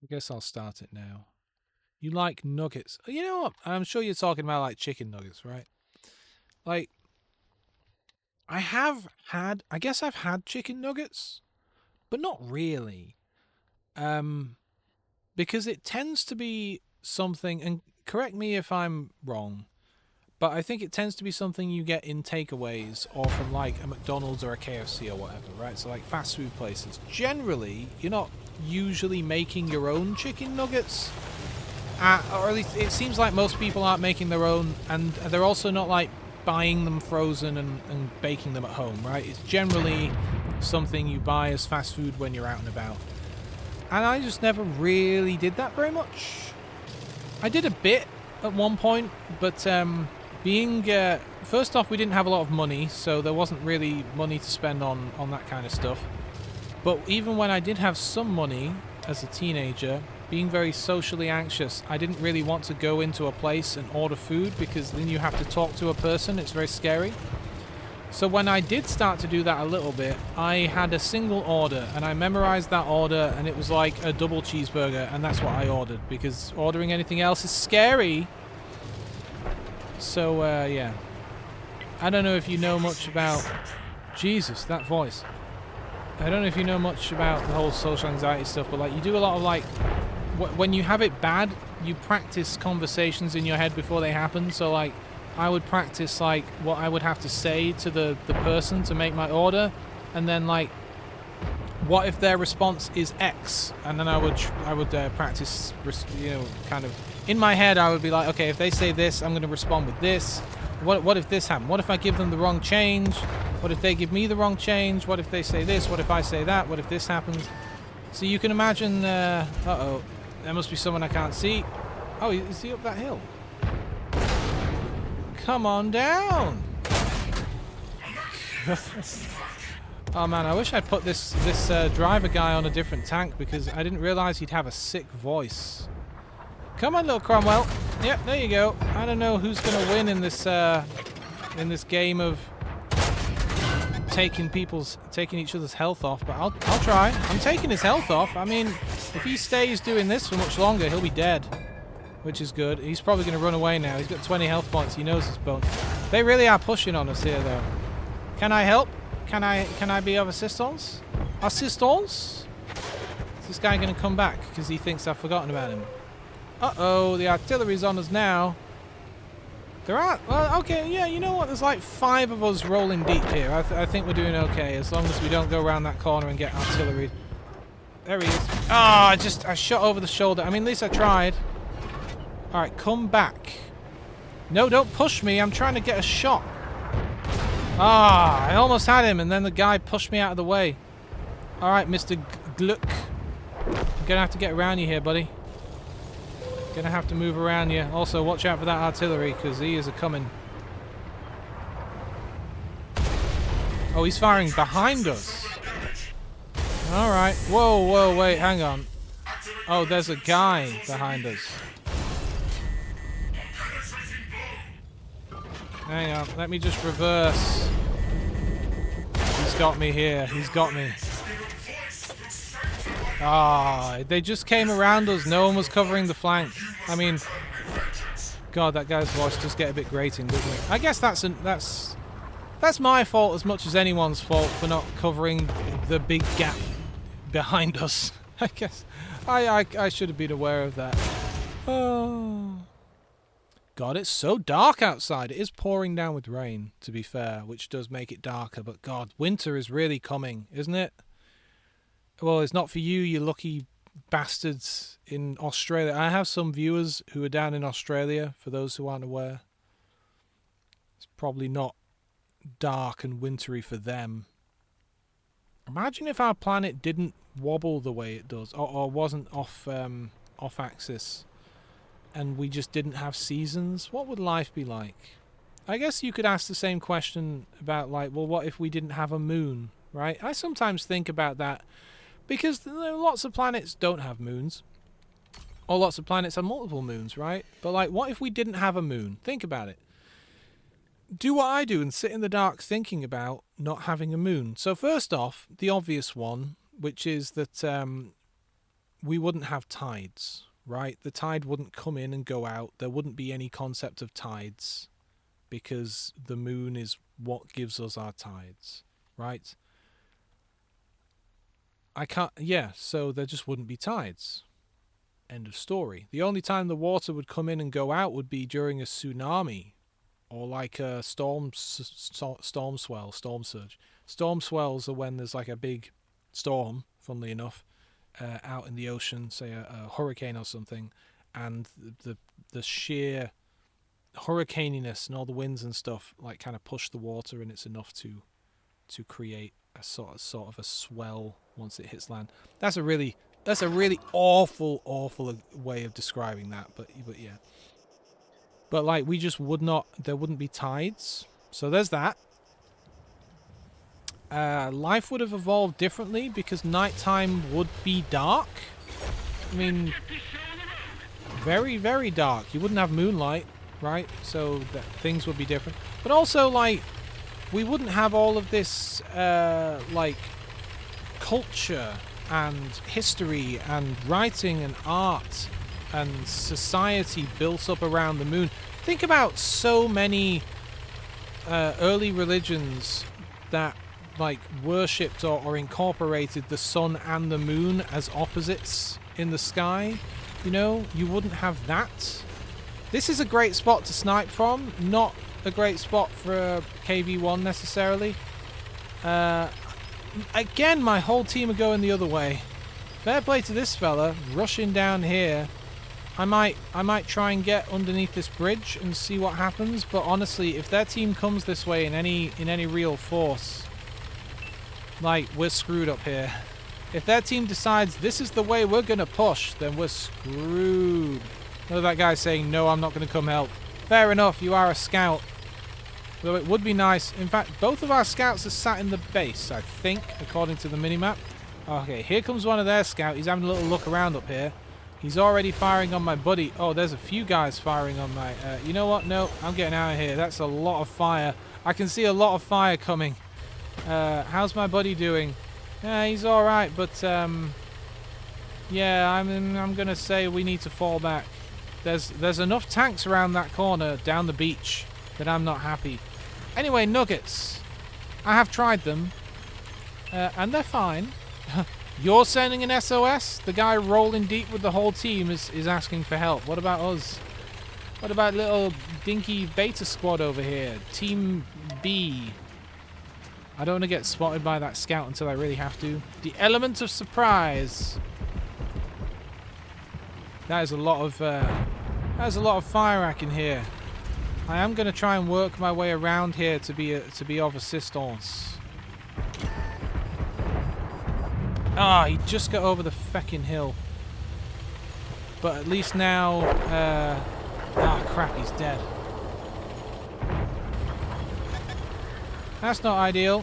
I guess I'll start it now. You like nuggets. You know what? I'm sure you're talking about like chicken nuggets, right? Like, I guess I've had chicken nuggets, but not really. Um, because it tends to be something, and correct me if I'm wrong, but I think it tends to be something you get in takeaways or from like a McDonald's or a KFC or whatever, right? So like fast food places. Generally, you're not usually making your own chicken nuggets. Or at least it seems like most people aren't making their own, and they're also not like buying them frozen and baking them at home, right? It's generally something you buy as fast food when you're out and about. And I just never really did that very much. I did a bit at one point, but being first off, we didn't have a lot of money, so there wasn't really money to spend on that kind of stuff. But even when I did have some money as a teenager, being very socially anxious, I didn't really want to go into a place and order food because then you have to talk to a person. It's very scary. So when I did start to do that a little bit, I had a single order and I memorized that order, and it was like a double cheeseburger, and that's what I ordered because ordering anything else is scary. So yeah, I don't know if you know much about Jesus, that voice. I don't know if you know much about the whole social anxiety stuff, but like you do a lot of like when you have it bad, you practice conversations in your head before they happen. So like I would practice like what I would have to say to the person to make my order, and then like what if their response is X, and then I would practice, you know, kind of in my head. I would be like, okay, if they say this, I'm going to respond with this. What if this happened? What if I give them the wrong change? What if they give me the wrong change? What if they say this? What if I say that? What if this happens? So you can imagine. Uh-oh, there must be someone I can't see. Oh, is he up that hill? Come on down. Oh man, I wish I'd put this driver guy on a different tank because I didn't realize he'd have a sick voice. Come on, little Cromwell. Yep, there you go. I don't know who's gonna win in this game of taking each other's health off, but I'll try. I'm taking his health off. I mean, if he stays doing this for much longer, he'll be dead, which is good. He's probably gonna run away now. He's got 20 health points. He knows his bone. They really are pushing on us here, though. Can I help? Can I be of assistance? Assistance? Is this guy gonna come back because he thinks I've forgotten about him? Uh-oh, the artillery's on us now. There are... Well, okay, yeah, you know what? There's like 5 of us rolling deep here. I think we're doing okay, as long as we don't go around that corner and get artillery. There he is. Ah, I shot over the shoulder. I mean, at least I tried. Alright, come back. No, don't push me. I'm trying to get a shot. Ah, I almost had him, and then the guy pushed me out of the way. Alright, Mr. Gluck. I'm gonna have to get around you here, buddy. Gonna have to move around you. Also, watch out for that artillery, because he is a-coming. Oh, he's firing behind us. Alright. Whoa, whoa, wait, hang on. Oh, there's a guy behind us. Hang on, let me just reverse. He's got me here. He's got me. Ah, they just came around us. No one was covering the flank. I mean, God, that guy's voice does get a bit grating, doesn't it? I guess that's my fault as much as anyone's fault for not covering the big gap behind us. I guess I should have been aware of that. Oh. God, it's so dark outside. It is pouring down with rain, to be fair, which does make it darker. But God, winter is really coming, isn't it? Well, it's not for you, you lucky bastards in Australia. I have some viewers who are down in Australia, for those who aren't aware. It's probably not dark and wintry for them. Imagine if our planet didn't wobble the way it does, or wasn't off axis, and we just didn't have seasons. What would life be like? I guess you could ask the same question about, like, well, what if we didn't have a moon, right? I sometimes think about that, because lots of planets don't have moons, or lots of planets have multiple moons, right? But like, what if we didn't have a moon? Think about it. Do what I do and sit in the dark thinking about not having a moon. So first off, the obvious one, which is that we wouldn't have tides, right? The tide wouldn't come in and go out. There wouldn't be any concept of tides because the moon is what gives us our tides, right? So there just wouldn't be tides. End of story. The only time the water would come in and go out would be during a tsunami or like a storm swell, storm surge. Storm swells are when there's like a big storm, funnily enough, out in the ocean, say a hurricane or something, and the sheer hurricaniness and all the winds and stuff like kind of push the water, and it's enough to create a sort of a swell once it hits land. That's a really awful way of describing that, but yeah. But like we just there wouldn't be tides. So there's that. Life would have evolved differently because nighttime would be dark. I mean, very, very dark. You wouldn't have moonlight, right? So that things would be different. But also, like, we wouldn't have all of this, like, culture and history and writing and art and society built up around the moon. Think about so many early religions that like worshipped or incorporated the sun and the moon as opposites in the sky. You know, you wouldn't have that. This is a great spot to snipe from, not a great spot for a KV-1 necessarily. Again, my whole team are going the other way. Fair play to this fella, rushing down here. I might try and get underneath this bridge and see what happens, but honestly, if their team comes this way in any real force, like, we're screwed up here. If their team decides this is the way we're gonna push, then we're screwed. Look at that guy saying, no, I'm not gonna come help. Fair enough, you are a scout. Though it would be nice. In fact, both of our scouts are sat in the base, I think, according to the minimap. Okay, here comes one of their scouts. He's having a little look around up here. He's already firing on my buddy. Oh, there's a few guys firing on my... you know what? No, I'm getting out of here. That's a lot of fire. I can see a lot of fire coming. How's my buddy doing? He's alright, but... yeah, I'm going to say we need to fall back. There's enough tanks around that corner down the beach that I'm not happy. Anyway, nuggets. I have tried them. And they're fine. You're sending an SOS? The guy rolling deep with the whole team is asking for help. What about us? What about little dinky beta squad over here? Team B. I don't want to get spotted by that scout until I really have to. The element of surprise. That is a lot of fire rack in here. I am going to try and work my way around here to be of assistance. Ah, he just got over the feckin' hill. But at least now... crap, he's dead. That's not ideal.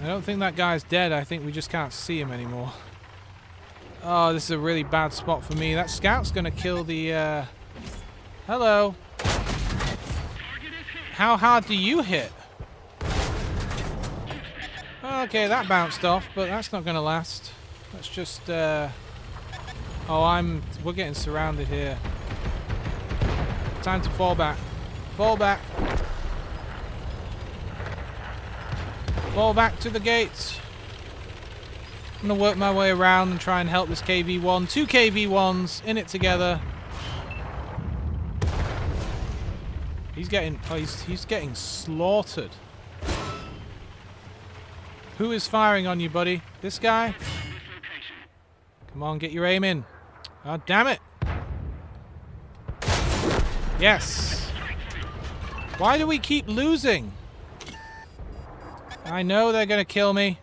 I don't think that guy's dead. I think we just can't see him anymore. Oh, this is a really bad spot for me. That scout's gonna kill the... Hello. How hard do you hit? Okay, that bounced off, but that's not going to last. Let's just, we're getting surrounded here. Time to fall back. Fall back. Fall back to the gates. I'm going to work my way around and try and help this KV-1. 2 KV-1s in it together. He's getting, he's getting slaughtered. Who is firing on you, buddy? This guy? Come on, get your aim in. Oh, damn it. Yes. Why do we keep losing? I know they're going to kill me.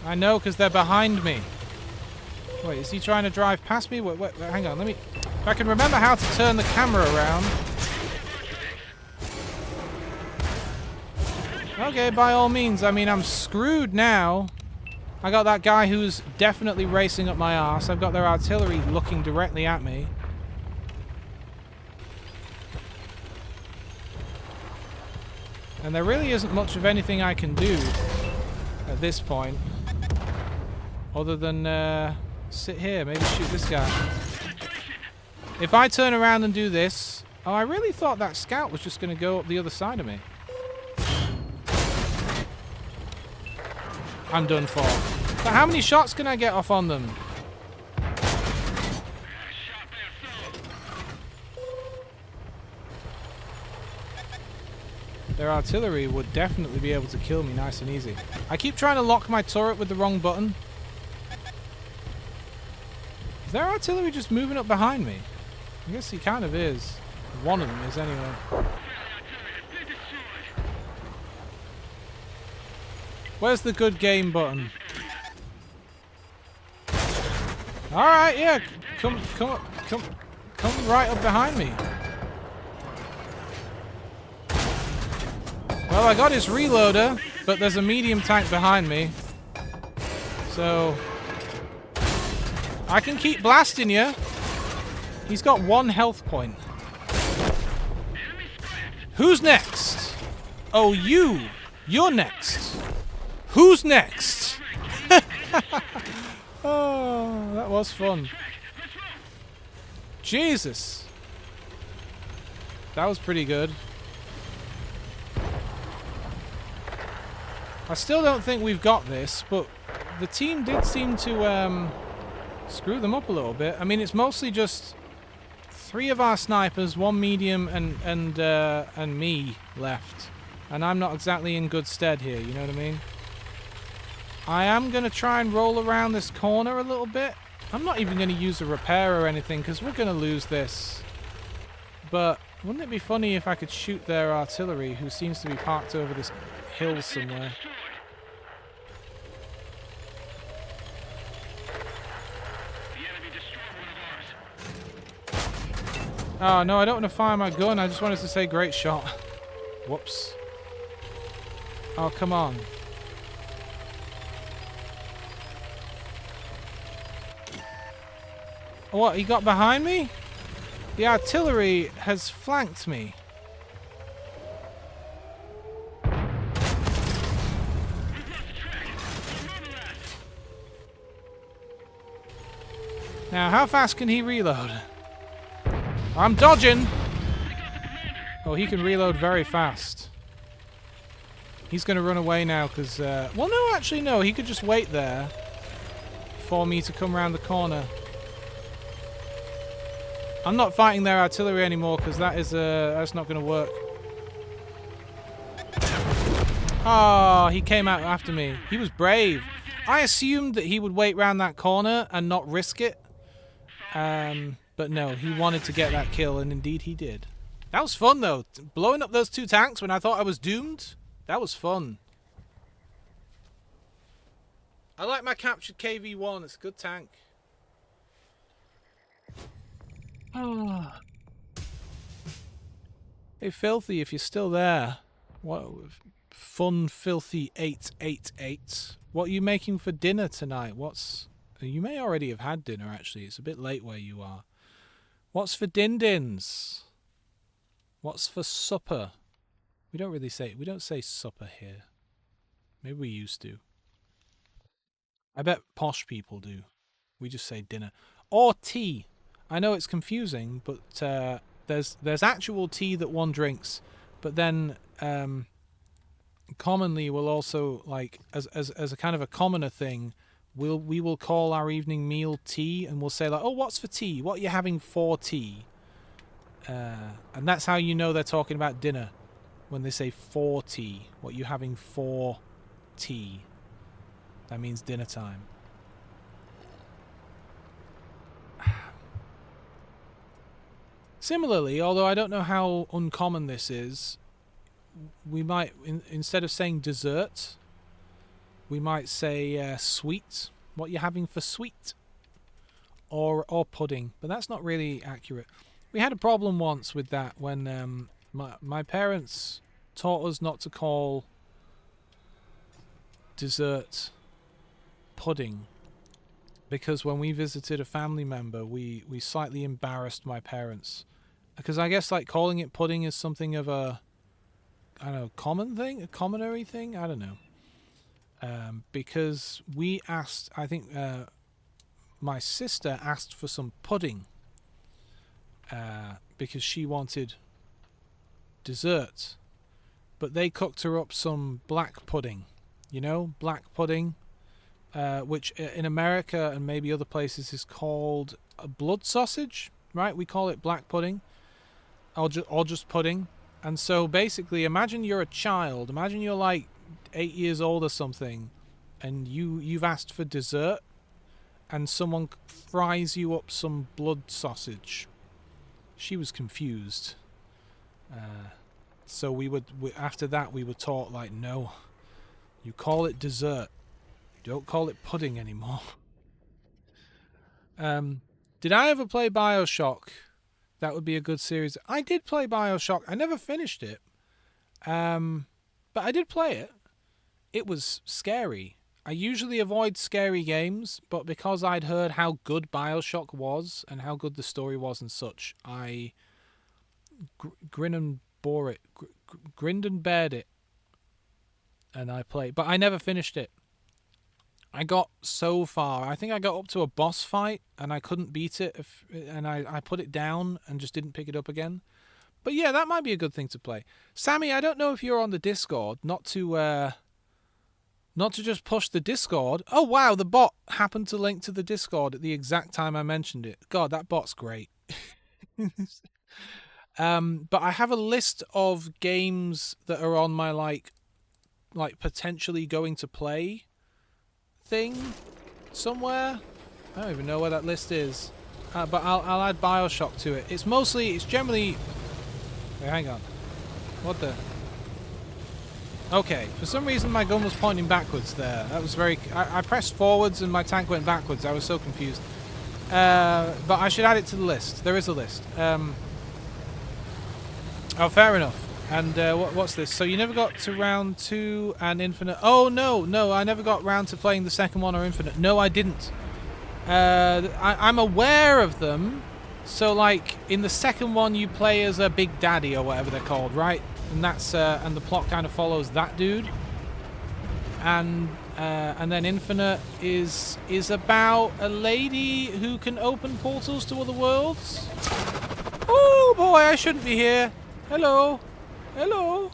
I know because they're behind me. Wait, is he trying to drive past me? Wait, hang on, let me... If I can remember how to turn the camera around... Okay, by all means. I mean, I'm screwed now. I got that guy who's definitely racing up my arse. I've got their artillery looking directly at me. And there really isn't much of anything I can do at this point. Other than sit here, maybe shoot this guy. If I turn around and do this... Oh, I really thought that scout was just going to go up the other side of me. I'm done for. But how many shots can I get off on them? Their artillery would definitely be able to kill me nice and easy. I keep trying to lock my turret with the wrong button. Is their artillery just moving up behind me? I guess he kind of is. One of them is anyway. Where's the good game button? Alright, yeah. Come right up behind me. Well, I got his reloader, but there's a medium tank behind me. So... I can keep blasting you. He's got 1 health point. Who's next? Oh, you. You're next. Who's next? Oh, that was fun. Jesus. That was pretty good. I still don't think we've got this, but the team did seem to screw them up a little bit. I mean, it's mostly just 3 of our snipers, 1 medium, and me left. And I'm not exactly in good stead here, you know what I mean? I am going to try and roll around this corner a little bit. I'm not even going to use a repair or anything, because we're going to lose this. But wouldn't it be funny if I could shoot their artillery, who seems to be parked over this hill somewhere? Oh, no, I don't want to fire my gun. I just wanted to say great shot. Whoops. Oh, come on. What, he got behind me? The artillery has flanked me. Now, how fast can he reload? I'm dodging! Oh, he can reload very fast. He's going to run away now because... well, no, actually, no. He could just wait there for me to come around the corner. I'm not fighting their artillery anymore because that's not going to work. Oh, he came out after me. He was brave. I assumed that he would wait round that corner and not risk it. But no, he wanted to get that kill, and indeed he did. That was fun, though. Blowing up those 2 tanks when I thought I was doomed, that was fun. I like my captured KV-1. It's a good tank. Oh. Hey, Filthy, if you're still there. What fun, Filthy 888. What are you making for dinner tonight? You may already have had dinner, actually. It's a bit late where you are. What's for din-dins? What's for supper? We don't say supper here. Maybe we used to. I bet posh people do. We just say dinner. Or tea. I know it's confusing, but there's actual tea that one drinks. But then commonly we'll also, like, as a kind of a commoner thing, we will call our evening meal tea, and we'll say, like, oh, what's for tea? What are you having for tea? And that's how you know they're talking about dinner. When they say for tea. What are you having for tea? That means dinner time. Similarly, although I don't know how uncommon this is, we might, instead of saying dessert, we might say sweet. What you're having for sweet? Or pudding. But that's not really accurate. We had a problem once with that when my parents taught us not to call dessert pudding. Because when we visited a family member, we slightly embarrassed my parents. Because I guess, like, calling it pudding is something of a I don't know, common thing, a commonary thing. I don't know. Because we asked, I think my sister asked for some pudding because she wanted dessert, but they cooked her up some black pudding. You know, black pudding, which in America and maybe other places is called a blood sausage, right? We call it black pudding, or just pudding. And so basically, imagine you're a child. Imagine you're like 8 years old or something, and you've asked for dessert, and someone fries you up some blood sausage. She was confused. So after that we were taught, like, no, you call it dessert. You don't call it pudding anymore. Did I ever play BioShock? That would be a good series. I did play BioShock. I never finished it. But I did play it. It was scary. I usually avoid scary games, but because I'd heard how good BioShock was and how good the story was and such, I grinned and bared it. And I played. But I never finished it. I got so far. I think I got up to a boss fight and I couldn't beat it, and I put it down and just didn't pick it up again. But yeah, that might be a good thing to play. Sammy, I don't know if you're on the Discord. Not to just push the Discord. Oh wow, the bot happened to link to the Discord at the exact time I mentioned it. God, that bot's great. But I have a list of games that are on my like potentially going to play thing somewhere. I don't even know where that list is. But I'll add BioShock to it. It's generally... Wait, hang on. What the... Okay, for some reason my gun was pointing backwards there. That was very... I pressed forwards and my tank went backwards. I was so confused. But I should add it to the list. There is a list. Oh, fair enough. And what's this? So you never got to round 2 and Infinite. Oh, no, I never got round to playing the second one or Infinite. No, I didn't. I'm aware of them. So, like, in the second one, you play as a Big Daddy or whatever they're called, right? And that's and the plot kind of follows that dude. And then Infinite is about a lady who can open portals to other worlds. Oh boy, I shouldn't be here. Hello. Hello.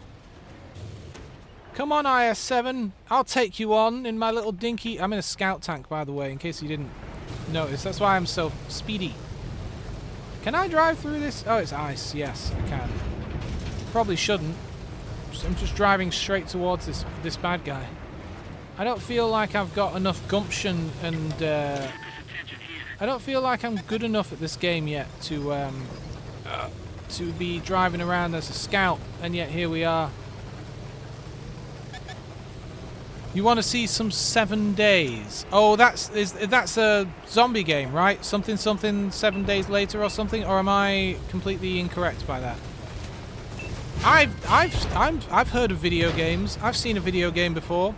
Come on, IS-7. I'll take you on in my little dinky... I'm in a scout tank, by the way, in case you didn't notice. That's why I'm so speedy. Can I drive through this? Oh, it's ice. Yes, I can. Probably shouldn't. I'm just driving straight towards this bad guy. I don't feel like I've got enough gumption and... I don't feel like I'm good enough at this game yet to be driving around as a scout, and yet here we are. You want to see some 7 days? Oh, that's a zombie game, right? Something 7 days later or something, or am I completely incorrect by that? I've heard of video games. I've seen a video game before.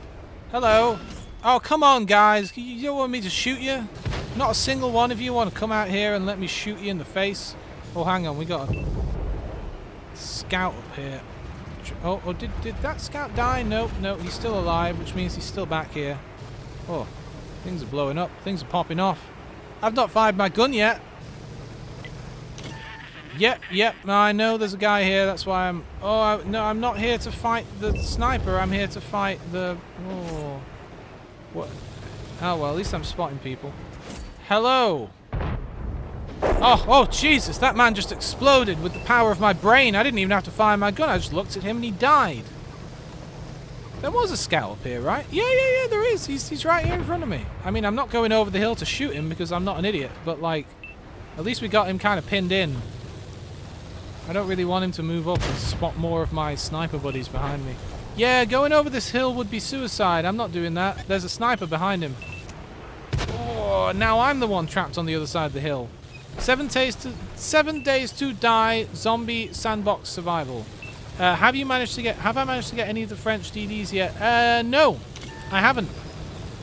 Hello. Oh, come on, guys. You don't want me to shoot you? Not a single one of you want to come out here and let me shoot you in the face? Oh, hang on. We got a scout up here. Oh, did that scout die? Nope, he's still alive, which means he's still back here. Oh, things are blowing up. Things are popping off. I've not fired my gun yet. Yep. I know there's a guy here. That's why I'm... Oh, no, I'm not here to fight the sniper. I'm here to fight the... Oh. What? Oh, well, at least I'm spotting people. Hello. Oh, Jesus, that man just exploded with the power of my brain. I didn't even have to fire my gun. I just looked at him and he died. There was a scout up here, right? Yeah, there is. He's right here in front of me. I mean, I'm not going over the hill to shoot him because I'm not an idiot, but, like, at least we got him kind of pinned in. I don't really want him to move up and spot more of my sniper buddies behind me. Yeah, going over this hill would be suicide. I'm not doing that. There's a sniper behind him. Oh, now I'm the one trapped on the other side of the hill. 7 days to die. Zombie sandbox survival. Have I managed to get any of the French DDs yet? No, I haven't.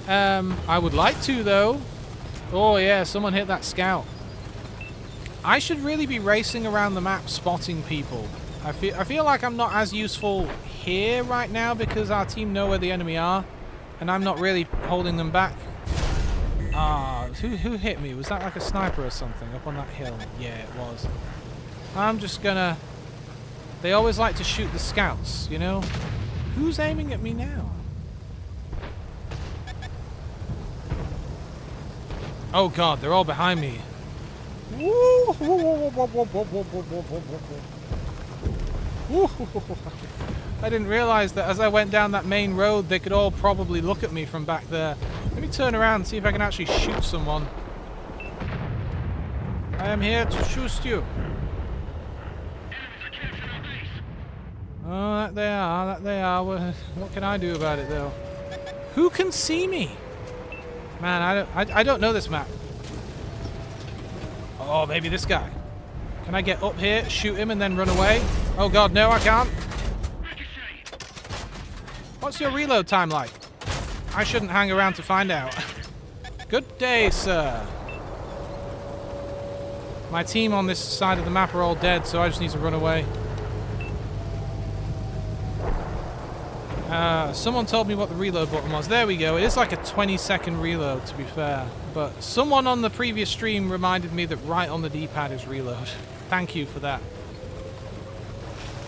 I would like to though. Oh yeah, someone hit that scout. I should really be racing around the map spotting people. I feel like I'm not as useful here right now because our team know where the enemy are, and I'm not really holding them back. Ah, who hit me? Was that like a sniper or something up on that hill? Yeah, it was. I'm just gonna... They always like to shoot the scouts, you know? Who's aiming at me now? Oh god, they're all behind me. I didn't realize that as I went down that main road, they could all probably look at me from back there. Let me turn around and see if I can actually shoot someone. I am here to shoot you. Oh, that they are, that they are. What can I do about it, though? Who can see me? Man, I don't know this map. Oh, maybe this guy. Can I get up here, shoot him, and then run away? Oh god, no, I can't. What's your reload time like? I shouldn't hang around to find out. Good day, sir. My team on this side of the map are all dead, so I just need to run away. Someone told me what the reload button was. There we go. It is like a 20-second reload, to be fair. But someone on the previous stream reminded me that right on the D-pad is reload. Thank you for that.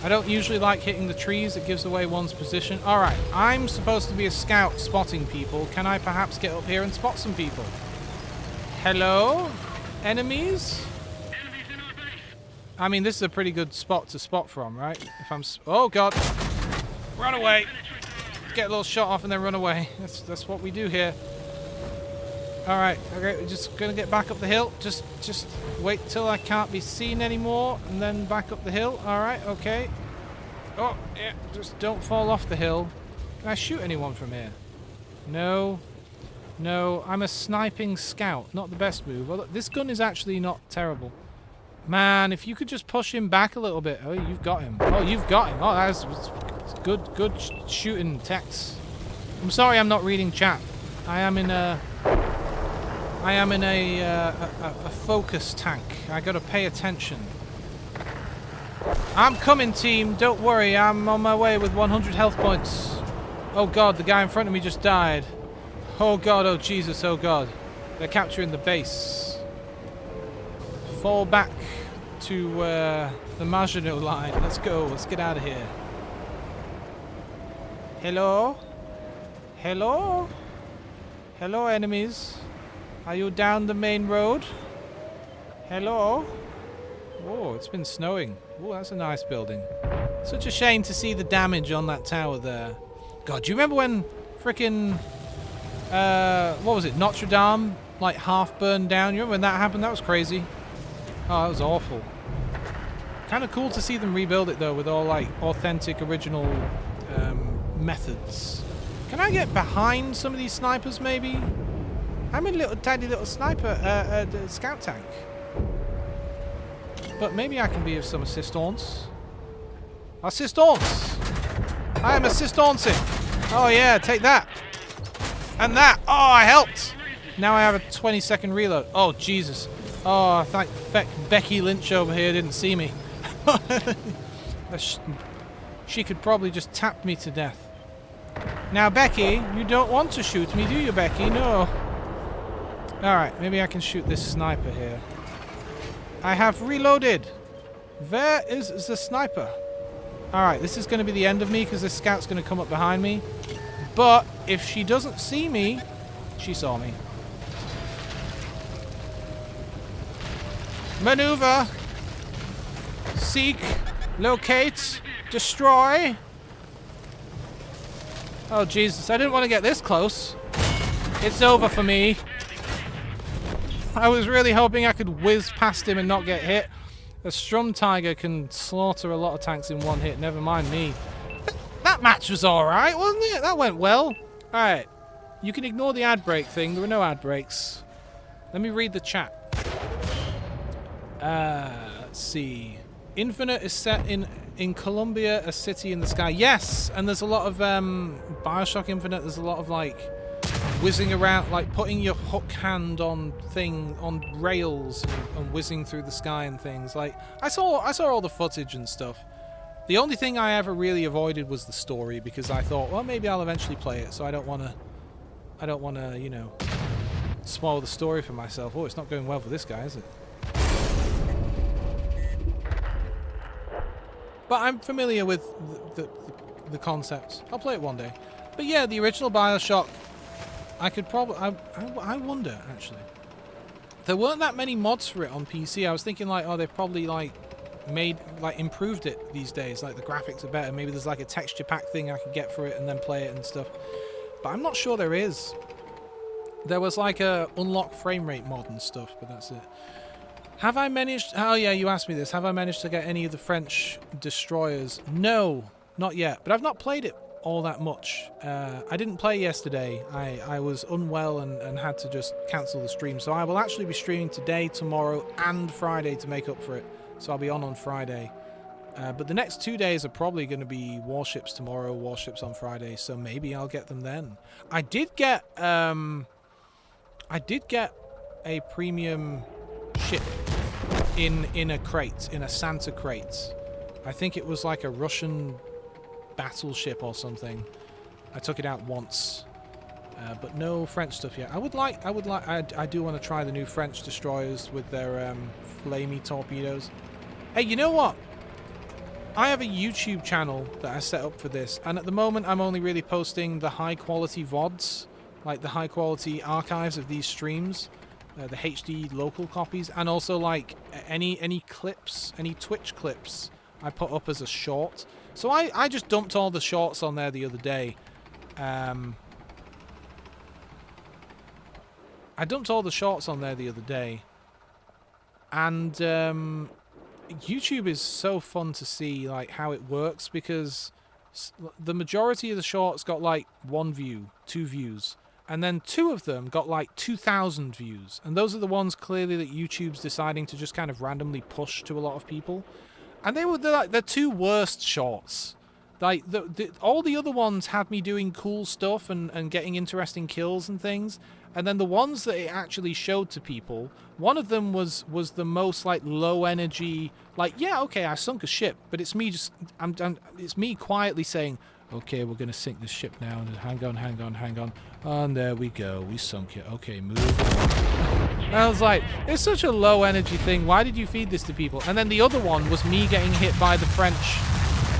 I don't usually like hitting the trees. It gives away one's position. Alright, I'm supposed to be a scout spotting people. Can I perhaps get up here and spot some people? Hello? Enemies? I mean, this is a pretty good spot to spot from, right? If I'm... Oh, God. Run away. Get a little shot off and then run away. That's what we do here. Alright, okay, we're just gonna get back up the hill. Just wait till I can't be seen anymore and then back up the hill. Alright, okay. Oh, yeah, just don't fall off the hill. Can I shoot anyone from here? No. No, I'm a sniping scout. Not the best move. Well, this gun is actually not terrible. Man, if you could just push him back a little bit. Oh, you've got him. Oh, you've got him. Oh, that's good shooting text. I'm sorry I'm not reading chat. I am in a focus tank. I gotta pay attention. I'm coming, team. Don't worry. I'm on my way with 100 health points. Oh god, the guy in front of me just died. Oh god, oh Jesus, oh god. They're capturing the base. Fall back to the Maginot line. Let's go. Let's get out of here. Hello? Hello? Hello, enemies. Are you down the main road? Hello? Oh, it's been snowing. Oh, that's a nice building. Such a shame to see the damage on that tower there. God, do you remember when frickin' what was it? Notre Dame, like half burned down? You remember when that happened? That was crazy. Oh, that was awful. Kind of cool to see them rebuild it though, with all like authentic, original methods. Can I get behind some of these snipers, maybe? I'm a little tiny little sniper, scout tank. But maybe I can be of some assistance. Assistance! I am assistancing! Oh yeah, take that! And that! Oh, I helped! Now I have a 20-second reload. Oh, Jesus. Oh, thank Becky Lynch over here didn't see me. She could probably just tap me to death. Now, Becky, you don't want to shoot me, do you, Becky? No. Alright, maybe I can shoot this sniper here. I have reloaded. Where is the sniper? Alright, this is going to be the end of me because this scout's going to come up behind me. But if she doesn't see me, she saw me. Maneuver. Seek. Locate. Destroy. Oh, Jesus. I didn't want to get this close. It's over for me. I was really hoping I could whiz past him and not get hit. A Strum Tiger can slaughter a lot of tanks in one hit. Never mind me. That match was alright, wasn't it? That went well. Alright. You can ignore the ad break thing. There were no ad breaks. Let me read the chat. Let's see. Infinite is set in Colombia, a city in the sky. Yes! And there's a lot of Bioshock Infinite. There's a lot of like whizzing around, like putting your hook hand on rails and whizzing through the sky and things. Like I saw all the footage and stuff. The only thing I ever really avoided was the story, because I thought, well, maybe I'll eventually play it, so I don't want to, you know, spoil the story for myself. Oh, it's not going well for this guy, is it? But I'm familiar with the concepts. I'll play it one day. But yeah, the original BioShock, I could probably... I wonder, actually. There weren't that many mods for it on PC. I was thinking, like, oh, they've probably, like, improved it these days. Like, the graphics are better. Maybe there's, like, a texture pack thing I could get for it and then play it and stuff. But I'm not sure there is. There was, like, a unlock frame rate mod and stuff, but that's it. Have I managed... Oh, yeah, you asked me this. Have I managed to get any of the French destroyers? No, not yet. But I've not played it all that much. I didn't play yesterday. I was unwell and had to just cancel the stream. So I will actually be streaming today, tomorrow, and Friday to make up for it. So I'll be on Friday. But the next 2 days are probably going to be warships tomorrow, warships on Friday. So maybe I'll get them then. I did get a premium ship in a crate, in a Santa crate. I think it was like a Russian battleship or something. I took it out once, but no French stuff yet. I do want to try the new French destroyers with their flamey torpedoes. Hey, you know what? I have a YouTube channel that I set up for this, and at the moment I'm only really posting the high quality VODs, like the high quality archives of these streams. The HD local copies, and also like any clips, any Twitch clips I put up as a short. So I just dumped all the shorts on there the other day. I dumped all the shorts on there the other day. And YouTube is so fun to see like how it works, because the majority of the shorts got like 1 view, 2 views. And then 2 of them got like 2,000 views. And those are the ones clearly that YouTube's deciding to just kind of randomly push to a lot of people. And they're like the 2 worst shorts. Like all the other ones had me doing cool stuff and getting interesting kills and things. And then the ones that it actually showed to people, one of them was the most like low energy, like, yeah, okay, I sunk a ship, but it's me just it's me quietly saying, okay, we're going to sink this ship now. And hang on. And there we go. We sunk it. Okay, move on. I was like, it's such a low energy thing. Why did you feed this to people? And then the other one was me getting hit by the French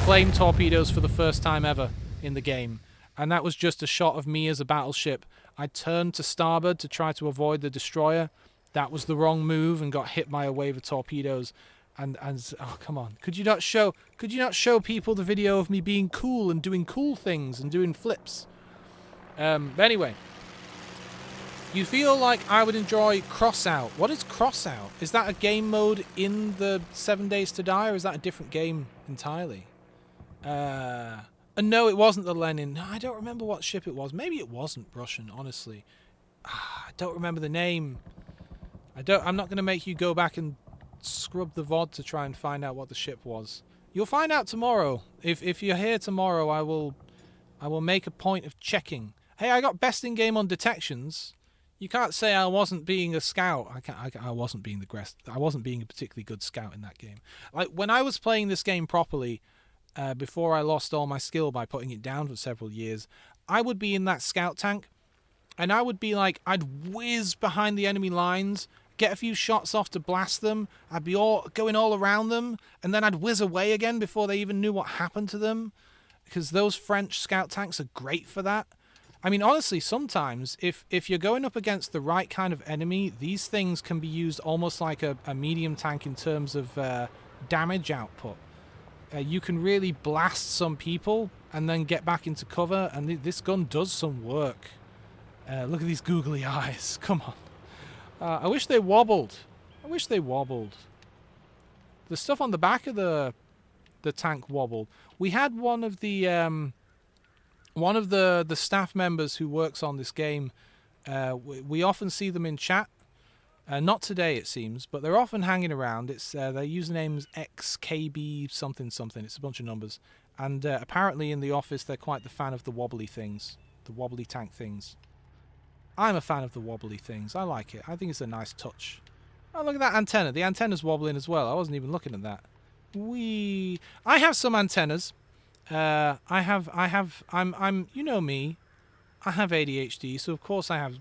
flame torpedoes for the first time ever in the game. And that was just a shot of me as a battleship. I turned to starboard to try to avoid the destroyer. That was the wrong move and got hit by a wave of torpedoes. And oh, come on. Could you not show people the video of me being cool and doing cool things and doing flips? But anyway, you feel like I would enjoy Crossout. What is Crossout? Is that a game mode in the 7 Days to Die, or is that a different game entirely? No, it wasn't the Lenin. No, I don't remember what ship it was. Maybe it wasn't Russian, honestly. I don't remember the name. I'm not going to make you go back and scrub the VOD to try and find out what the ship was. You'll find out tomorrow. If you're here tomorrow, I will make a point of checking. Hey, I got best in game on detections. You can't say I wasn't being a scout. I wasn't being I wasn't being a particularly good scout in that game. Like when I was playing this game properly, before I lost all my skill by putting it down for several years, I would be in that scout tank, and I would be like, I'd whiz behind the enemy lines, get a few shots off to blast them. I'd be going all around them, and then I'd whiz away again before they even knew what happened to them, because those French scout tanks are great for that. I mean, honestly, sometimes if you're going up against the right kind of enemy, these things can be used almost like a medium tank in terms of damage output. You can really blast some people and then get back into cover, and this gun does some work. Look at these googly eyes. Come on. I wish they wobbled. The stuff on the back of the tank wobbled. We had one of the staff members who works on this game. We often see them in chat. Not today, it seems, but they're often hanging around. It's their username's XKB something something. It's a bunch of numbers. And apparently in the office they're quite the fan of the wobbly things, the wobbly tank things. I'm a fan of the wobbly things. I like it. I think it's a nice touch. Oh, look at that antenna. The antenna's wobbling as well. I wasn't even looking at that. I have some antennas. I'm, you know me. I have ADHD, so of course I have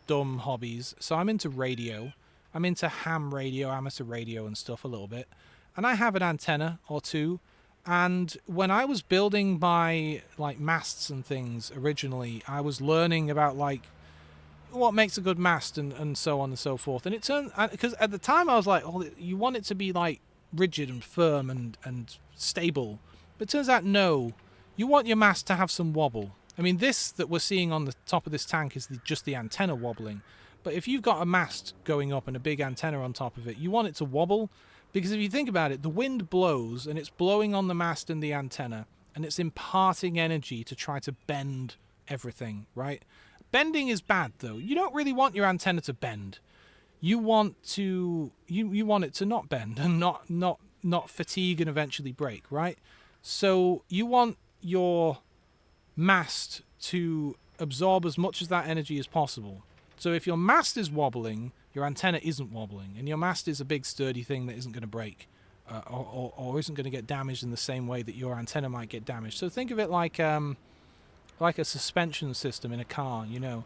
dumb hobbies. So I'm into radio. I'm into ham radio, amateur radio and stuff a little bit. And I have an antenna or two. And when I was building my like masts and things originally, I was learning about like what makes a good mast and so on and so forth. And it turned, because at the time I was like, oh, you want it to be like rigid and firm and stable. But it turns out no, you want your mast to have some wobble. I mean, this that we're seeing on the top of this tank is just the antenna wobbling. But if you've got a mast going up and a big antenna on top of it, you want it to wobble. Because if you think about it, the wind blows and it's blowing on the mast and the antenna and it's imparting energy to try to bend everything, right? Bending is bad though. You don't really want your antenna to bend. You want to you want it to not bend and not fatigue and eventually break, right? So you want your mast to absorb as much of that energy as possible. So if your mast is wobbling, your antenna isn't wobbling, and your mast is a big sturdy thing that isn't going to break or isn't going to get damaged in the same way that your antenna might get damaged. So think of it like a suspension system in a car, you know.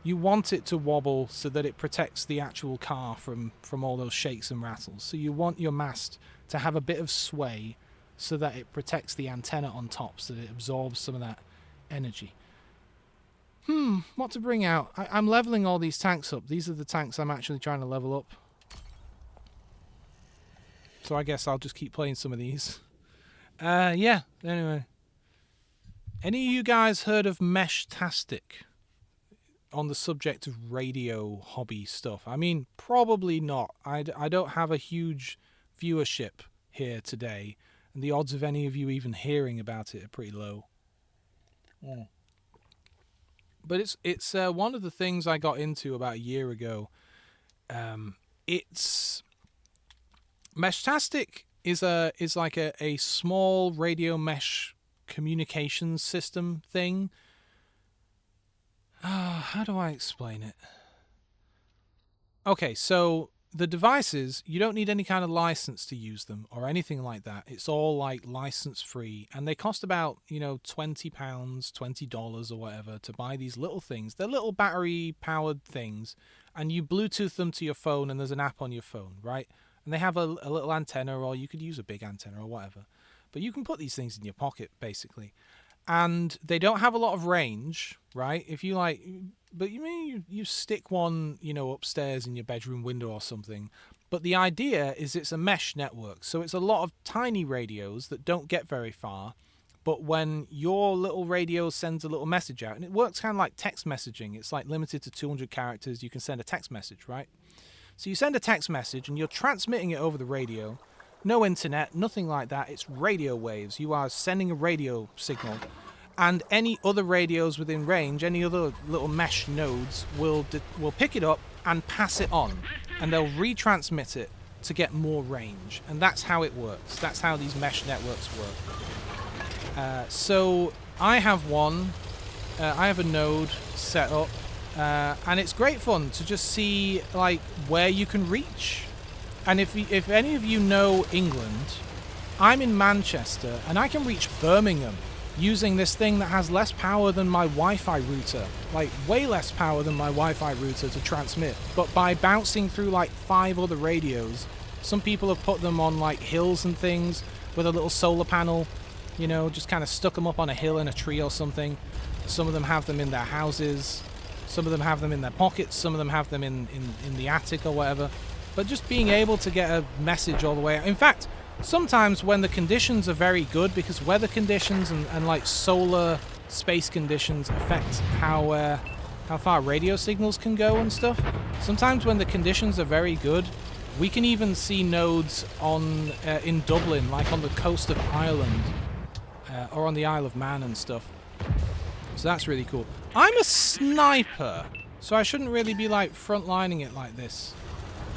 You want it to wobble so that it protects the actual car from all those shakes and rattles. So you want your mast to have a bit of sway so that it protects the antenna on top, so that it absorbs some of that energy. What to bring out? I'm leveling all these tanks up. These are the tanks I'm actually trying to level up. So I guess I'll just keep playing some of these. Yeah, anyway. Any of you guys heard of Meshtastic on the subject of radio hobby stuff? I mean, probably not. I don't have a huge viewership here today, and the odds of any of you even hearing about it are pretty low. Yeah. But it's one of the things I got into about a year ago. It's Meshtastic is like a small radio mesh communications system thing. How do I explain it? Okay, so the devices, you don't need any kind of license to use them or anything like that. It's all like license free, and they cost about, £20, $20 or whatever to buy these little things. They're little battery powered things, and you Bluetooth them to your phone, and there's an app on your phone, right? And they have a little antenna, or you could use a big antenna or whatever. But you can put these things in your pocket, basically. And they don't have a lot of range, right? If you like, but you stick one, upstairs in your bedroom window or something. But the idea is it's a mesh network. So it's a lot of tiny radios that don't get very far. But when your little radio sends a little message out, and it works kind of like text messaging. It's like limited to 200 characters. You can send a text message, right? So you send a text message and you're transmitting it over the radio. No internet, nothing like that. It's radio waves. You are sending a radio signal. And any other radios within range, any other little mesh nodes will pick it up and pass it on. And they'll retransmit it to get more range. And that's how it works. That's how these mesh networks work. So I have one. I have a node set up. And it's great fun to just see like where you can reach. And if any of you know England, I'm in Manchester and I can reach Birmingham using this thing that has less power than my Wi-Fi router, like way less power than my Wi-Fi router to transmit. But by bouncing through like 5 other radios, some people have put them on like hills and things with a little solar panel, just kind of stuck them up on a hill in a tree or something. Some of them have them in their houses, some of them have them in their pockets, some of them have them in the attic or whatever. But just being able to get a message all the way out. In fact, sometimes when the conditions are very good, because weather conditions and like solar space conditions affect how far radio signals can go and stuff. Sometimes when the conditions are very good, we can even see nodes in Dublin, like on the coast of Ireland, or on the Isle of Man and stuff. So that's really cool. I'm a sniper, so I shouldn't really be like frontlining it like this.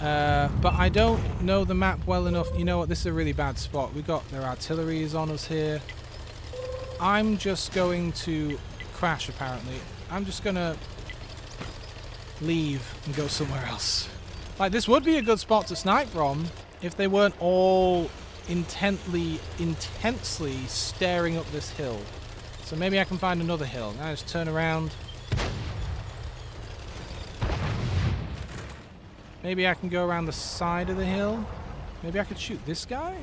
But I don't know the map well enough. You know what? This is a really bad spot. Their artillery is on us here. I'm just going to crash, apparently. I'm just going to leave and go somewhere else. Like, this would be a good spot to snipe from if they weren't all intensely staring up this hill. So maybe I can find another hill. Now just turn around. Maybe I can go around the side of the hill. Maybe I could shoot this guy?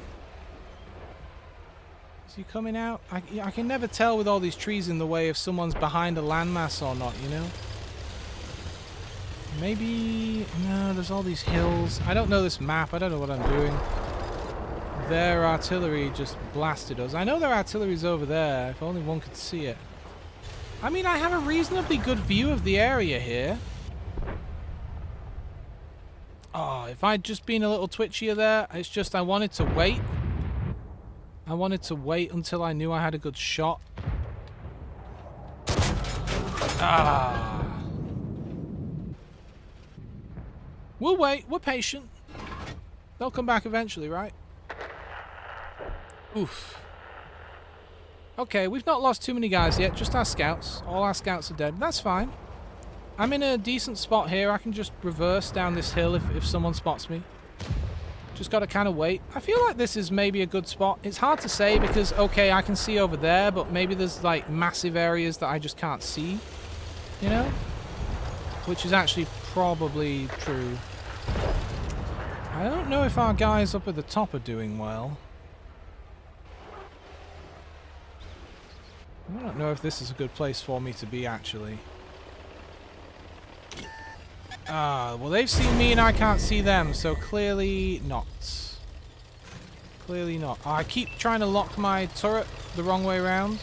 Is he coming out? I can never tell with all these trees in the way if someone's behind a landmass or not, you know? Maybe... No, there's all these hills. I don't know this map. I don't know what I'm doing. Their artillery just blasted us. I know their artillery's over there. If only one could see it. I mean, I have a reasonably good view of the area here. Oh, if I'd just been a little twitchier there, it's just I wanted to wait. I wanted to wait until I knew I had a good shot. Ah. We'll wait. We're patient. They'll come back eventually, right? Oof. Okay, we've not lost too many guys yet. Just our scouts. All our scouts are dead. That's fine. I'm in a decent spot here. I can just reverse down this hill if someone spots me. Just got to kind of wait. I feel like this is maybe a good spot. It's hard to say because, okay, I can see over there, but maybe there's like massive areas that I just can't see. You know? Which is actually probably true. I don't know if our guys up at the top are doing well. I don't know if this is a good place for me to be, actually. Ah, well, they've seen me and I can't see them, so clearly not. Clearly not. Oh, I keep trying to lock my turret the wrong way around.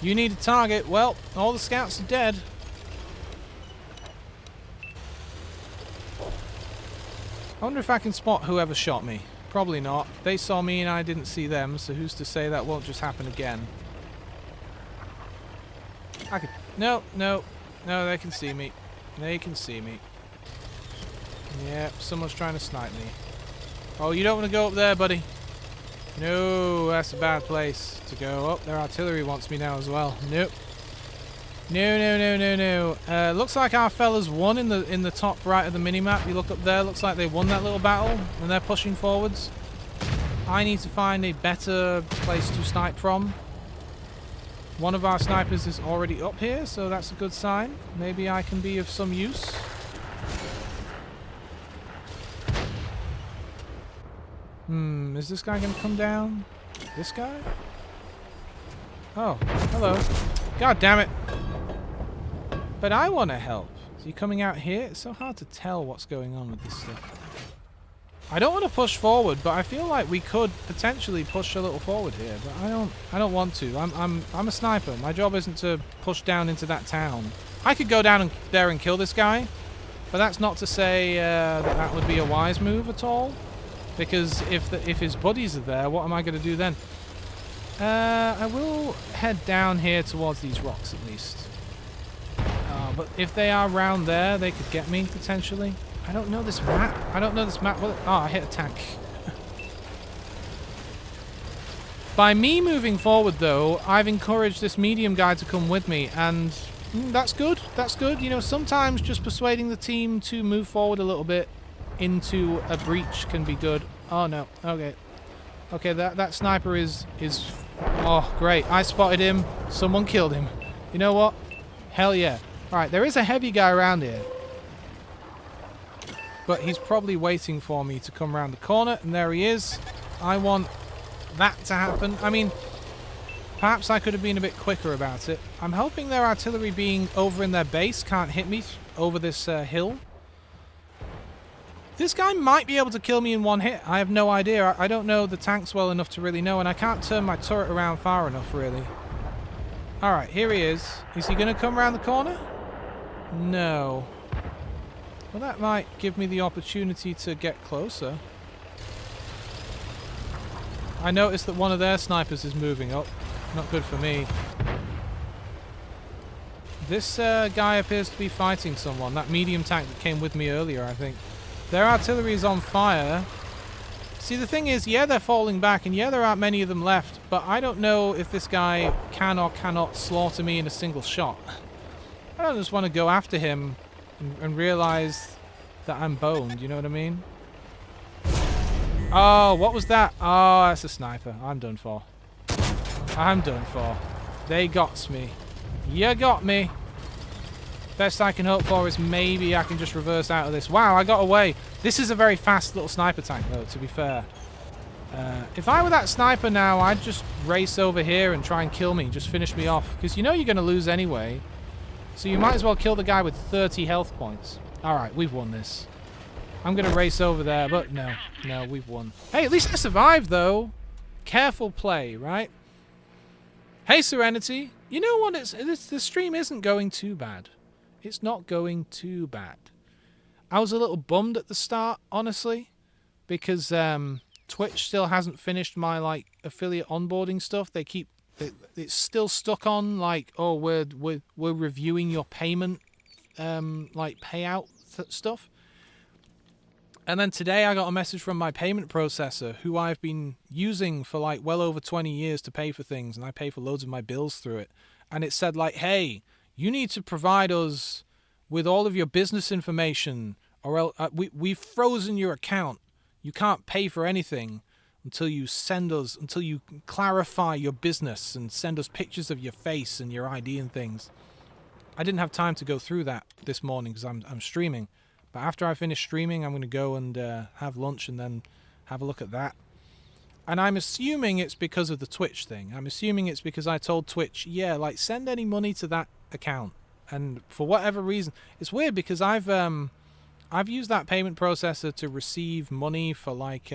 You need a target. Well, all the scouts are dead. I wonder if I can spot whoever shot me. Probably not. They saw me and I didn't see them, so who's to say that won't just happen again? I could... No, no. No, they can see me. They can see me. Yep, someone's trying to snipe me. Oh, you don't want to go up there, buddy. No, that's a bad place to go. Oh, their artillery wants me now as well. Nope. No, no, no, no, no. Looks like our fellas won in the top right of the minimap. You look up there, looks like they won that little battle, and they're pushing forwards. I need to find a better place to snipe from. One of our snipers is already up here, so that's a good sign. Maybe I can be of some use. Is this guy going to come down? This guy? Oh, hello. God damn it. But I want to help. Is he coming out here? It's so hard to tell what's going on with this stuff. I don't want to push forward, but I feel like we could potentially push a little forward here, but I don't want to. I'm a sniper. My job isn't to push down into that town. I could go down there and kill this guy, but that's not to say that would be a wise move at all. Because if his buddies are there, what am I going to do then? I will head down here towards these rocks at least. But if they are round there, they could get me potentially. I don't know this map. I don't know this map. Oh, I hit a tank. By me moving forward, though, I've encouraged this medium guy to come with me, and that's good. That's good. You know, sometimes just persuading the team to move forward a little bit into a breach can be good. Oh, no. Okay. Okay, that sniper is... Oh, great. I spotted him. Someone killed him. You know what? Hell yeah. Alright, there is a heavy guy around here. But he's probably waiting for me to come around the corner, and there he is. I want that to happen. I mean, perhaps I could have been a bit quicker about it. I'm hoping their artillery being over in their base can't hit me over this hill. This guy might be able to kill me in one hit. I have no idea. I don't know the tanks well enough to really know, and I can't turn my turret around far enough, really. Alright, here he is. Is he going to come around the corner? No. Well, that might give me the opportunity to get closer. I noticed that one of their snipers is moving up. Not good for me. This guy appears to be fighting someone. That medium tank that came with me earlier, I think. Their artillery is on fire. See, the thing is, yeah, they're falling back, and yeah, there aren't many of them left, but I don't know if this guy can or cannot slaughter me in a single shot. I don't just want to go after him and realize that I'm boned, you know what I mean? Oh, what was that? Oh, that's a sniper. I'm done for. I'm done for. They got me. You got me. Best I can hope for is maybe I can just reverse out of this. Wow, I got away. This is a very fast little sniper tank, though, to be fair. If I were that sniper now, I'd just race over here and try and kill me. Just finish me off. Because you know you're going to lose anyway. So you might as well kill the guy with 30 health points. Alright, we've won this. I'm going to race over there, but no. No, we've won. Hey, at least I survived, though. Careful play, right? Hey, Serenity. You know what? The stream isn't going too bad. It's not going too bad. I was a little bummed at the start, honestly. Because Twitch still hasn't finished my, like, affiliate onboarding stuff. They keep... It's still stuck on, like, oh, we're reviewing your payment, like, payout stuff. And then today I got a message from my payment processor, who I've been using for, like, well over 20 years to pay for things, and I pay for loads of my bills through it. And it said, like, hey, you need to provide us with all of your business information, or else, we've frozen your account. You can't pay for anything until you until you clarify your business and send us pictures of your face and your ID and things. I didn't have time to go through that this morning because I'm streaming. But after I finish streaming, I'm going to go and have lunch and then have a look at that. And I'm assuming it's because of the Twitch thing. I'm assuming it's because I told Twitch, yeah, like, send any money to that account. And for whatever reason, it's weird because I've used that payment processor to receive money for, like,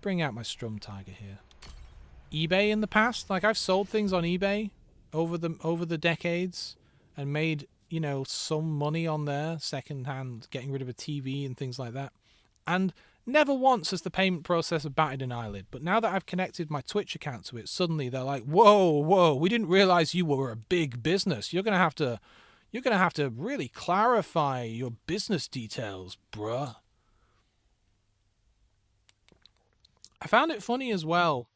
bring out my Strum Tiger here. eBay in the past. Like, I've sold things on eBay over the decades and made, you know, some money on there, second-hand, getting rid of a TV and things like that. And never once has the payment processor batted an eyelid. But now that I've connected my Twitch account to it, suddenly they're like, whoa, we didn't realize you were a big business. You're going to have to really clarify your business details, bruh. I found it funny as well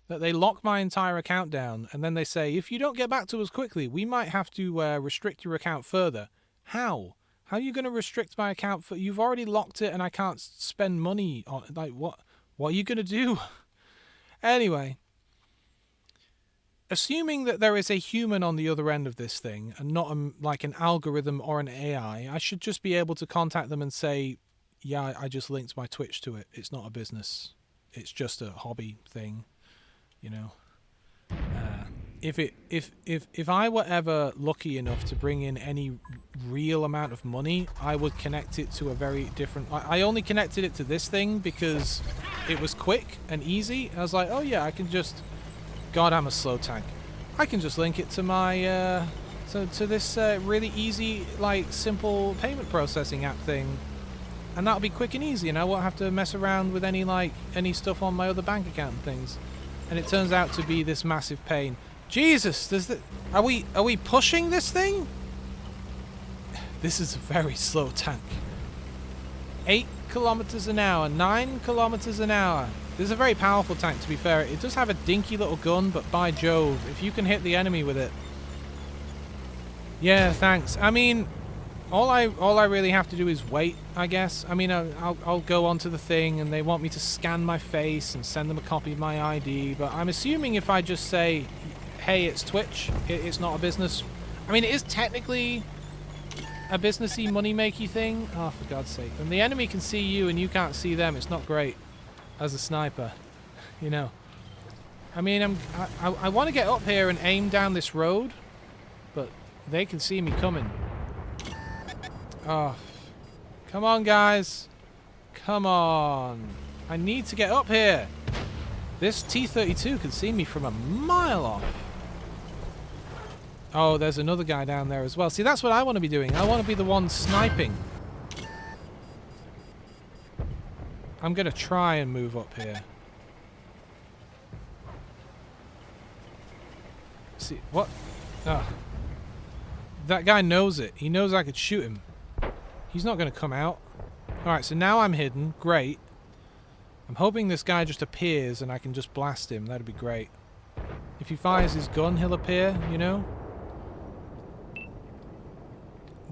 that they lock my entire account down and then they say, if you don't get back to us quickly, we might have to restrict your account further. How? How are you going to restrict my account? You've already locked it and I can't spend money on it. Like, what are you going to do? Anyway, assuming that there is a human on the other end of this thing and not like an algorithm or an AI, I should just be able to contact them and say, yeah, I just linked my Twitch to it. It's not a business. It's just a hobby thing, you know. If I were ever lucky enough to bring in any real amount of money, I would connect it to a very different... I only connected it to this thing because it was quick and easy. I was like, oh yeah, I can just... God, I'm a slow tank. I can just link it to my... to this really easy, like, simple payment processing app thing. And that'll be quick and easy, and I won't have to mess around with any stuff on my other bank account and things. And it turns out to be this massive pain. Jesus, are we pushing this thing? This is a very slow tank. 8 kilometers an hour, 9 kilometers an hour. This is a very powerful tank, to be fair. It does have a dinky little gun, but by Jove, if you can hit the enemy with it. Yeah, thanks. I mean, all I really have to do is wait, I guess. I mean, I'll go onto the thing and they want me to scan my face and send them a copy of my ID, but I'm assuming if I just say, hey, it's Twitch, it's not a business. I mean, it is technically a businessy, money-makey thing. Oh, for God's sake. When the enemy can see you and you can't see them, it's not great as a sniper, you know. I mean, I want to get up here and aim down this road, but they can see me coming. Oh, come on, guys. Come on. I need to get up here. This T-32 can see me from a mile off. Oh, there's another guy down there as well. See, that's what I want to be doing. I want to be the one sniping. I'm going to try and move up here. See, what? Oh. That guy knows it. He knows I could shoot him. He's not going to come out. Alright, so now I'm hidden. Great. I'm hoping this guy just appears and I can just blast him. That'd be great. If he fires his gun, he'll appear, you know?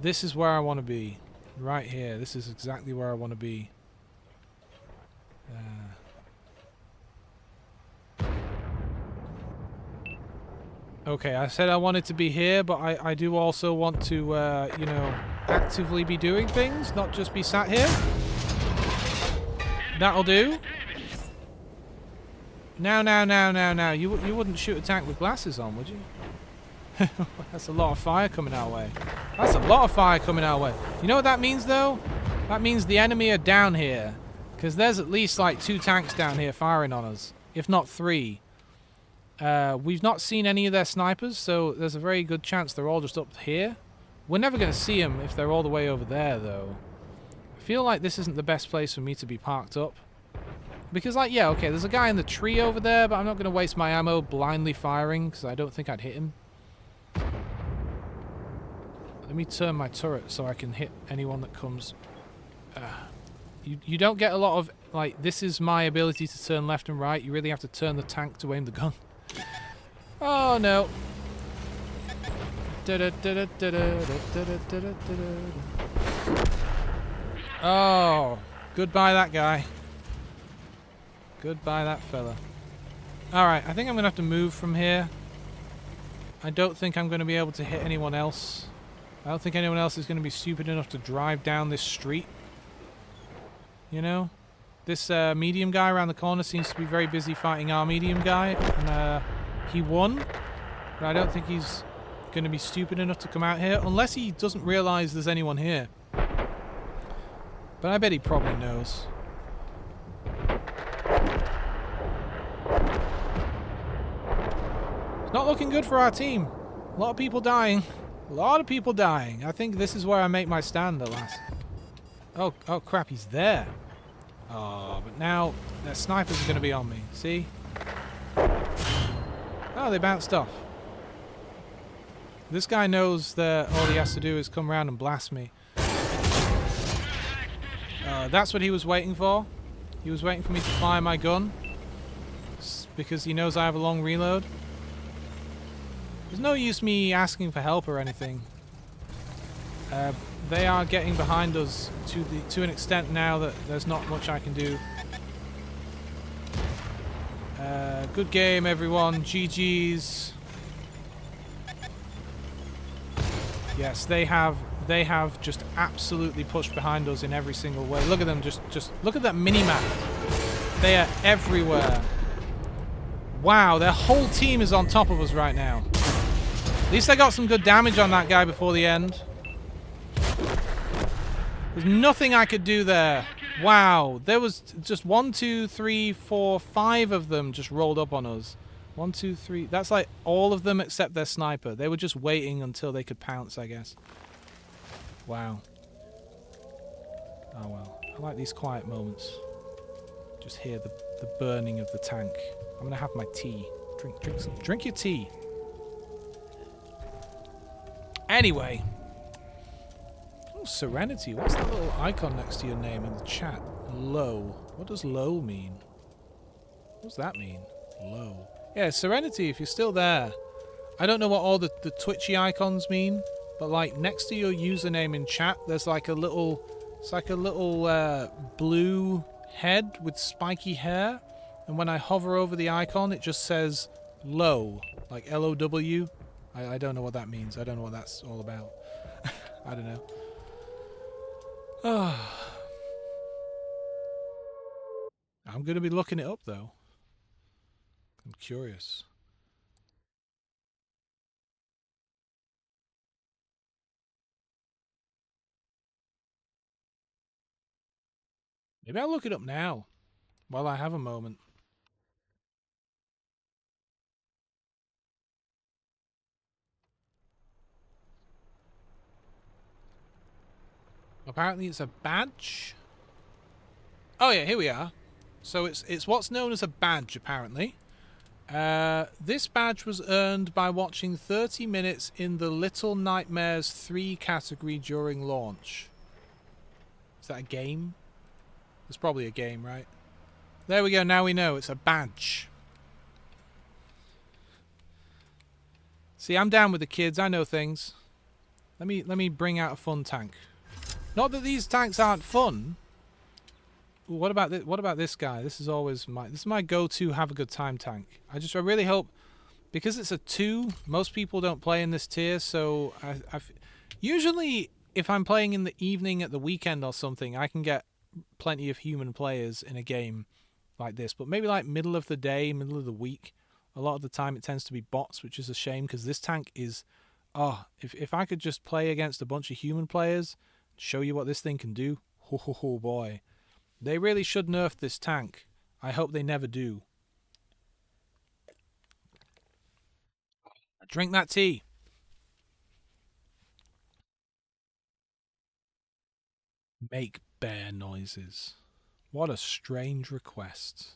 This is where I want to be. Right here. This is exactly where I want to be. Okay, I said I wanted to be here, but I do also want to, you know, actively be doing things, not just be sat here. That'll do. Now. You wouldn't shoot a tank with glasses on, would you? That's a lot of fire coming our way. That's a lot of fire coming our way. You know what that means, though? That means the enemy are down here. Because there's at least, like, 2 tanks down here firing on us. If not 3. We've not seen any of their snipers, so there's a very good chance they're all just up here. We're never going to see them if they're all the way over there, though. I feel like this isn't the best place for me to be parked up. Because, like, yeah, okay, there's a guy in the tree over there, but I'm not going to waste my ammo blindly firing, because I don't think I'd hit him. Let me turn my turret so I can hit anyone that comes. You don't get a lot of, like, this is my ability to turn left and right. You really have to turn the tank to aim the gun. Oh, no. Oh, goodbye that guy. Goodbye that fella. Alright, I think I'm going to have to move from here. I don't think I'm going to be able to hit anyone else. I don't think anyone else is going to be stupid enough to drive down this street. You know? This medium guy around the corner seems to be very busy fighting our medium guy. And he won. But I don't think he's going to be stupid enough to come out here. Unless he doesn't realize there's anyone here. But I bet he probably knows. It's not looking good for our team. A lot of people dying. A lot of people dying. I think this is where I make my stand at last. Oh crap, he's there. Oh, but now their snipers are going to be on me. See? Oh, they bounced off. This guy knows that all he has to do is come around and blast me. That's what he was waiting for. He was waiting for me to fire my gun. Because he knows I have a long reload. There's no use me asking for help or anything. They are getting behind us to an extent now that there's not much I can do. Good game, everyone. GG's. Yes, they have just absolutely pushed behind us in every single way. Look at them, just look at that mini-map. They are everywhere. Wow, their whole team is on top of us right now. At least I got some good damage on that guy before the end. There's nothing I could do there. Wow, there was just 1, 2, 3, 4, 5 of them just rolled up on us. 1, 2, 3. That's like all of them except their sniper. They were just waiting until they could pounce, I guess. Wow. Oh well. I like these quiet moments. Just hear the burning of the tank. I'm gonna have my tea. Drink your tea. Anyway. Oh, Serenity. What's that little icon next to your name in the chat? Low. What does low mean? What does that mean? Low. Yeah, Serenity, if you're still there. I don't know what all the twitchy icons mean, but like next to your username in chat, there's like a little... It's like a little blue head with spiky hair. And when I hover over the icon, it just says low. Like L-O-W. I don't know what that means. I don't know what that's all about. I don't know. I'm going to be looking it up, though. I'm curious. Maybe I'll look it up now, while I have a moment. Apparently it's a badge. Oh yeah, here we are. So it's what's known as a badge, apparently. This badge was earned by watching 30 minutes in the Little Nightmares 3 category during launch. Is that a game? It's probably a game, right? There we go, now we know. It's a badge. See, I'm down with the kids. I know things. Let me bring out a fun tank. Not that these tanks aren't fun. Ooh, what about this guy? This is always my go-to have a good time tank. I really hope Because it's a 2, most people don't play in this tier, so usually if I'm playing in the evening at the weekend or something, I can get plenty of human players in a game like this. But maybe like middle of the day, middle of the week, a lot of the time it tends to be bots, which is a shame because this tank is... Oh, if I could just play against a bunch of human players, show you what this thing can do, ho boy. They really should nerf this tank. I hope they never do. Drink that tea. Make bear noises. What a strange request.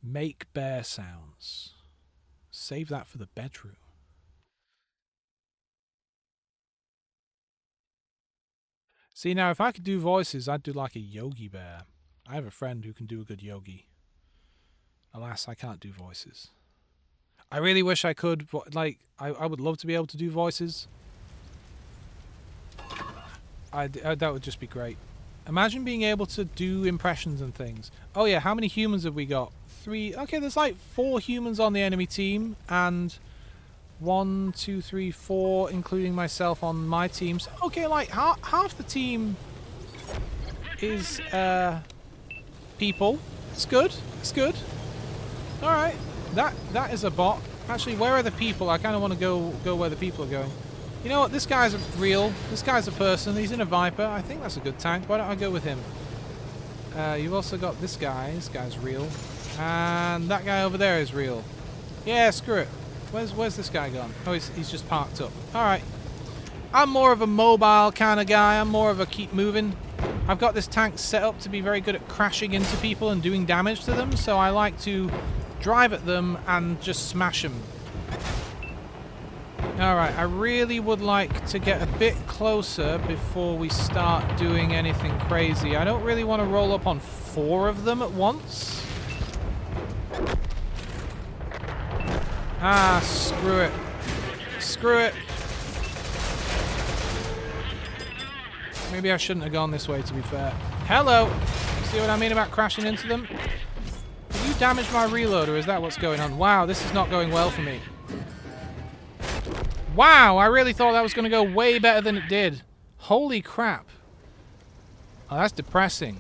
Make bear sounds. Save that for the bedroom. See, now if I could do voices, I'd do like a Yogi Bear. I have a friend who can do a good Yogi. Alas, I can't do voices. I really wish I could, but like, I would love to be able to do voices. That would just be great. Imagine being able to do impressions and things. Oh yeah, how many humans have we got? 3. Okay, there's like 4 humans on the enemy team, and 1, 2, 3, 4, including myself on my team. So, okay, like half the team is people. That's good. That's good. All right, that is a bot. Actually, where are the people? I kind of want to go where the people are going. You know what? This guy's real. This guy's a person. He's in a Viper. I think that's a good tank. Why don't I go with him? You've also got this guy. This guy's real. And that guy over there is real. Yeah, screw it. Where's this guy gone? Oh, he's just parked up. All right. I'm more of a mobile kind of guy. I'm more of a keep moving. I've got this tank set up to be very good at crashing into people and doing damage to them. So I like to drive at them and just smash them. Alright, I really would like to get a bit closer before we start doing anything crazy. I don't really want to roll up on 4 of them at once. Ah, screw it. Screw it. Maybe I shouldn't have gone this way, to be fair. Hello! See what I mean about crashing into them? Have you damaged my reloader? Is that what's going on? Wow, this is not going well for me. Wow, I really thought that was going to go way better than it did. Holy crap. Oh, that's depressing.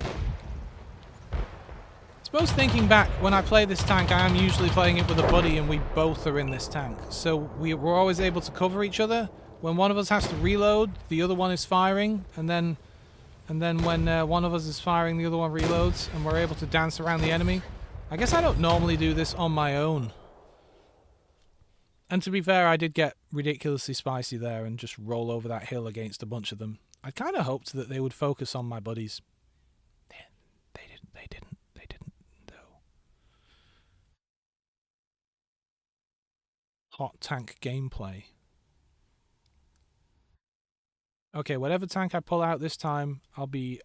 I suppose thinking back, when I play this tank, I am usually playing it with a buddy and we both are in this tank. So we're always able to cover each other. When one of us has to reload, the other one is firing. And then when one of us is firing, the other one reloads. And we're able to dance around the enemy. I guess I don't normally do this on my own. And to be fair, I did get ridiculously spicy there and just roll over that hill against a bunch of them. I kind of hoped that they would focus on my buddies. They didn't, though. Hot tank gameplay. Okay, whatever tank I pull out this time, I'll be...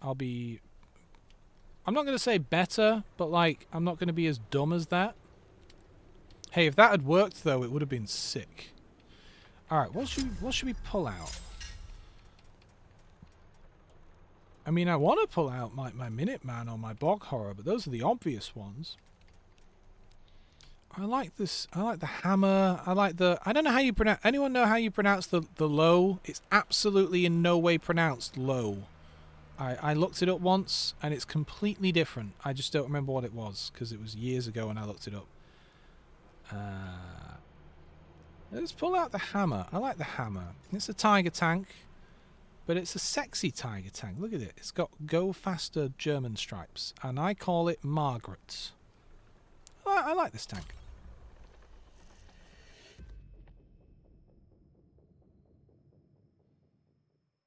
I'm not going to say better, but like, I'm not going to be as dumb as that. Hey, if that had worked, though, it would have been sick. Alright, what should we pull out? I mean, I want to pull out my Minuteman or my Bog Horror, but those are the obvious ones. I like this. I like the hammer. I like the... I don't know how you pronounce... Anyone know how you pronounce the low? It's absolutely in no way pronounced low. I looked it up once, and it's completely different. I just don't remember what it was, because it was years ago when I looked it up. Let's pull out the hammer. I like the hammer. It's a tiger tank, but it's a sexy tiger tank. Look at it. It's got Go Faster German stripes, and I call it Margaret. I like this tank.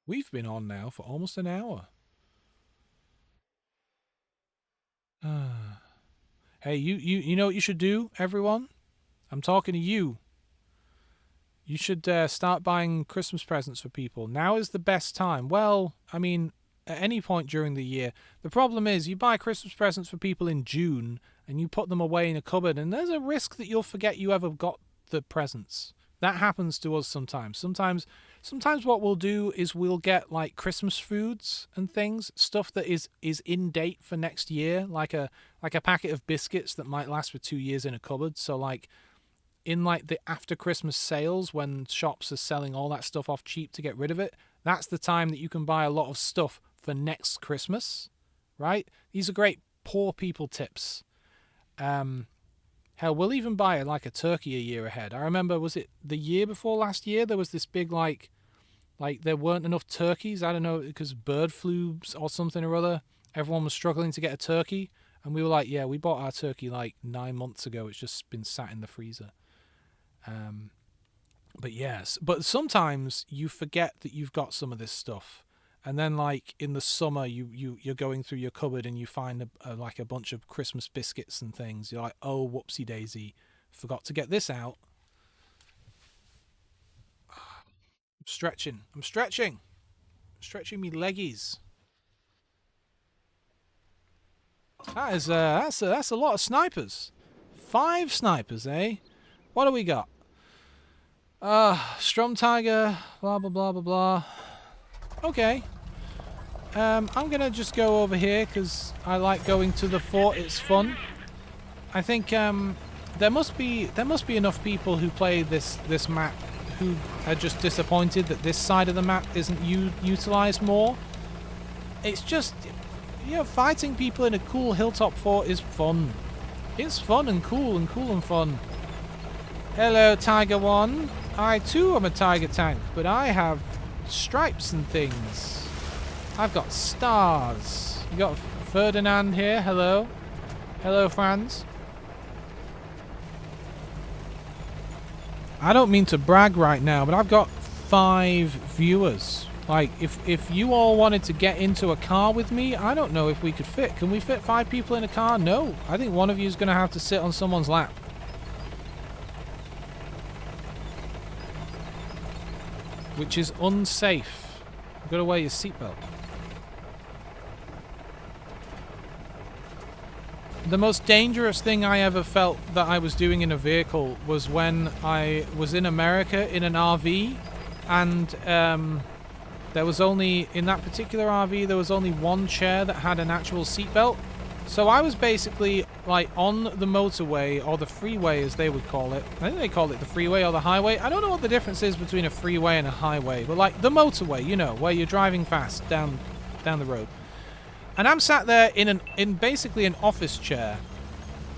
We've been on now for almost an hour. Hey, you know what you should do, everyone? I'm talking to you. You should start buying Christmas presents for people. Now is the best time. Well, I mean, at any point during the year. The problem is you buy Christmas presents for people in June and you put them away in a cupboard, and there's a risk that you'll forget you ever got the presents. That happens to us sometimes. Sometimes what we'll do is we'll get like Christmas foods and things, stuff that is in date for next year, like a packet of biscuits that might last for 2 years in a cupboard. So like in like the after Christmas sales when shops are selling all that stuff off cheap to get rid of it. That's the time that you can buy a lot of stuff for next Christmas, right? These are great poor people tips. Hell, we'll even buy like a turkey a year ahead. I remember, was it the year before last year? There was this big like there weren't enough turkeys. I don't know, because bird flu or something or other. Everyone was struggling to get a turkey. And we were like, yeah, we bought our turkey like 9 months ago. It's just been sat in the freezer. But yes, but sometimes you forget that you've got some of this stuff. And then like in the summer, you're going through your cupboard and you find like a bunch of Christmas biscuits and things. You're like, oh, whoopsie daisy, forgot to get this out. I'm stretching me leggies. That is that's a lot of snipers. 5 snipers, eh? What do we got? Strom Tiger, blah blah blah blah blah. Okay. I'm gonna just go over here because I like going to the fort. It's fun. I think there must be enough people who play this map who are just disappointed that this side of the map isn't utilized more. It's just, you know, fighting people in a cool hilltop fort is fun. It's fun and cool and fun. Hello, Tiger One. I too am a Tiger tank, but I have stripes and things. I've got stars. You got Ferdinand here. Hello. Hello, Franz. I don't mean to brag right now, but I've got 5 viewers. Like, if you all wanted to get into a car with me, I don't know if we could fit. Can we fit 5 people in a car? No. I think one of you is going to have to sit on someone's lap. Which is unsafe. You've got to wear your seatbelt. The most dangerous thing I ever felt that I was doing in a vehicle was when I was in America in an RV, and there was only, in that particular RV, there was only one chair that had an actual seatbelt. So I was basically like on the motorway, or the freeway as they would call it. I think they call it the freeway or the highway. I don't know what the difference is between a freeway and a highway, but like the motorway, you know, where you're driving fast down the road. And I'm sat there in basically an office chair.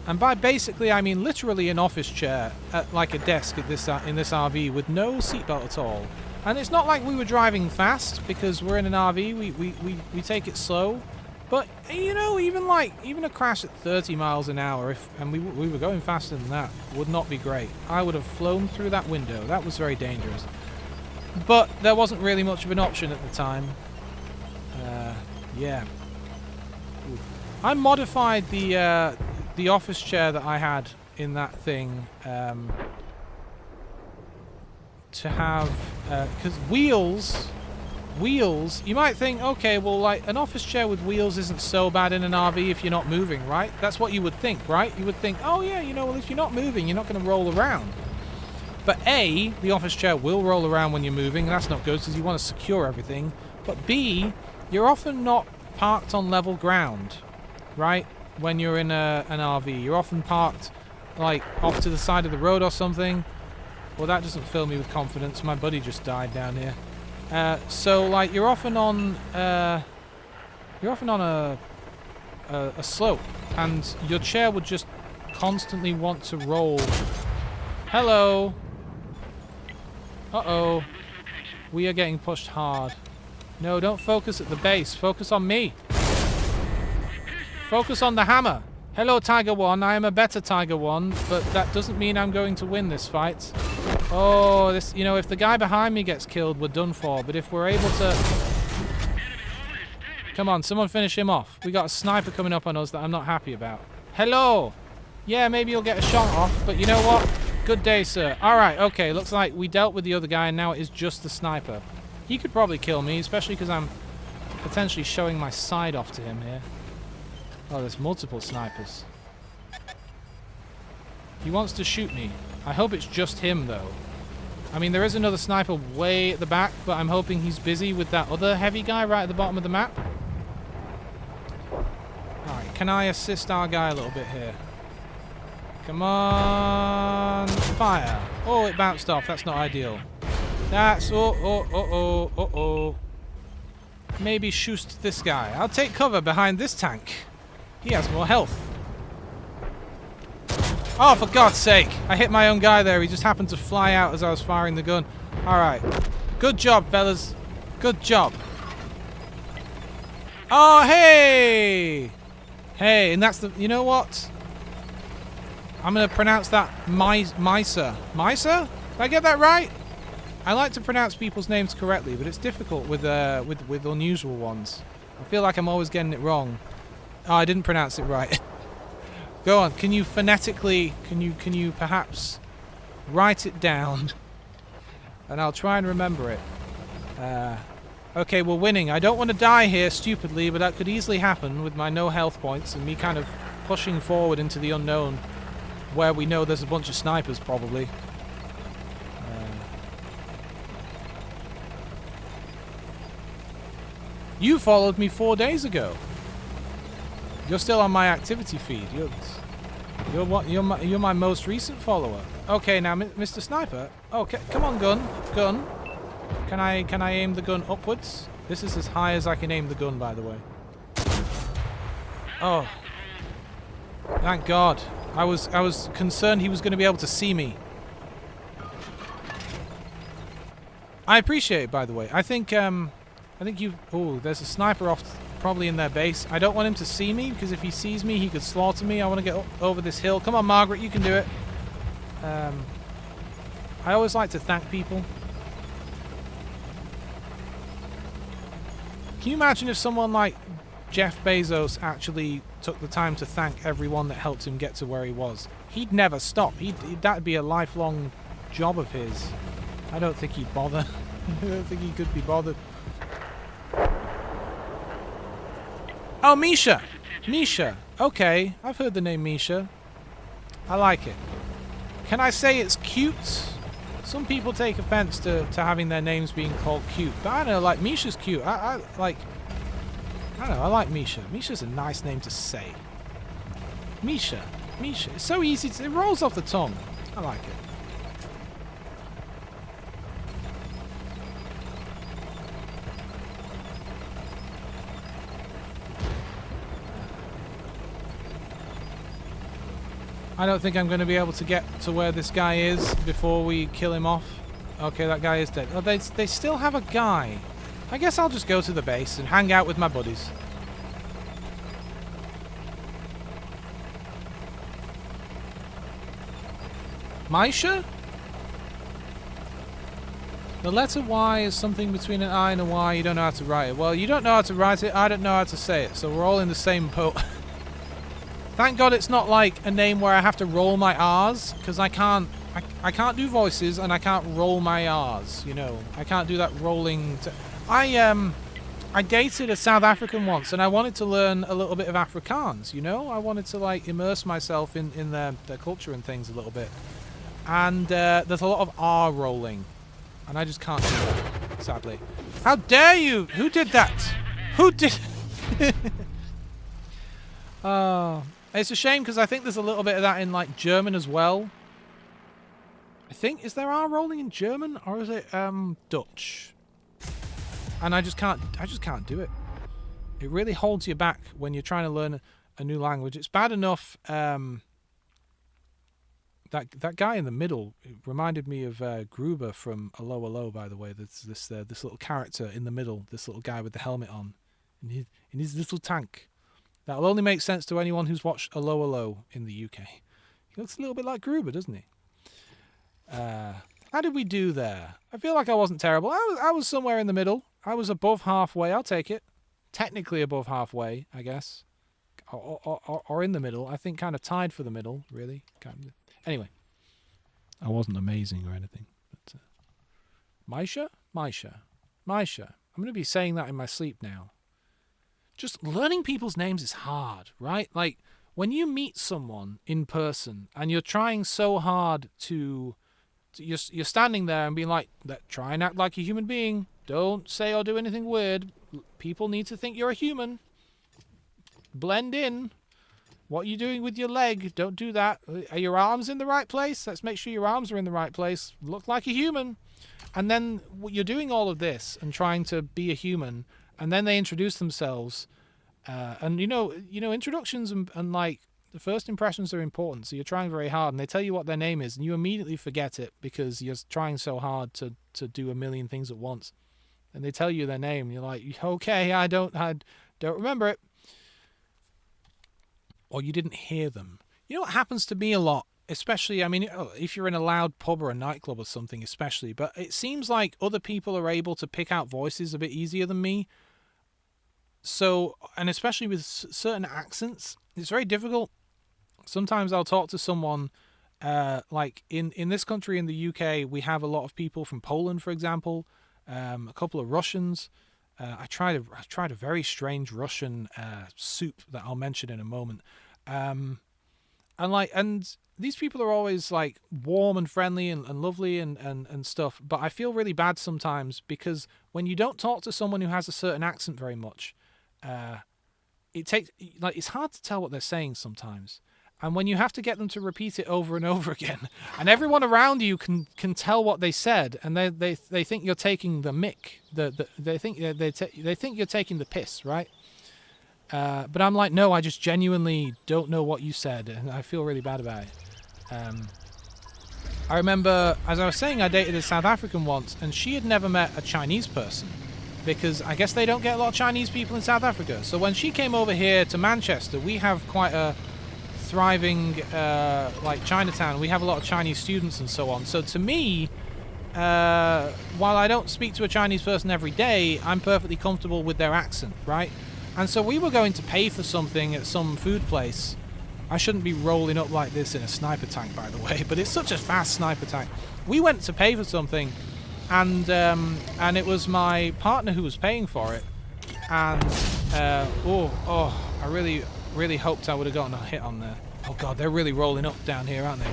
And by basically, I mean literally an office chair at like a desk at in this RV with no seatbelt at all. And it's not like we were driving fast because we're in an RV. We take it slow. But you know, even a crash at 30 miles an hour, and we were going faster than that, would not be great. I would have flown through that window. That was very dangerous. But there wasn't really much of an option at the time. Yeah. I modified the office chair that I had in that thing to have, because wheels, you might think, okay, well, like an office chair with wheels isn't so bad in an RV if you're not moving, right? That's what you would think, right? You would think, oh yeah, you know, well, if you're not moving, you're not going to roll around. But A, the office chair will roll around when you're moving, and that's not good because you want to secure everything. But B, you're often not parked on level ground, right? When you're in an RV, you're often parked like off to the side of the road or something. Well, that doesn't fill me with confidence. My buddy just died down here. So like you're often on a slope, and your chair would just constantly want to roll. Hello. Uh-oh. We are getting pushed hard. No, don't focus at the base. Focus on me. Focus on the hammer. Hello, Tiger One. I am a better Tiger One, but that doesn't mean I'm going to win this fight. Oh, this, you know, if the guy behind me gets killed, we're done for. But if we're able to... Come on, someone finish him off. We got a sniper coming up on us that I'm not happy about. Hello. Yeah, maybe you'll get a shot off, but you know what? Good day, sir. All right, okay. Looks like we dealt with the other guy, and now it is just the sniper. He could probably kill me, especially because I'm potentially showing my side off to him here. Oh, there's multiple snipers. He wants to shoot me. I hope it's just him, though. I mean, there is another sniper way at the back, but I'm hoping he's busy with that other heavy guy right at the bottom of the map. Alright, can I assist our guy a little bit here? Come on. Fire. Oh, it bounced off. That's not ideal. That's... Oh. Maybe shoot this guy. I'll take cover behind this tank. He has more health. Oh, for God's sake. I hit my own guy there. He just happened to fly out as I was firing the gun. Alright. Good job, fellas. Good job. Oh, hey! Hey, and that's the... You know what? I'm going to pronounce that Misa. Misa? Did I get that right? I like to pronounce people's names correctly, but it's difficult with unusual ones. I feel like I'm always getting it wrong. Oh, I didn't pronounce it right. Go on. Can you phonetically... Can you perhaps write it down? And I'll try and remember it. Okay, we're winning. I don't want to die here stupidly, but that could easily happen with my no health points and me kind of pushing forward into the unknown, where we know there's a bunch of snipers probably. You followed me 4 days ago. You're still on my activity feed. You're my most recent follower. Okay, now, Mr. Sniper. Okay, come on, gun. Can I aim the gun upwards? This is as high as I can aim the gun, by the way. Oh, thank God. I was concerned he was going to be able to see me. I appreciate it, by the way. I think you... Oh, there's a sniper off, probably in their base. I don't want him to see me, because if he sees me, he could slaughter me. I want to get over this hill. Come on, Margaret, you can do it. I always like to thank people. Can you imagine if someone like Jeff Bezos actually took the time to thank everyone that helped him get to where he was? He'd never stop. That'd be a lifelong job of his. I don't think he'd bother. I don't think he could be bothered. Oh, Misha! Misha. Okay, I've heard the name Misha. I like it. Can I say it's cute? Some people take offense to having their names being called cute, but I don't know, like, Misha's cute. I don't know, I like Misha. Misha's a nice name to say. Misha. Misha. It's so easy, it rolls off the tongue. I like it. I don't think I'm going to be able to get to where this guy is before we kill him off. Okay, that guy is dead. Oh, they still have a guy. I guess I'll just go to the base and hang out with my buddies. Misha? The letter Y is something between an I and a Y. You don't know how to write it. Well, you don't know how to write it. I don't know how to say it. So we're all in the same boat. Thank God it's not like a name where I have to roll my R's, because I can't do voices and I can't roll my R's, you know. I can't do that rolling. I dated a South African once and I wanted to learn a little bit of Afrikaans, you know. I wanted to like immerse myself in their culture and things a little bit. And there's a lot of R rolling and I just can't do that, sadly. How dare you? Who did that? Who did... Oh... It's a shame because I think there's a little bit of that in like German as well. I think, is there R rolling in German or is it Dutch? And I just can't do it. It really holds you back when you're trying to learn a new language. It's bad enough that guy in the middle reminded me of Gruber from Allo Allo, by the way. There's this little character in the middle, this little guy with the helmet on in his little tank. That'll only make sense to anyone who's watched Allo Allo in the UK. He looks a little bit like Gruber, doesn't he? How did we do there? I feel like I wasn't terrible. I was somewhere in the middle. I was above halfway. I'll take it. Technically above halfway, I guess. Or in the middle. I think kind of tied for the middle, really. Anyway. I wasn't amazing or anything. But, Misha? Misha. Misha. I'm going to be saying that in my sleep now. Just learning people's names is hard, right? Like, when you meet someone in person and you're trying so hard to you're standing there and being like, try and act like a human being. Don't say or do anything weird. People need to think you're a human. Blend in. What are you doing with your leg? Don't do that. Are your arms in the right place? Let's make sure your arms are in the right place. Look like a human. And then you're doing all of this and trying to be a human, and then they introduce themselves. And you know, introductions and like the first impressions are important. So you're trying very hard, and they tell you what their name is, and you immediately forget it because you're trying so hard to do a million things at once. And they tell you their name, and you're like, okay, I don't remember it. Or you didn't hear them. You know what happens to me a lot, especially, I mean, if you're in a loud pub or a nightclub or something especially, but it seems like other people are able to pick out voices a bit easier than me. So, and especially with certain accents, it's very difficult. Sometimes I'll talk to someone, like in this country, in the UK, we have a lot of people from Poland, for example, a couple of Russians. I tried a very strange Russian soup that I'll mention in a moment. And these people are always like warm and friendly and lovely and stuff. But I feel really bad sometimes because when you don't talk to someone who has a certain accent very much, it's hard to tell what they're saying sometimes. And when you have to get them to repeat it over and over again, and everyone around you can tell what they said, and they think you're taking the mick, they think you're taking the piss, right? But I'm like, no, I just genuinely don't know what you said, and I feel really bad about it. I remember, as I was saying, I dated a South African once, and she had never met a Chinese person, because I guess they don't get a lot of Chinese people in South Africa. So when she came over here to Manchester, we have quite a thriving like Chinatown. We have a lot of Chinese students and so on. So to me, while I don't speak to a Chinese person every day, I'm perfectly comfortable with their accent, right? And so we were going to pay for something at some food place. I shouldn't be rolling up like this in a sniper tank, by the way, but it's such a fast sniper tank. We went to pay for something, and it was my partner who was paying for it. And I really hoped I would have gotten a hit on there. Oh god, they're really rolling up down here, aren't they?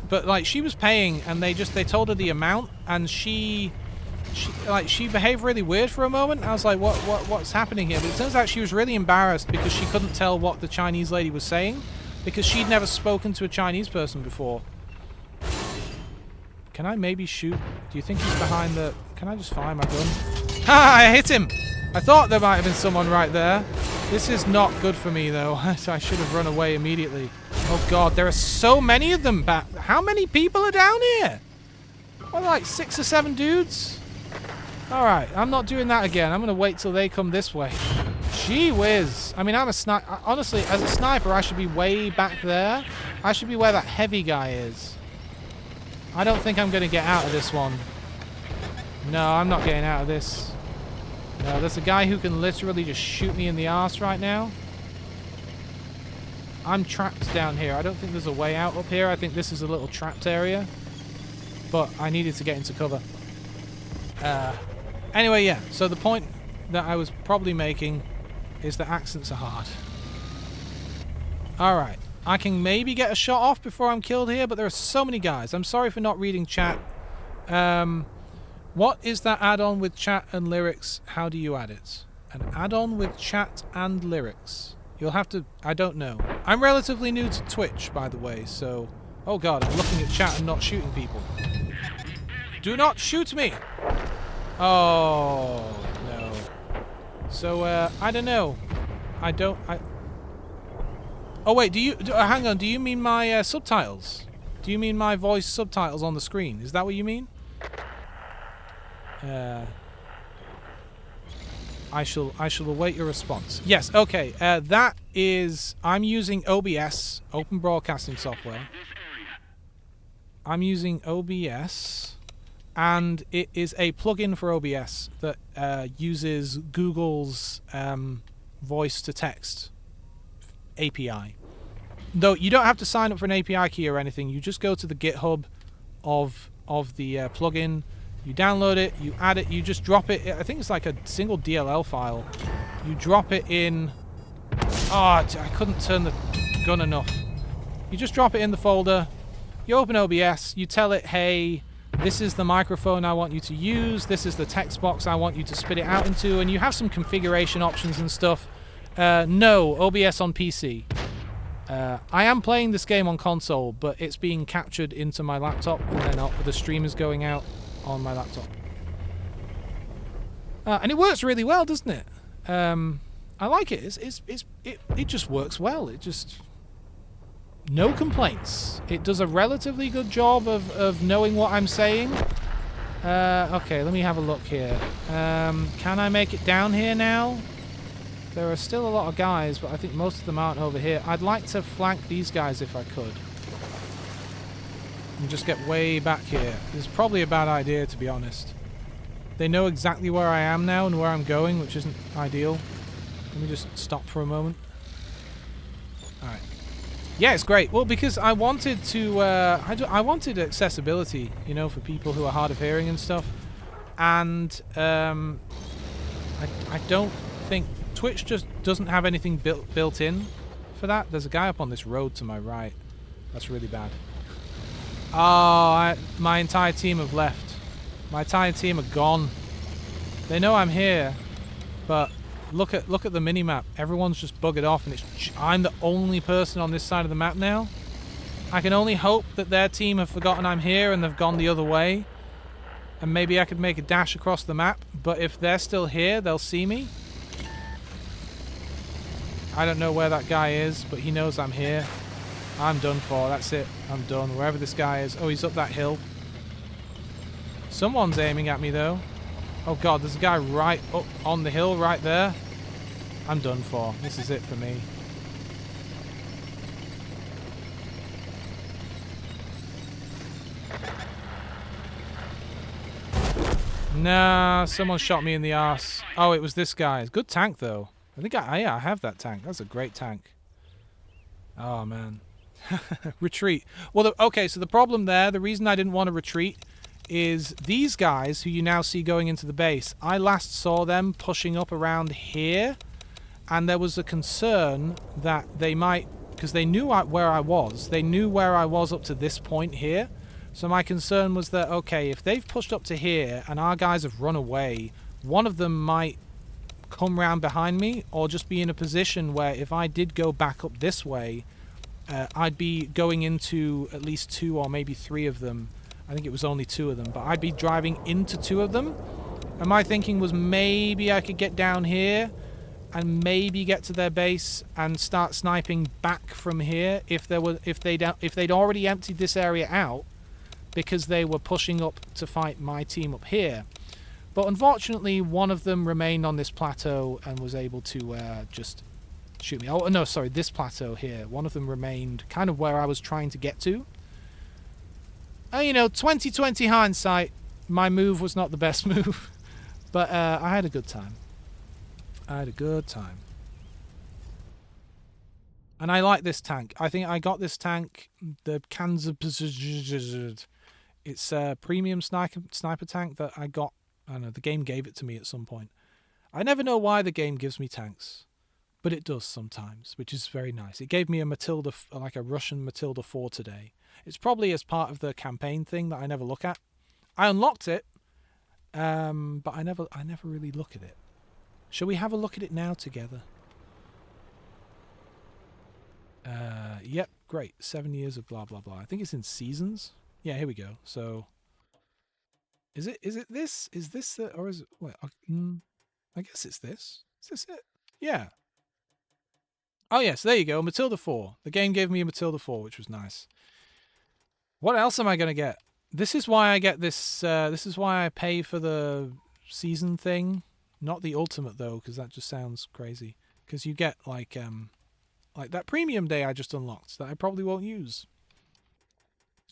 But like, she was paying, and they told her the amount, and she behaved really weird for a moment. I was like, what's happening here? But it turns out she was really embarrassed because she couldn't tell what the Chinese lady was saying, because she'd never spoken to a Chinese person before. Can I maybe shoot? Do you think he's behind the... Can I just fire my gun? Ha! I hit him! I thought there might have been someone right there. This is not good for me, though. I should have run away immediately. Oh god, there are so many of them back. How many people are down here? What, like 6 or 7 dudes? Alright, I'm not doing that again. I'm going to wait till they come this way. Gee whiz. I mean, I'm a sniper. Honestly, as a sniper, I should be way back there. I should be where that heavy guy is. I don't think I'm going to get out of this one. No, I'm not getting out of this. No, there's a guy who can literally just shoot me in the arse right now. I'm trapped down here. I don't think there's a way out up here. I think this is a little trapped area. But I needed to get into cover. Anyway, yeah. So the point that I was probably making is that accents are hard. Alright. I can maybe get a shot off before I'm killed here, but there are so many guys. I'm sorry for not reading chat. What is that add-on with chat and lyrics? How do you add it? An add-on with chat and lyrics. You'll have to... I don't know. I'm relatively new to Twitch, by the way, so... Oh god, I'm looking at chat and not shooting people. Do not shoot me! Oh, no. So, I don't know. Oh wait, hang on, do you mean my subtitles? Do you mean my voice subtitles on the screen? Is that what you mean? I shall await your response. Yes, okay. That is... I'm using OBS, Open Broadcasting Software. I'm using OBS, and it is a plugin for OBS that uses Google's voice-to-text API. Though you don't have to sign up for an API key or anything. You just go to the GitHub of the plugin. You download it, you add it, you just drop it. I think it's like a single DLL file. You drop it in... Oh, I couldn't turn the gun enough. You just drop it in the folder. You open OBS. You tell it, hey, this is the microphone I want you to use. This is the text box I want you to spit it out into. And you have some configuration options and stuff. No, OBS on PC. I am playing this game on console, but it's being captured into my laptop, and then the stream is going out on my laptop. And it works really well, doesn't it? I like it. It just works well. It just... No complaints. It does a relatively good job of knowing what I'm saying. Okay, let me have a look here. Can I make it down here now? There are still a lot of guys, but I think most of them aren't over here. I'd like to flank these guys if I could. And just get way back here. It's probably a bad idea, to be honest. They know exactly where I am now and where I'm going, which isn't ideal. Let me just stop for a moment. Alright. Yeah, it's great. Well, because I wanted to... I wanted accessibility, you know, for people who are hard of hearing and stuff. And I don't think... Twitch just doesn't have anything built in for that. There's a guy up on this road to my right. That's really bad. Oh, my entire team have left. My entire team are gone. They know I'm here, but look at the minimap. Everyone's just buggered off, and I'm the only person on this side of the map now. I can only hope that their team have forgotten I'm here and they've gone the other way. And maybe I could make a dash across the map, but if they're still here, they'll see me. I don't know where that guy is, but he knows I'm here. I'm done for. That's it. I'm done. Wherever this guy is. Oh, he's up that hill. Someone's aiming at me, though. Oh, God. There's a guy right up on the hill right there. I'm done for. This is it for me. Nah, someone shot me in the arse. Oh, it was this guy. Good tank, though. I think I have that tank. That's a great tank. Oh, man. Retreat. Well, okay, so the problem there, the reason I didn't want to retreat is these guys who you now see going into the base, I last saw them pushing up around here, and there was a concern that they might, because they knew where I was. They knew where I was up to this point here. So my concern was that, okay, if they've pushed up to here and our guys have run away, one of them might come round behind me, or just be in a position where if I did go back up this way, I'd be going into at least 2 or maybe 3 of them. I think it was only 2 of them, but I'd be driving into 2 of them. And my thinking was maybe I could get down here and maybe get to their base and start sniping back from here if they'd already emptied this area out because they were pushing up to fight my team up here. But unfortunately, one of them remained on this plateau and was able to just shoot me. Oh, no, sorry, this plateau here. One of them remained kind of where I was trying to get to. You know, 20/20 hindsight, my move was not the best move. But I had a good time. I had a good time. And I like this tank. I think I got this tank, the Kansas... It's a premium sniper tank that I got. I don't know, the game gave it to me at some point. I never know why the game gives me tanks, but it does sometimes, which is very nice. It gave me a Matilda, like a Russian Matilda 4 today. It's probably as part of the campaign thing that I never look at. I unlocked it, but I never really look at it. Shall we have a look at it now together? Yep, great. 7 years of blah, blah, blah. I think it's in seasons. Yeah, here we go. So... Is it this? Is this the, or is it, wait, I guess it's this. Is this it? Yeah. Oh yes, there you go, Matilda 4. The game gave me a Matilda 4, which was nice. What else am I going to get? This is why I get this, this is why I pay for the season thing. Not the ultimate though, because that just sounds crazy. Because you get like that premium day I just unlocked that I probably won't use.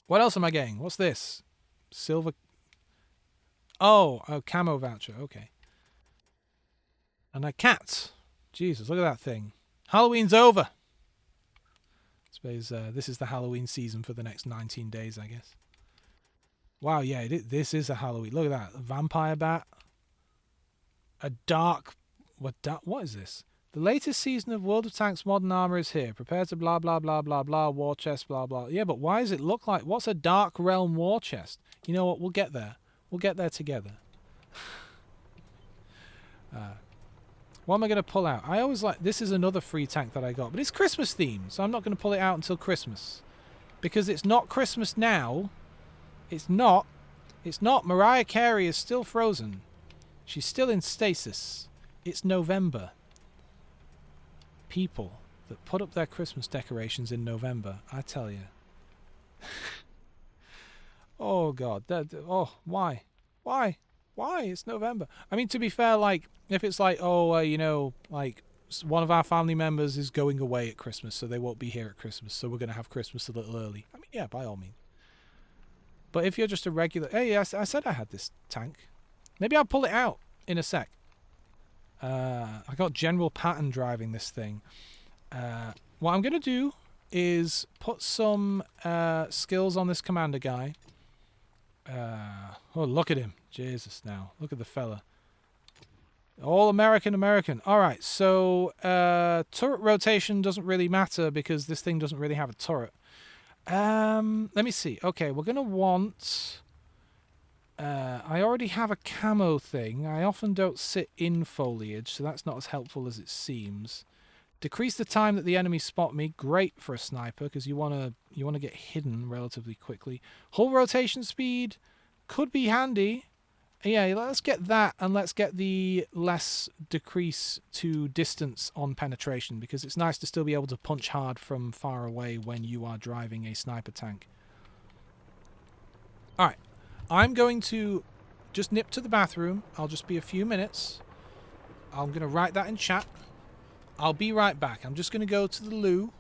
What else am I getting? What's this? Silver... Oh, camo voucher. Okay. And a cat. Jesus, look at that thing. Halloween's over. I suppose this is the Halloween season for the next 19 days, I guess. Wow, yeah, this is a Halloween. Look at that. A vampire bat. A dark... What is this? The latest season of World of Tanks Modern Armor is here. Prepare to blah, blah, blah, blah, blah. War chest, blah, blah. Yeah, but why does it look like... What's a Dark Realm war chest? You know what? We'll get there. We'll get there together. What am I going to pull out? I always like... This is another free tank that I got. But it's Christmas themed, so I'm not going to pull it out until Christmas. Because it's not Christmas now. It's not. It's not. Mariah Carey is still frozen. She's still in stasis. It's November. People that put up their Christmas decorations in November, I tell you. Oh, God. Oh, why? Why? Why? It's November. I mean, to be fair, like, if it's like, oh, you know, like, one of our family members is going away at Christmas, so they won't be here at Christmas, so we're going to have Christmas a little early. I mean, yeah, by all means. But if you're just a regular... Hey, I said I had this tank. Maybe I'll pull it out in a sec. I got General Patton driving this thing. What I'm going to do is put some skills on this commander guy. Oh, look at him. Jesus, now. Look at the fella. All American. Alright, so turret rotation doesn't really matter because this thing doesn't really have a turret. Let me see. Okay, we're going to want... I already have a camo thing. I often don't sit in foliage, so that's not as helpful as it seems. Decrease the time that the enemies spot me. Great for a sniper because you want to get hidden relatively quickly. Hull rotation speed could be handy. Yeah, let's get that, and let's get the less decrease to distance on penetration because it's nice to still be able to punch hard from far away when you are driving a sniper tank. Alright, I'm going to just nip to the bathroom. I'll just be a few minutes. I'm going to write that in chat. I'll be right back. I'm just going to go to the loo.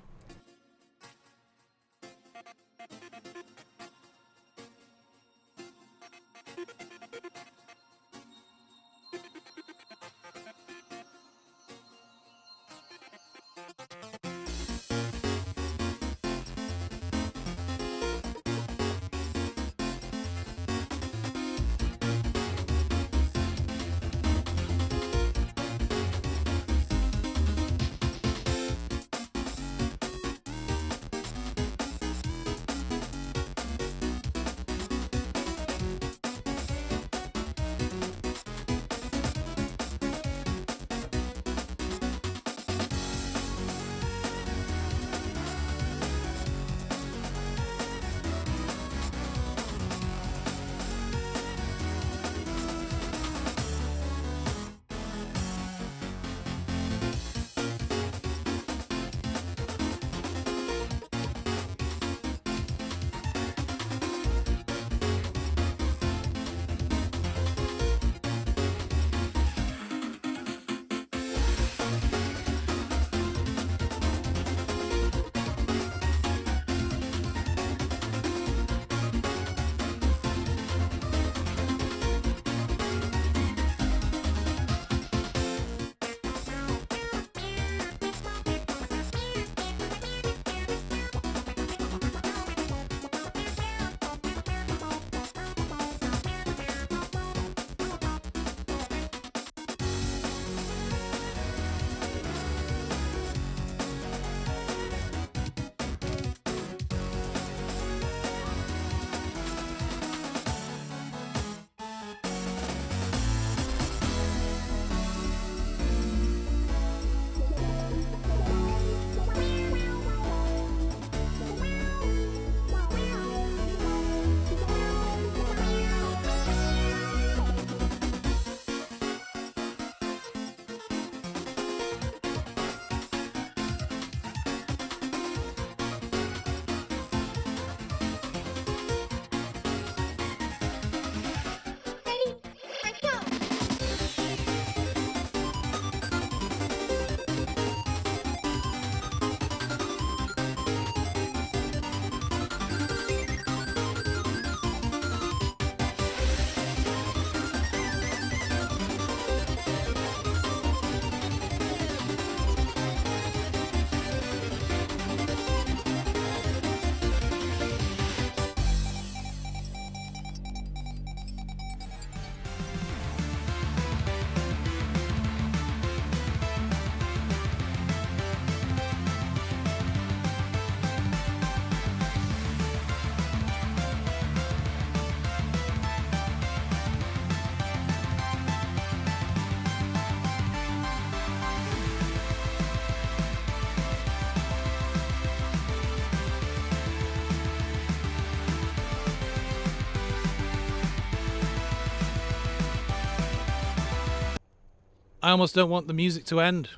I almost don't want the music to end.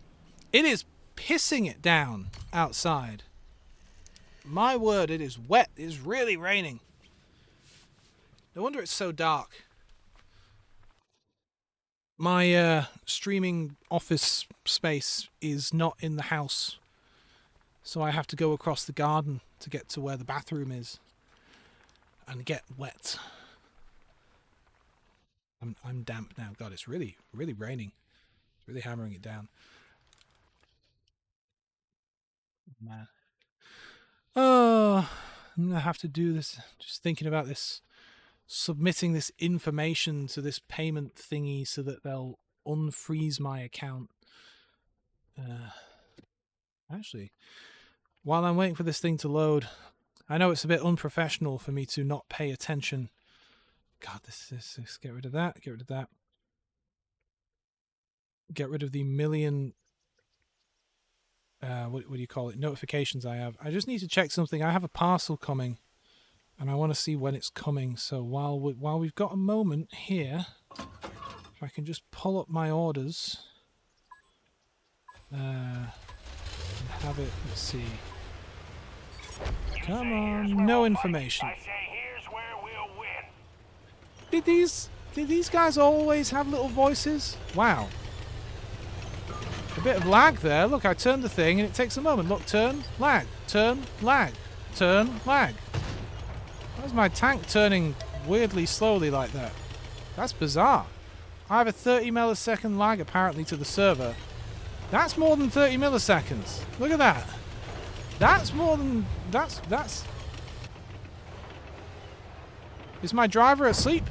It is pissing it down outside. My word, it is wet. It is really raining. No wonder it's so dark. My streaming office space is not in the house, so I have to go across the garden to get to where the bathroom is and get wet. I'm damp now. God, it's really, really raining. It's really hammering it down. Man. Oh, I'm gonna have to do this. Just thinking about this. Submitting this information to this payment thingy so that they'll unfreeze my account. Actually, while I'm waiting for this thing to load, I know it's a bit unprofessional for me to not pay attention. God, this get rid of that, get rid of that. Get rid of the million, what do you call it, notifications I have. I just need to check something. I have a parcel coming, and I want to see when it's coming. So while we've got a moment here, if I can just pull up my orders, and have it. Let's see. Come on, no information. Did these guys always have little voices? Wow. A bit of lag there. Look, I turned the thing and it takes a moment. Look, turn, lag, turn, lag, turn, lag. Why's my tank turning weirdly slowly like that? That's bizarre. I have a 30 millisecond lag apparently to the server. That's more than 30 milliseconds. Look at that. That's more than... That's... Is my driver asleep?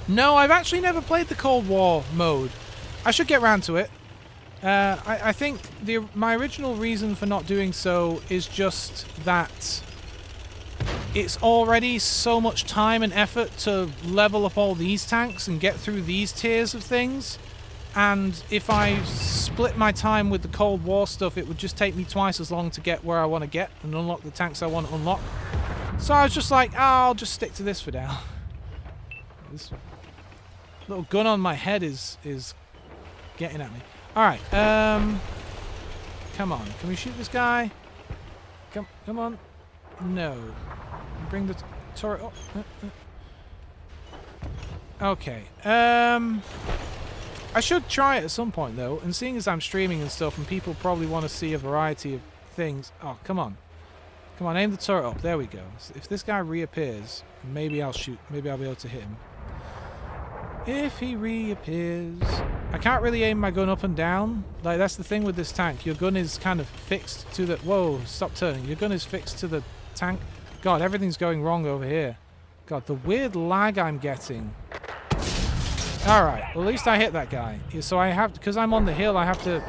No, I've actually never played the Cold War mode. I should get round to it. I think my original reason for not doing so is just that it's already so much time and effort to level up all these tanks and get through these tiers of things. And if I split my time with the Cold War stuff, it would just take me twice as long to get where I want to get and unlock the tanks I want to unlock. So I was just like, oh, I'll just stick to this for now. This little gun on my head is getting at me. Alright, come on. Can we shoot this guy? Come on. No. Bring the turret up. Okay. I should try it at some point, though. And seeing as I'm streaming and stuff, and people probably want to see a variety of things. Oh, come on. Come on, aim the turret up. There we go. So if this guy reappears, maybe I'll shoot. Maybe I'll be able to hit him. If he reappears... I can't really aim my gun up and down. Like, that's the thing with this tank. Your gun is kind of fixed to the... Whoa, stop turning. Your gun is fixed to the tank. God, everything's going wrong over here. God, the weird lag I'm getting. Alright, well, at least I hit that guy. So I have... Because I'm on the hill, I have to...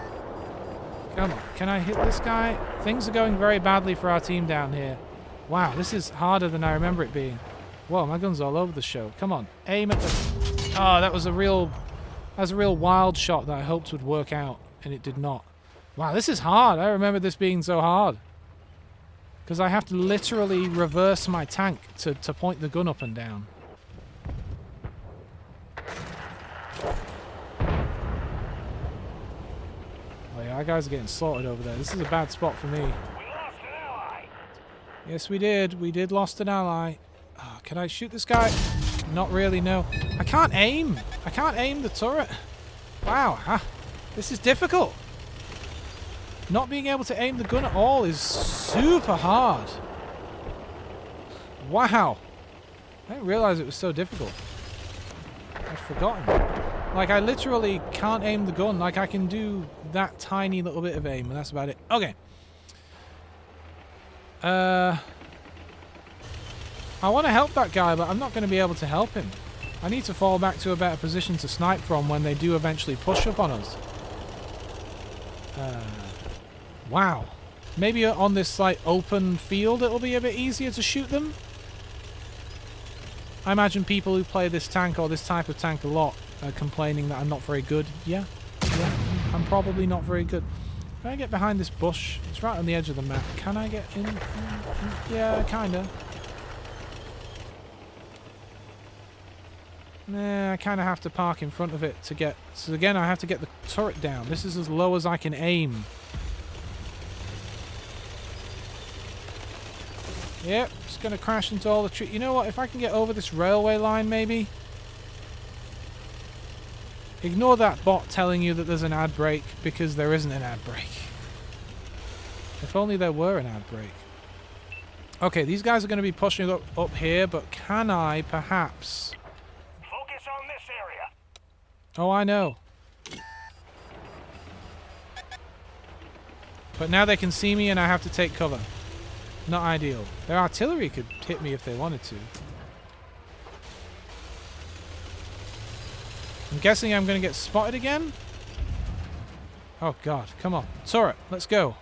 Come on, can I hit this guy? Things are going very badly for our team down here. Wow, this is harder than I remember it being. Whoa, my gun's all over the show. Come on, aim at the... Oh, that was a real wild shot that I hoped would work out, and it did not. Wow, this is hard. I remember this being so hard. Because I have to literally reverse my tank to point the gun up and down. Oh yeah, our guys are getting slaughtered over there. This is a bad spot for me. We lost an ally. Yes, we did. We did lost an ally. Oh, can I shoot this guy? Not really, no. I can't aim. I can't aim the turret. Wow, this is difficult. Not being able to aim the gun at all is super hard. Wow. I didn't realize it was so difficult. I'd forgotten. Like, I literally can't aim the gun. Like, I can do that tiny little bit of aim, and that's about it. Okay. I want to help that guy, but I'm not going to be able to help him. I need to fall back to a better position to snipe from when they do eventually push up on us. Wow. Maybe on this, like, open field it'll be a bit easier to shoot them. I imagine people who play this tank or this type of tank a lot are complaining that I'm not very good. Yeah, I'm probably not very good. Can I get behind this bush? It's right on the edge of the map. Can I get in? Yeah, kinda. Nah, I kind of have to park in front of it to get... So again, I have to get the turret down. This is as low as I can aim. Yep, just going to crash into all the trees. You know what? If I can get over this railway line, maybe... Ignore that bot telling you that there's an ad break, because there isn't an ad break. If only there were an ad break. Okay, these guys are going to be pushing up here, but can I perhaps... Focus on this area. Oh, I know. But now they can see me and I have to take cover. Not ideal. Their artillery could hit me if they wanted to. I'm guessing I'm going to get spotted again? Oh god, come on. Turret, let's go.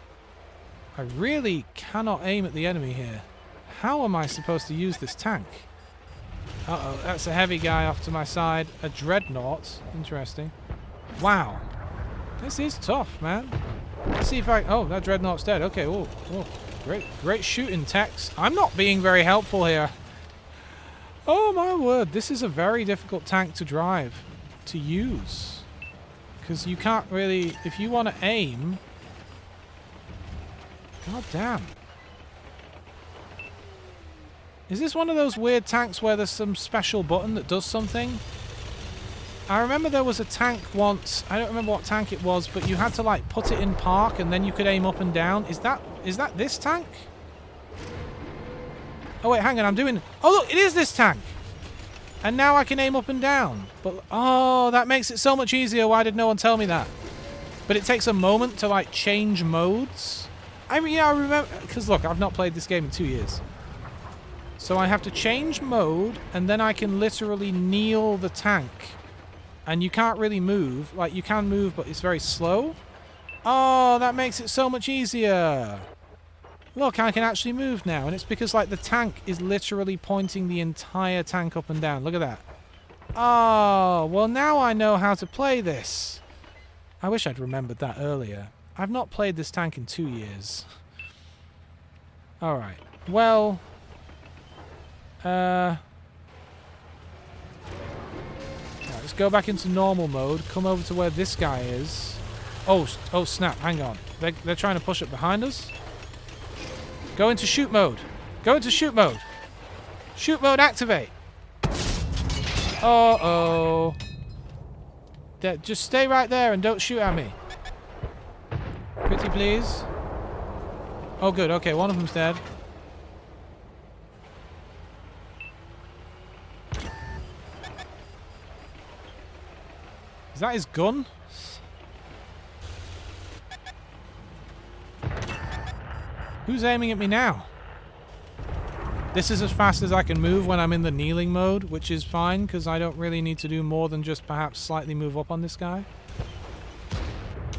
I really cannot aim at the enemy here. How am I supposed to use this tank? Uh-oh, that's a heavy guy off to my side. A dreadnought. Interesting. Wow. This is tough, man. Let's see if I... Oh, that dreadnought's dead. Okay, oh. Great shooting, Tex. I'm not being very helpful here. Oh, my word. This is a very difficult tank to drive. To use. Because you can't really... If you want to aim... God damn. Is this one of those weird tanks where there's some special button that does something? I remember there was a tank once, I don't remember what tank it was, but you had to like put it in park and then you could aim up and down. Is that this tank? Oh wait, hang on, I'm doing... Oh look, it is this tank! And now I can aim up and down. But oh, that makes it so much easier. Why did no one tell me that? But it takes a moment to like change modes. I mean, yeah, I remember, because look, I've not played this game in 2 years. So I have to change mode, and then I can literally kneel the tank. And you can't really move. Like, you can move, but it's very slow. Oh, that makes it so much easier. Look, I can actually move now, and it's because, like, the tank is literally pointing the entire tank up and down. Look at that. Oh, well, now I know how to play this. I wish I'd remembered that earlier. I've not played this tank in 2 years. Alright. Well... Right, let's go back into normal mode. Come over to where this guy is. Oh snap! Hang on. They're trying to push up behind us. Go into shoot mode. Go into shoot mode. Shoot mode activate. Uh-oh. Just stay right there and don't shoot at me. Pretty please. Oh good. Okay, one of them's dead. Is that his gun? Who's aiming at me now? This is as fast as I can move when I'm in the kneeling mode, which is fine, because I don't really need to do more than just perhaps slightly move up on this guy.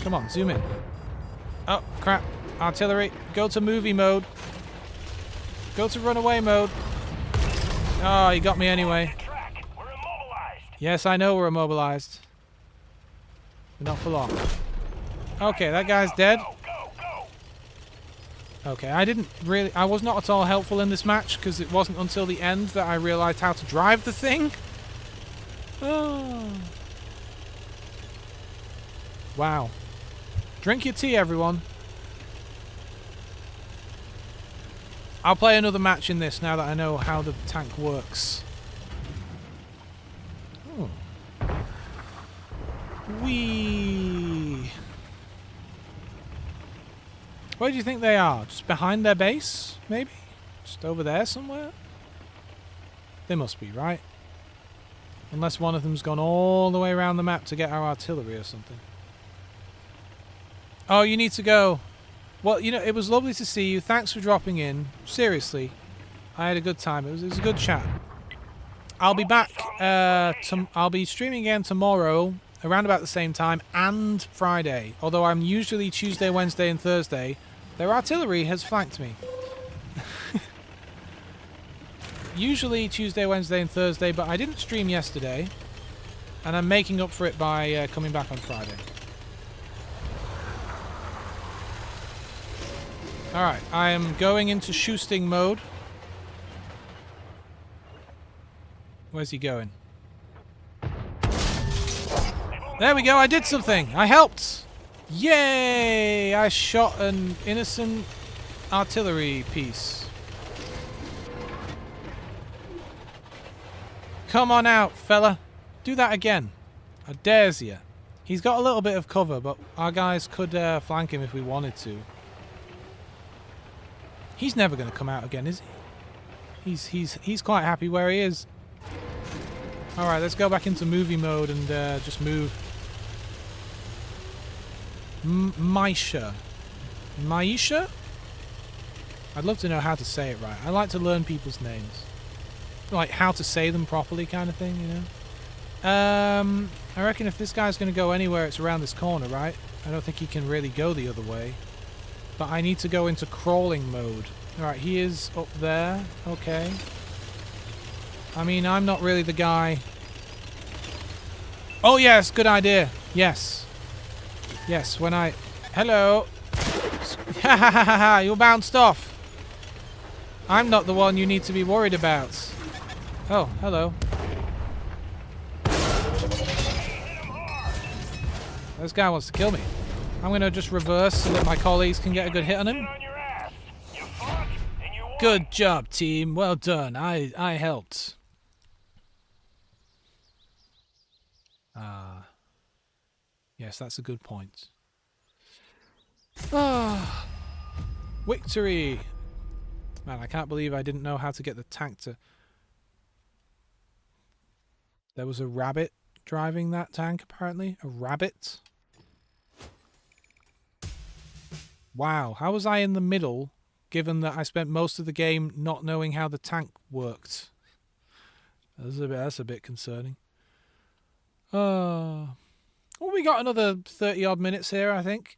Come on, zoom in. Oh, crap. Artillery. Go to movie mode. Go to runaway mode. Oh, he got me anyway. Yes, I know we're immobilized. Not for long. Okay, that guy's dead. Okay, I was not at all helpful in this match because it wasn't until the end that I realized how to drive the thing. Oh. Wow. Drink your tea, everyone. I'll play another match in this now that I know how the tank works. Oh. Whee! Where do you think they are? Just behind their base, maybe? Just over there somewhere? They must be, right? Unless one of them's gone all the way around the map to get our artillery or something. Oh, you need to go. Well, you know, it was lovely to see you. Thanks for dropping in. Seriously. I had a good time. It was a good chat. I'll be back. I'll be streaming again tomorrow around about the same time and Friday. Although I'm usually Tuesday, Wednesday and Thursday. Their artillery has flanked me. Usually Tuesday, Wednesday and Thursday, but I didn't stream yesterday. And I'm making up for it by coming back on Friday. Alright, I am going into shoosting mode. Where's he going? There we go, I did something. I helped. Yay! I shot an innocent artillery piece. Come on out, fella. Do that again. I dares you. He's got a little bit of cover, but our guys could flank him if we wanted to. He's never going to come out again, is he? He's quite happy where he is. All right, let's go back into movie mode and just move. Maisha. Maisha? I'd love to know how to say it right. I like to learn people's names. Like how to say them properly kind of thing, you know? I reckon if this guy's going to go anywhere, it's around this corner, right? I don't think he can really go the other way. But I need to go into crawling mode. Alright, he is up there. Okay. I mean, I'm not really the guy. Oh, yes, good idea. Yes. Yes, when I... Hello. Ha ha ha ha ha, you bounced off. I'm not the one you need to be worried about. Oh, hello. This guy wants to kill me. I'm going to just reverse so that my colleagues can get a good hit on him. Good job, team. Well done. I helped. Yes, that's a good point. Ah, victory. Man, I can't believe I didn't know how to get the tank to... There was a rabbit driving that tank, apparently. A rabbit. Wow, how was I in the middle, given that I spent most of the game not knowing how the tank worked? That's a bit concerning. Well, we got another 30-odd minutes here, I think.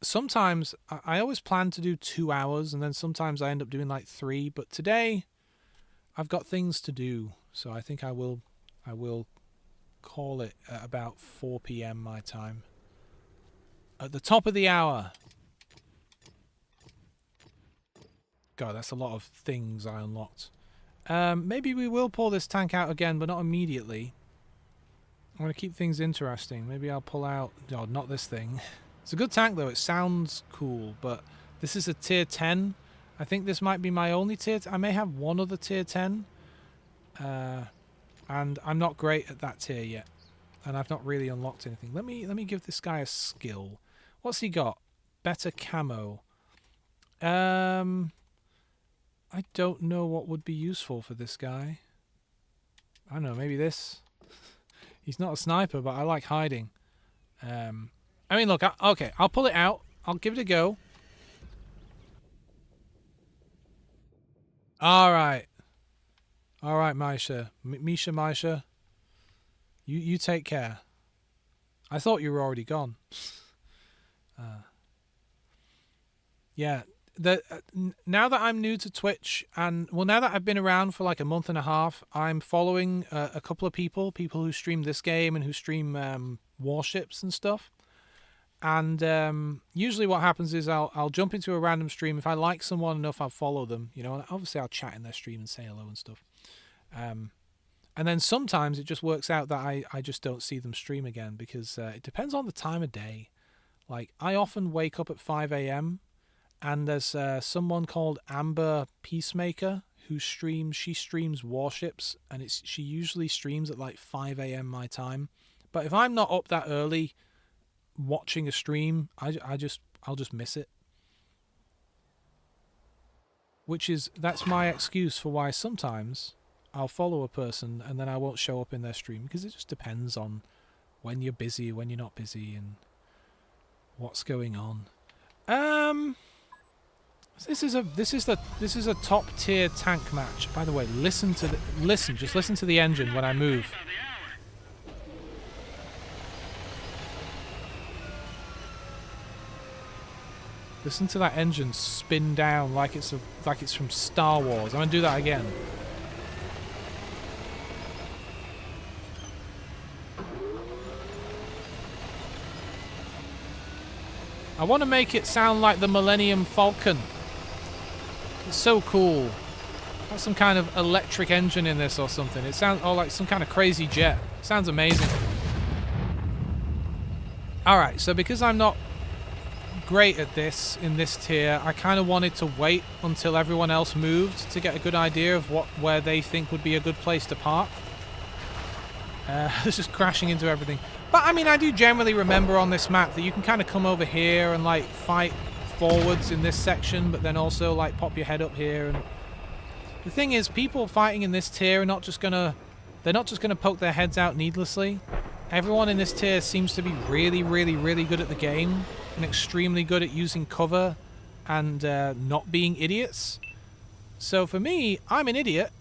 Sometimes, I always plan to do 2 hours, and then sometimes I end up doing like 3, but today, I've got things to do, so I think I will call it at about 4 PM my time. At the top of the hour. God, that's a lot of things I unlocked. Maybe we will pull this tank out again, but not immediately. I'm going to keep things interesting. Maybe I'll pull out... No, not this thing. It's a good tank, though. It sounds cool, but this is a tier 10. I think this might be my only tier... I may have one other tier 10. And I'm not great at that tier yet. And I've not really unlocked anything. Let me give this guy a skill. What's he got? Better camo. I don't know what would be useful for this guy. I don't know, maybe this. He's not a sniper, but I like hiding. I mean, look, okay, I'll pull it out. I'll give it a go. Alright. Alright, Maisha. Maisha. You take care. I thought you were already gone. Yeah. Now that I'm new to Twitch, and well, now that I've been around for like a month and a half, I'm following a couple of people who stream this game and who stream warships and stuff. And usually what happens is I'll jump into a random stream. If I like someone enough, I'll follow them. You know, obviously I'll chat in their stream and say hello and stuff. And then sometimes it just works out that I just don't see them stream again because it depends on the time of day. Like, I often wake up at 5 AM and there's someone called Amber Peacemaker who she streams warships, and she usually streams at like 5 AM my time. But if I'm not up that early watching a stream, I'll just miss it. That's my excuse for why sometimes I'll follow a person and then I won't show up in their stream, because it just depends on when you're busy, when you're not busy, and what's going on. This is a top tier tank match. By the way, just listen to the engine when I move. Listen to that engine spin down like it's from Star Wars. I'm gonna do that again. I want to make it sound like the Millennium Falcon. It's so cool. Got some kind of electric engine in this or something. It sounds like some kind of crazy jet. It sounds amazing. Alright, so because I'm not great at this in this tier, I kind of wanted to wait until everyone else moved to get a good idea of where they think would be a good place to park. This is crashing into everything. But I mean, I do generally remember on this map that you can kind of come over here and like fight forwards in this section, but then also like pop your head up here. And the thing is, people fighting in this tier are not just gonna poke their heads out needlessly. Everyone in this tier seems to be really, really, really good at the game and extremely good at using cover and not being idiots. So for me, I'm an idiot.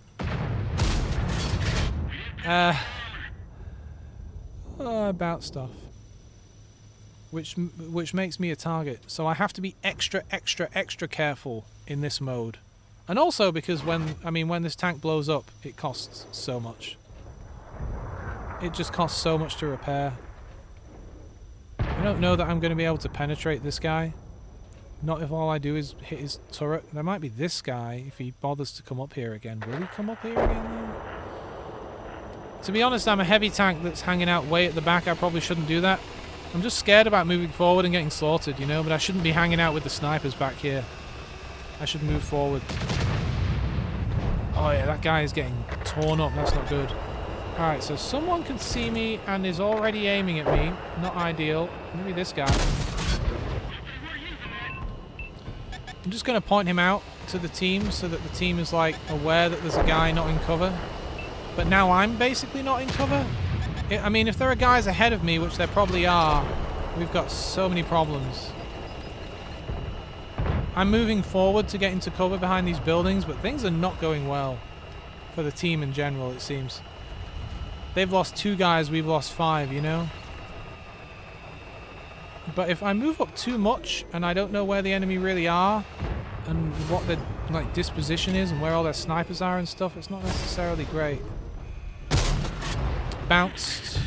About stuff. Which makes me a target. So I have to be extra, extra, extra careful in this mode. And also because when this tank blows up, it costs so much. It just costs so much to repair. I don't know that I'm going to be able to penetrate this guy. Not if all I do is hit his turret. There might be this guy if he bothers to come up here again. Will he come up here again though? To be honest, I'm a heavy tank that's hanging out way at the back. I probably shouldn't do that. I'm just scared about moving forward and getting slaughtered, you know, but I shouldn't be hanging out with the snipers back here. I should move forward. Oh yeah, that guy is getting torn up. That's not good. Alright, so someone can see me and is already aiming at me. Not ideal. Maybe this guy. I'm just going to point him out to the team so that the team is like aware that there's a guy not in cover. But now I'm basically not in cover. I mean, if there are guys ahead of me, which there probably are, we've got so many problems. I'm moving forward to get into cover behind these buildings, but things are not going well for the team in general, it seems. They've lost 2 guys, we've lost 5, you know? But if I move up too much and I don't know where the enemy really are and what their like disposition is and where all their snipers are and stuff, it's not necessarily great. Bounced.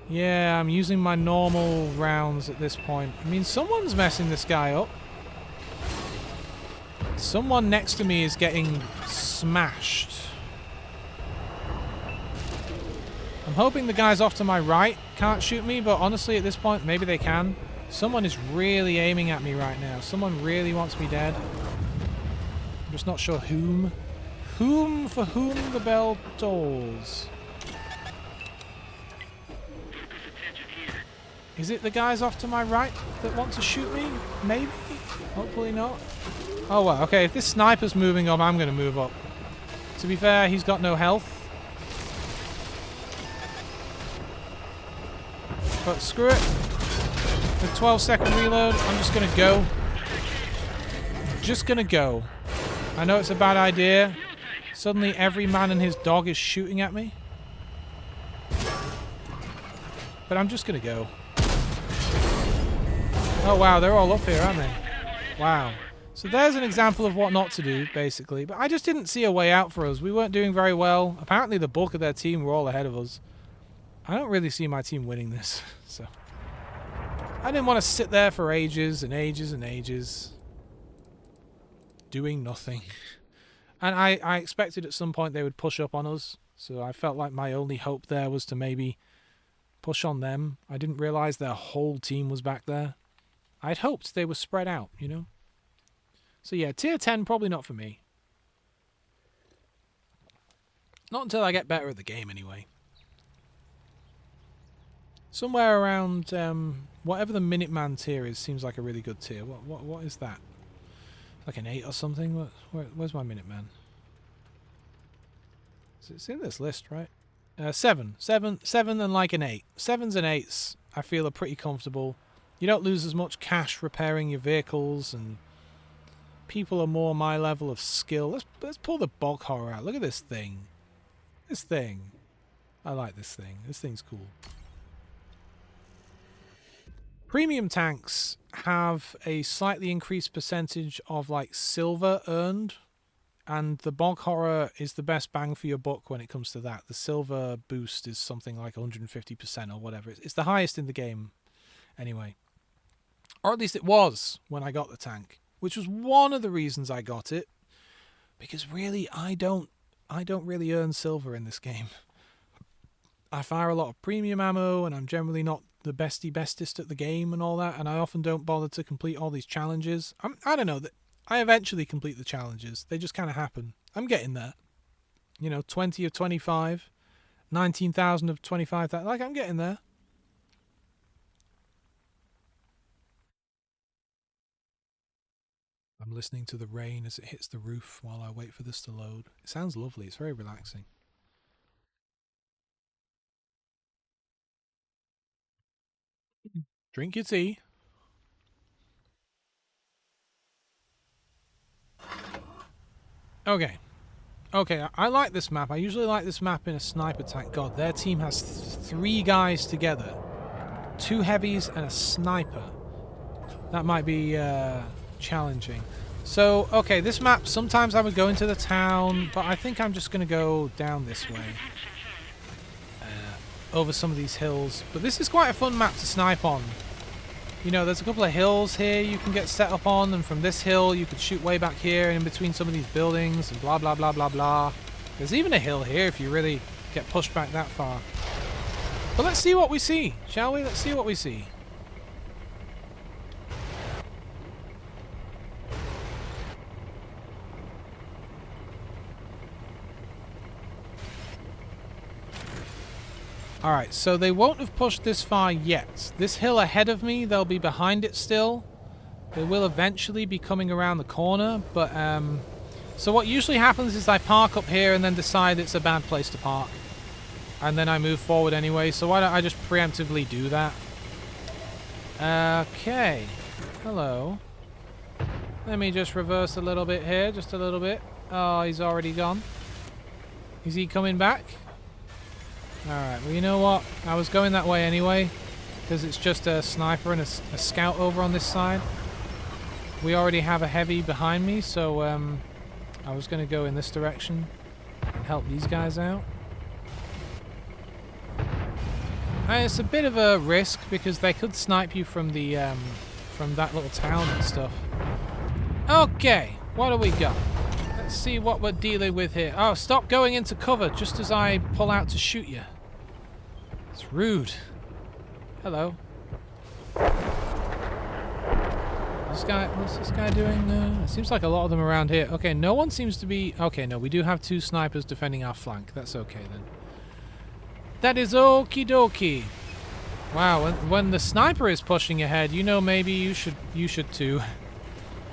Yeah, I'm using my normal rounds at this point. I mean, someone's messing this guy up. Someone next to me is getting smashed. I'm hoping the guys off to my right can't shoot me, but honestly at this point, maybe they can. Someone is really aiming at me right now. Someone really wants me dead. I'm just not sure whom. Whom for whom the bell tolls. Is it the guys off to my right that want to shoot me? Maybe? Hopefully not. Oh well, okay, if this sniper's moving up, I'm going to move up. To be fair, he's got no health. But screw it. With 12-second reload, I'm just going to go. Just going to go. I know it's a bad idea. Suddenly every man and his dog is shooting at me. But I'm just going to go. Oh wow, they're all up here, aren't they? Wow. So there's an example of what not to do, basically. But I just didn't see a way out for us. We weren't doing very well. Apparently the bulk of their team were all ahead of us. I don't really see my team winning this, so... I didn't want to sit there for ages and ages and ages. Doing nothing. And I expected at some point they would push up on us. So I felt like my only hope there was to maybe push on them. I didn't realise their whole team was back there. I'd hoped they were spread out, you know? So yeah, tier 10 probably not for me. Not until I get better at the game anyway. Somewhere around whatever the Minuteman tier is seems like a really good tier. What is that? Like an 8 or something? Where's my Minuteman? It's in this list, right? 7 and like an 8. 7s and 8s I feel are pretty comfortable. You don't lose as much cash repairing your vehicles, and people are more my level of skill. Let's pull the bog horror out. Look at this thing. This thing. I like this thing. This thing's cool. Premium tanks have a slightly increased percentage of like silver earned, and the bog horror is the best bang for your buck when it comes to that. The silver boost is something like 150% or whatever. It's the highest in the game anyway. Or at least it was when I got the tank, which was one of the reasons I got it, because really I don't really earn silver in this game. I fire a lot of premium ammo, and I'm generally not the bestest at the game and all that, and I often don't bother to complete all these challenges. I don't know, I eventually complete the challenges. They just kind of happen. I'm getting there. 20 of 25, 19,000 of 25,000. Like, I'm getting there. I'm listening to the rain as it hits the roof while I wait for this to load. It sounds lovely. It's very relaxing. Drink your tea. Okay. Okay, I like this map. I usually like this map in a sniper tank. God, their team has 3 guys together. 2 heavies and a sniper. That might be challenging. So, okay, this map, sometimes I would go into the town, but I think I'm just going to go down this way. Over some of these hills. But this is quite a fun map to snipe on. There's a couple of hills here you can get set up on, and from this hill you could shoot way back here and in between some of these buildings and blah blah blah blah blah. There's even a hill here if you really get pushed back that far. But let's see what we see, shall we? Let's see what we see. Alright, so they won't have pushed this far yet. This hill ahead of me, they'll be behind it still. They will eventually be coming around the corner, but so what usually happens is I park up here and then decide it's a bad place to park. And then I move forward anyway, so why don't I just preemptively do that? Okay. Hello. Let me just reverse a little bit here, just a little bit. Oh, he's already gone. Is he coming back? Alright, well, you know what? I was going that way anyway, because it's just a sniper and a scout over on this side. We already have a heavy behind me, so I was going to go in this direction and help these guys out. And it's a bit of a risk, because they could snipe you from the from that little town and stuff. Okay, what do we got? Let's see what we're dealing with here. Oh, stop going into cover just as I pull out to shoot you. It's rude. Hello. What's this guy doing? It seems like a lot of them around here. Okay, no one seems to be... Okay, no, we do have 2 snipers defending our flank. That's okay then. That is okie dokie. Wow, when the sniper is pushing ahead, maybe you should too.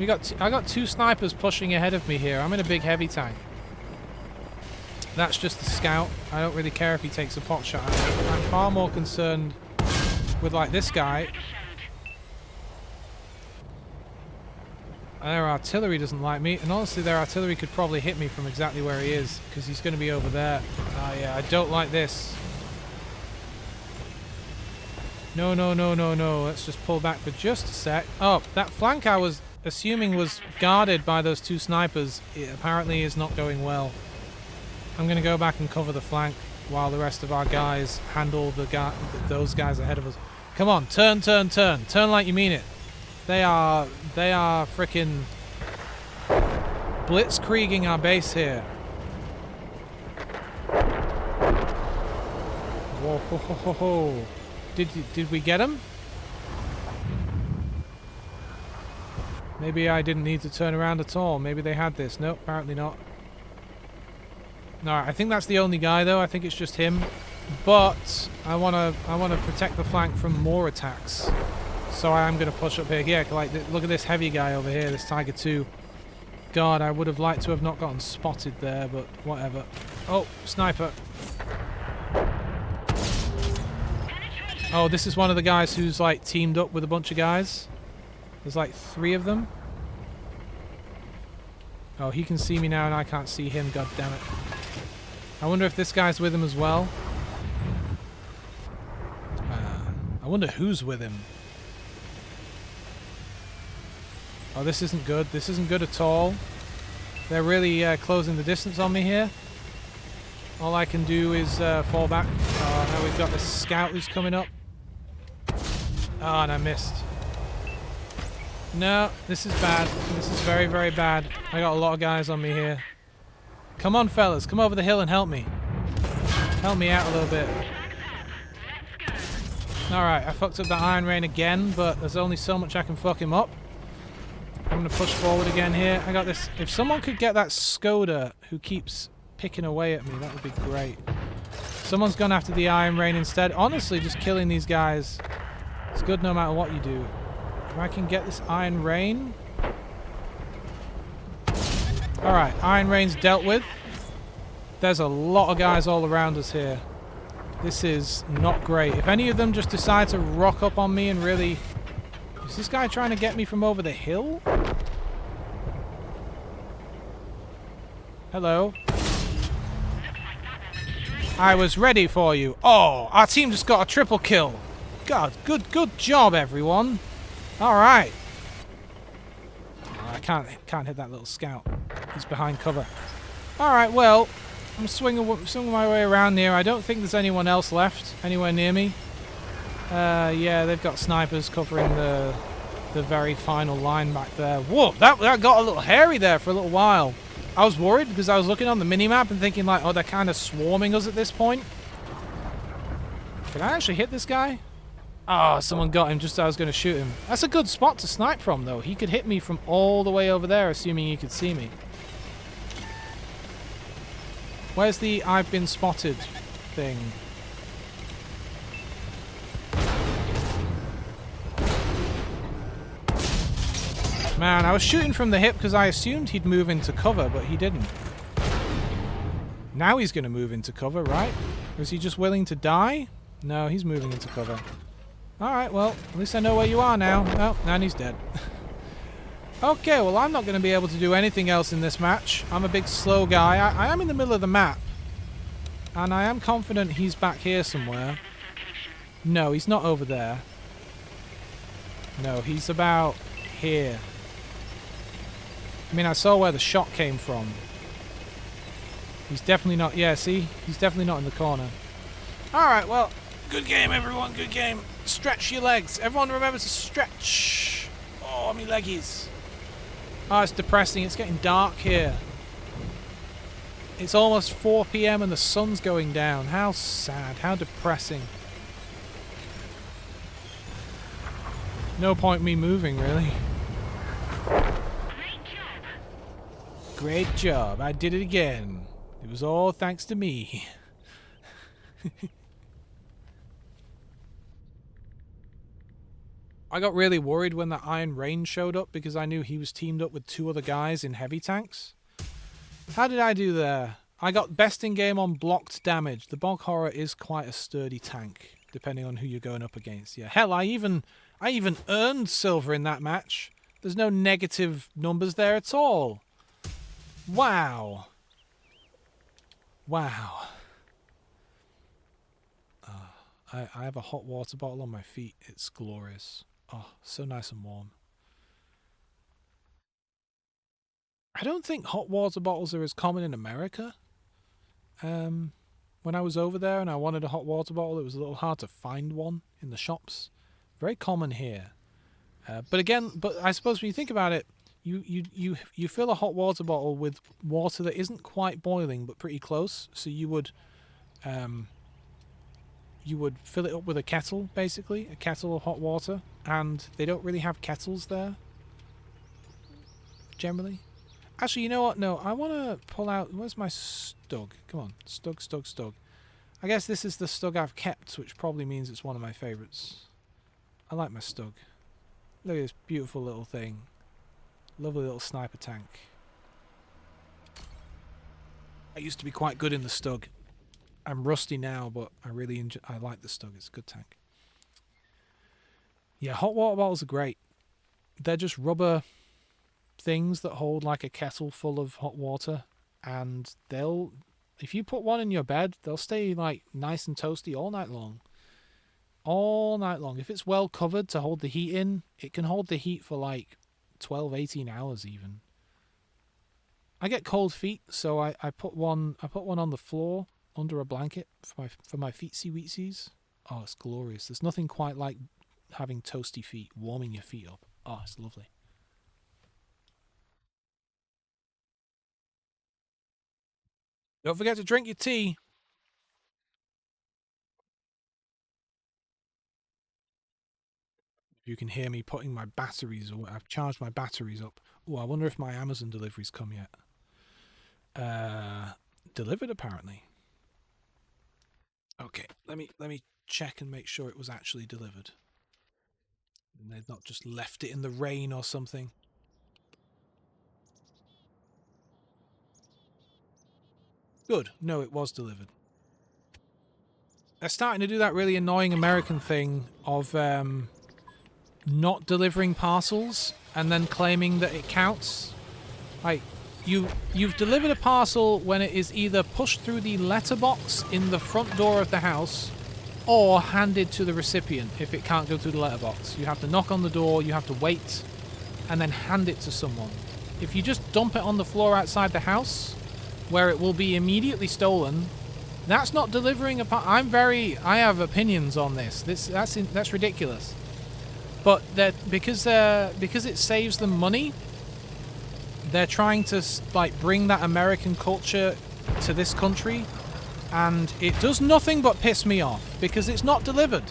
I got 2 snipers pushing ahead of me here. I'm in a big heavy tank. That's just the scout. I don't really care if he takes a pot shot at me. I'm far more concerned with, like, this guy. Their artillery doesn't like me, and honestly their artillery could probably hit me from exactly where he is, because he's going to be over there. Oh yeah, I don't like this. No, no, no, no, no. Let's just pull back for just a sec. Oh, that flank I was assuming was guarded by those 2 snipers. It apparently is not going well. I'm going to go back and cover the flank while the rest of our guys handle those guys ahead of us. Come on, turn, turn, turn. Turn like you mean it. They are frickin' blitzkrieging our base here. Whoa, ho, ho, ho, ho. Did we get him? Maybe I didn't need to turn around at all. Maybe they had this. Nope, apparently not. Alright, I think that's the only guy though. I think it's just him. But I wanna protect the flank from more attacks. So I am gonna push up here. Yeah, like look at this heavy guy over here, this Tiger 2. God, I would have liked to have not gotten spotted there, but whatever. Oh, sniper. Oh, this is one of the guys who's like teamed up with a bunch of guys. There's like 3 of them. Oh, he can see me now and I can't see him, god damn it. I wonder if this guy's with him as well. I wonder who's with him. Oh, this isn't good. This isn't good at all. They're really closing the distance on me here. All I can do is fall back. Oh, now we've got this scout who's coming up. Oh, and I missed. No, this is bad. This is very, very bad. I got a lot of guys on me here. Come on, fellas. Come over the hill and help me. Help me out a little bit. Alright, I fucked up the Iron Rain again, but there's only so much I can fuck him up. I'm going to push forward again here. I got this. If someone could get that Skoda who keeps picking away at me, that would be great. Someone's gone after the Iron Rain instead. Honestly, just killing these guys is good no matter what you do. If I can get this Iron Rain. Alright, Iron Rain's dealt with. There's a lot of guys all around us here. This is not great. If any of them just decide to rock up on me and really... Is this guy trying to get me from over the hill? Hello? I was ready for you. Oh, our team just got a triple kill. God, good job, everyone. Alright. Oh, I can't hit that little scout. He's behind cover. Alright, well, I'm swinging my way around here. I don't think there's anyone else left anywhere near me. Yeah, they've got snipers covering the very final line back there. Whoa, that got a little hairy there for a little while. I was worried because I was looking on the minimap and thinking like, oh, they're kind of swarming us at this point. Can I actually hit this guy? Oh, someone got him just as I was going to shoot him. That's a good spot to snipe from, though. He could hit me from all the way over there, assuming he could see me. Where's the I've been spotted thing? Man, I was shooting from the hip because I assumed he'd move into cover, but he didn't. Now he's going to move into cover, right? Or is he just willing to die? No, he's moving into cover. Alright, well, at least I know where you are now. Oh, and he's dead. Okay, well, I'm not going to be able to do anything else in this match. I'm a big slow guy. I am in the middle of the map. And I am confident he's back here somewhere. No, he's not over there. No, he's about here. I mean, I saw where the shot came from. He's definitely not... Yeah, see? He's definitely not in the corner. Alright, well, good game, everyone. Good game. Stretch your legs. Everyone remember to stretch. Oh, me leggies. Oh, it's depressing. It's getting dark here. It's almost 4 PM and the sun's going down. How sad. How depressing. No point me moving, really. Great job. I did it again. It was all thanks to me. I got really worried when that Iron Rain showed up because I knew he was teamed up with 2 other guys in heavy tanks. How did I do there? I got best in game on blocked damage. The Bog Horror is quite a sturdy tank, depending on who you're going up against. Yeah, hell, I even earned silver in that match. There's no negative numbers there at all. Wow. Wow. I have a hot water bottle on my feet. It's glorious. Oh, so nice and warm. I don't think hot water bottles are as common in America. When I was over there and I wanted a hot water bottle, it was a little hard to find one in the shops. Very common here. But I suppose when you think about it, you fill a hot water bottle with water that isn't quite boiling but pretty close. So you would fill it up with a kettle, basically, a kettle of hot water, and they don't really have kettles there, generally. Actually, you know what? No, I want to pull out... Where's my stug? Come on. Stug. I guess this is the stug I've kept, which probably means it's one of my favourites. I like my stug. Look at this beautiful little thing. Lovely little sniper tank. I used to be quite good in the stug. I'm rusty now, but I really I like the stug. It's a good tank. Yeah, hot water bottles are great. They're just rubber things that hold like a kettle full of hot water, and if you put one in your bed, they'll stay like nice and toasty all night long. All night long. If it's well covered to hold the heat in, it can hold the heat for like 12, 18 hours even. I get cold feet, so I put one on the floor under a blanket for my feetsies weetsies. Oh, it's glorious. There's nothing quite like having toasty feet, warming your feet up. Oh, it's lovely. Don't forget to drink your tea. You can hear me putting my batteries, or I've charged my batteries up. Oh, I wonder if my Amazon delivery's come yet. Delivered apparently. Okay, let me check and make sure it was actually delivered. And they've not just left it in the rain or something. Good. No, it was delivered. They're starting to do that really annoying American thing of not delivering parcels and then claiming that it counts. Like, you've delivered a parcel when it is either pushed through the letterbox in the front door of the house or handed to the recipient if it can't go through the letterbox. You have to knock on the door, you have to wait, and then hand it to someone. If you just dump it on the floor outside the house, where it will be immediately stolen, that's not delivering a I have opinions on this. That's ridiculous. But because it saves them money, they're trying to like bring that American culture to this country, and it does nothing but piss me off because it's not delivered.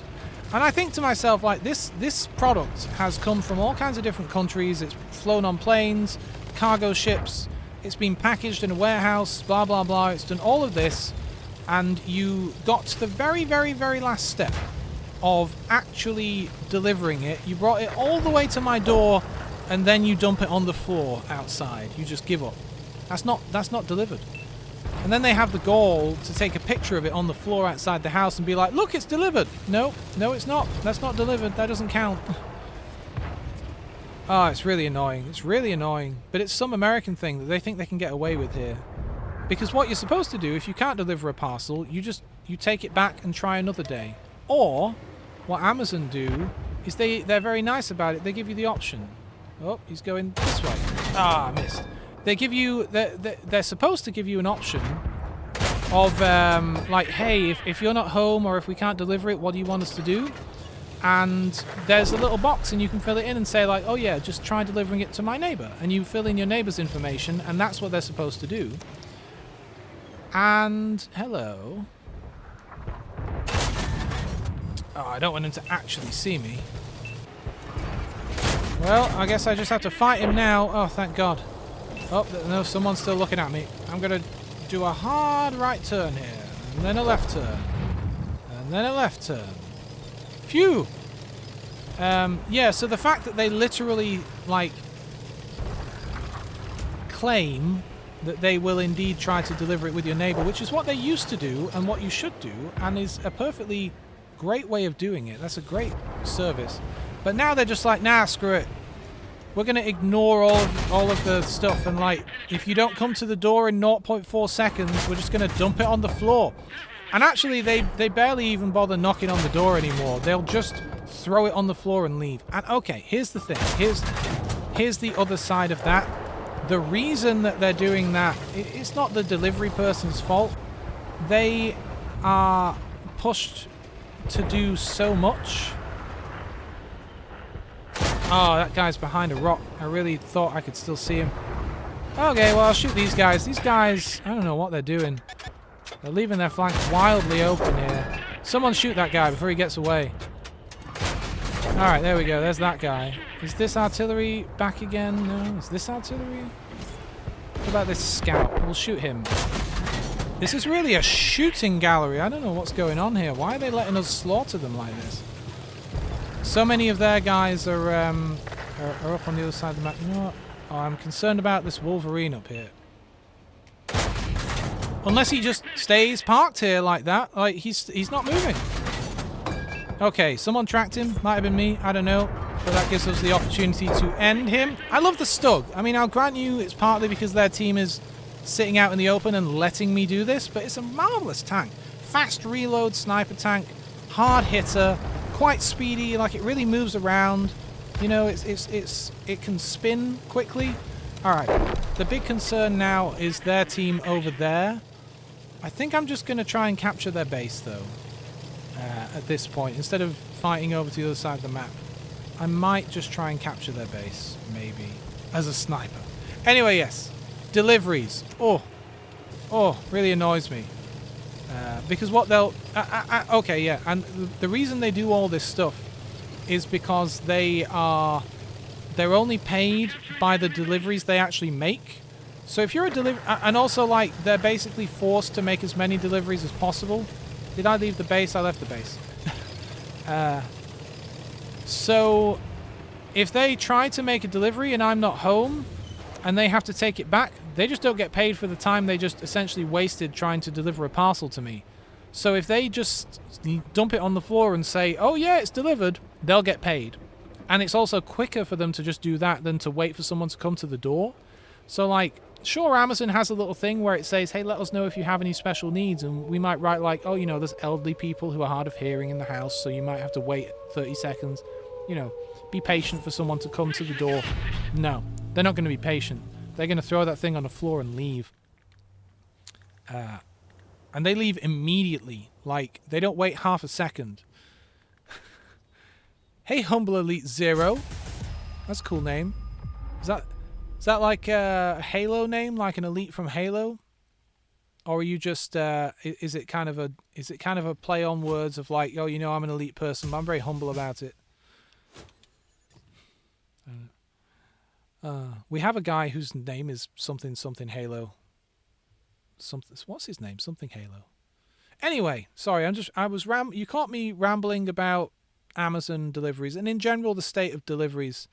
And I think to myself, like, this product has come from all kinds of different countries. It's flown on planes, cargo ships. It's been packaged in a warehouse, blah, blah, blah. It's done all of this, and you got to the very, very, very last step of actually delivering it. You brought it all the way to my door, and then you dump it on the floor outside. You just give up. That's not delivered. And then they have the gall to take a picture of it on the floor outside the house and be like, look, it's delivered. No, it's not. That's not delivered. That doesn't count. Oh, it's really annoying. It's really annoying. But it's some American thing that they think they can get away with here. Because what you're supposed to do, if you can't deliver a parcel, you take it back and try another day. Or, what Amazon do, is they're very nice about it. They give you the option. Oh, he's going this way. Ah, I missed. They give you... They're supposed to give you an option of, like, hey, if you're not home or if we can't deliver it, what do you want us to do? And there's a little box and you can fill it in and say, like, oh yeah, just try delivering it to my neighbor. And you fill in your neighbor's information, and that's what they're supposed to do. And, hello. Oh, I don't want him to actually see me. Well, I guess I just have to fight him now. Oh, thank God. Oh, no, someone's still looking at me. I'm going to do a hard right turn here. And then a left turn. And then a left turn. Phew! Yeah, so the fact that they literally, like, claim that they will indeed try to deliver it with your neighbor, which is what they used to do and what you should do, and is a perfectly great way of doing it. That's a great service. But now they're just like, nah, screw it. We're going to ignore all of the stuff, and, like, if you don't come to the door in 0.4 seconds, we're just going to dump it on the floor. And actually, they barely even bother knocking on the door anymore. They'll just throw it on the floor and leave. And okay, here's the thing. Here's the other side of that. The reason that they're doing that, it's not the delivery person's fault. They are pushed to do so much. Oh, that guy's behind a rock. I really thought I could still see him. Okay, well, I'll shoot these guys. These guys, I don't know what they're doing. They're leaving their flank wildly open here. Someone shoot that guy before he gets away. Alright, there we go. There's that guy. Is this artillery back again? No. Is this artillery? What about this scout? We'll shoot him. This is really a shooting gallery. I don't know what's going on here. Why are they letting us slaughter them like this? So many of their guys are up on the other side of the map. You know what? Oh, I'm concerned about this Wolverine up here. Unless he just stays parked here like that. Like, he's not moving. Okay, someone tracked him. Might have been me. I don't know. But that gives us the opportunity to end him. I love the Stug. I mean, I'll grant you it's partly because their team is sitting out in the open and letting me do this, but it's a marvelous tank. Fast reload sniper tank. Hard hitter. Quite speedy. Like, it really moves around. You know, it can spin quickly. Alright. The big concern now is their team over there. I think I'm just going to try and capture their base, though, at this point. Instead of fighting over to the other side of the map, I might just try and capture their base, maybe, as a sniper. Anyway, yes. Deliveries. Oh, really annoys me. Because what they'll... okay, yeah, and the reason they do all this stuff is because they're only paid by the deliveries they actually make. So if you're a delivery, and also like they're basically forced to make as many deliveries as possible. Did I leave the base? I left the base. So if they try to make a delivery and I'm not home and they have to take it back, they just don't get paid for the time they just essentially wasted trying to deliver a parcel to me. So if they just dump it on the floor and say, oh yeah, it's delivered, they'll get paid. And it's also quicker for them to just do that than to wait for someone to come to the door. So like, sure, Amazon has a little thing where it says, hey, let us know if you have any special needs. And we might write like, oh, you know, there's elderly people who are hard of hearing in the house, so you might have to wait 30 seconds. You know, be patient for someone to come to the door. No, they're not going to be patient. They're going to throw that thing on the floor and leave. And they leave immediately. Like, they don't wait half a second. Hey, Humble Elite Zero. That's a cool name. Is that like a Halo name, like an elite from Halo? Or are you just is it kind of a play on words of like, oh, you know, I'm an elite person, but I'm very humble about it. We have a guy whose name is something Halo. What's his name? Something Halo. Anyway, sorry, you caught me rambling about Amazon deliveries and in general the state of deliveries.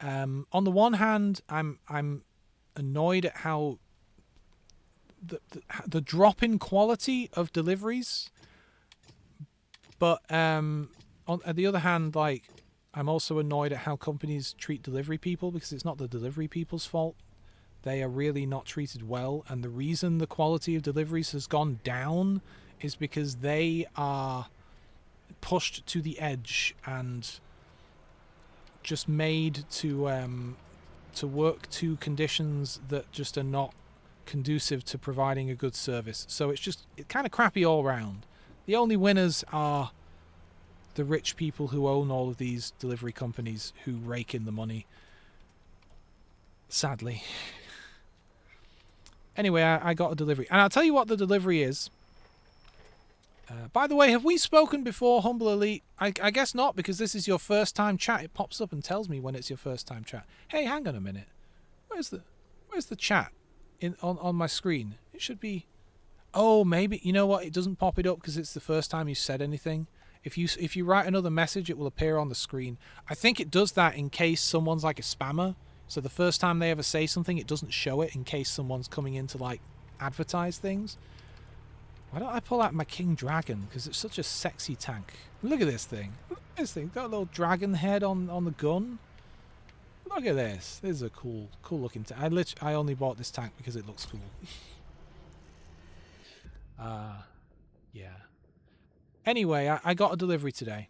On the one hand, I'm annoyed at how the drop in quality of deliveries, but at the other hand, like, I'm also annoyed at how companies treat delivery people, because it's not the delivery people's fault. They are really not treated well, and the reason the quality of deliveries has gone down is because they are pushed to the edge and just made to work to conditions that just are not conducive to providing a good service. So it's kind of crappy all round. The only winners are the rich people who own all of these delivery companies who rake in the money. Sadly. Anyway, I got a delivery. And I'll tell you what the delivery is. By the way, have we spoken before, Humble Elite? I guess not, because this is your first time chat. It pops up and tells me when it's your first time chat. Hey, hang on a minute. Where's the chat on my screen? It should be... Oh, maybe... You know what? It doesn't pop it up because it's the first time you said anything. If you write another message, it will appear on the screen. I think it does that in case someone's like a spammer. So the first time they ever say something, it doesn't show it in case someone's coming in to, like, advertise things. Why don't I pull out my King Dragon? Because it's such a sexy tank. Look at this thing. Look at this thing. Got a little dragon head on the gun. Look at this. This is a cool looking tank. I only bought this tank because it looks cool. Yeah. Anyway, I got a delivery today.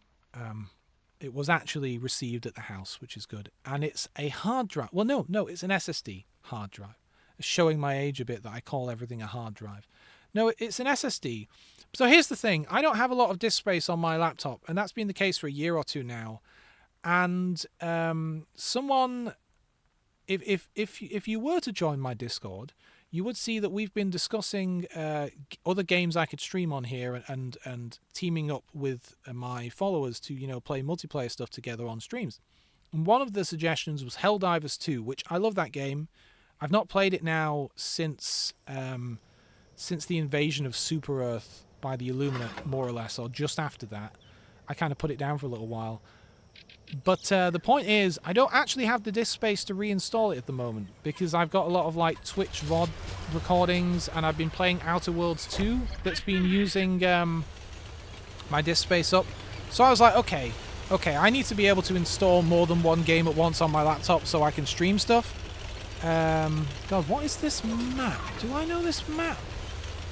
It was actually received at the house, which is good. And it's a hard drive. Well, no, it's an SSD hard drive. It's showing my age a bit that I call everything a hard drive. No, it's an SSD. So here's the thing. I don't have a lot of disk space on my laptop, and that's been the case for a year or two now. And someone, if you were to join my Discord, you would see that we've been discussing other games I could stream on here and teaming up with my followers to, you know, play multiplayer stuff together on streams. And one of the suggestions was Helldivers 2, which I love that game. I've not played it now since the invasion of Super Earth by the Illuminati, more or less, or just after that. I kind of put it down for a little while. But the point is, I don't actually have the disk space to reinstall it at the moment, because I've got a lot of like Twitch VOD recordings, and I've been playing Outer Worlds 2 that's been using my disk space up. So I was like, okay, I need to be able to install more than one game at once on my laptop so I can stream stuff. God, what is this map? Do I know this map?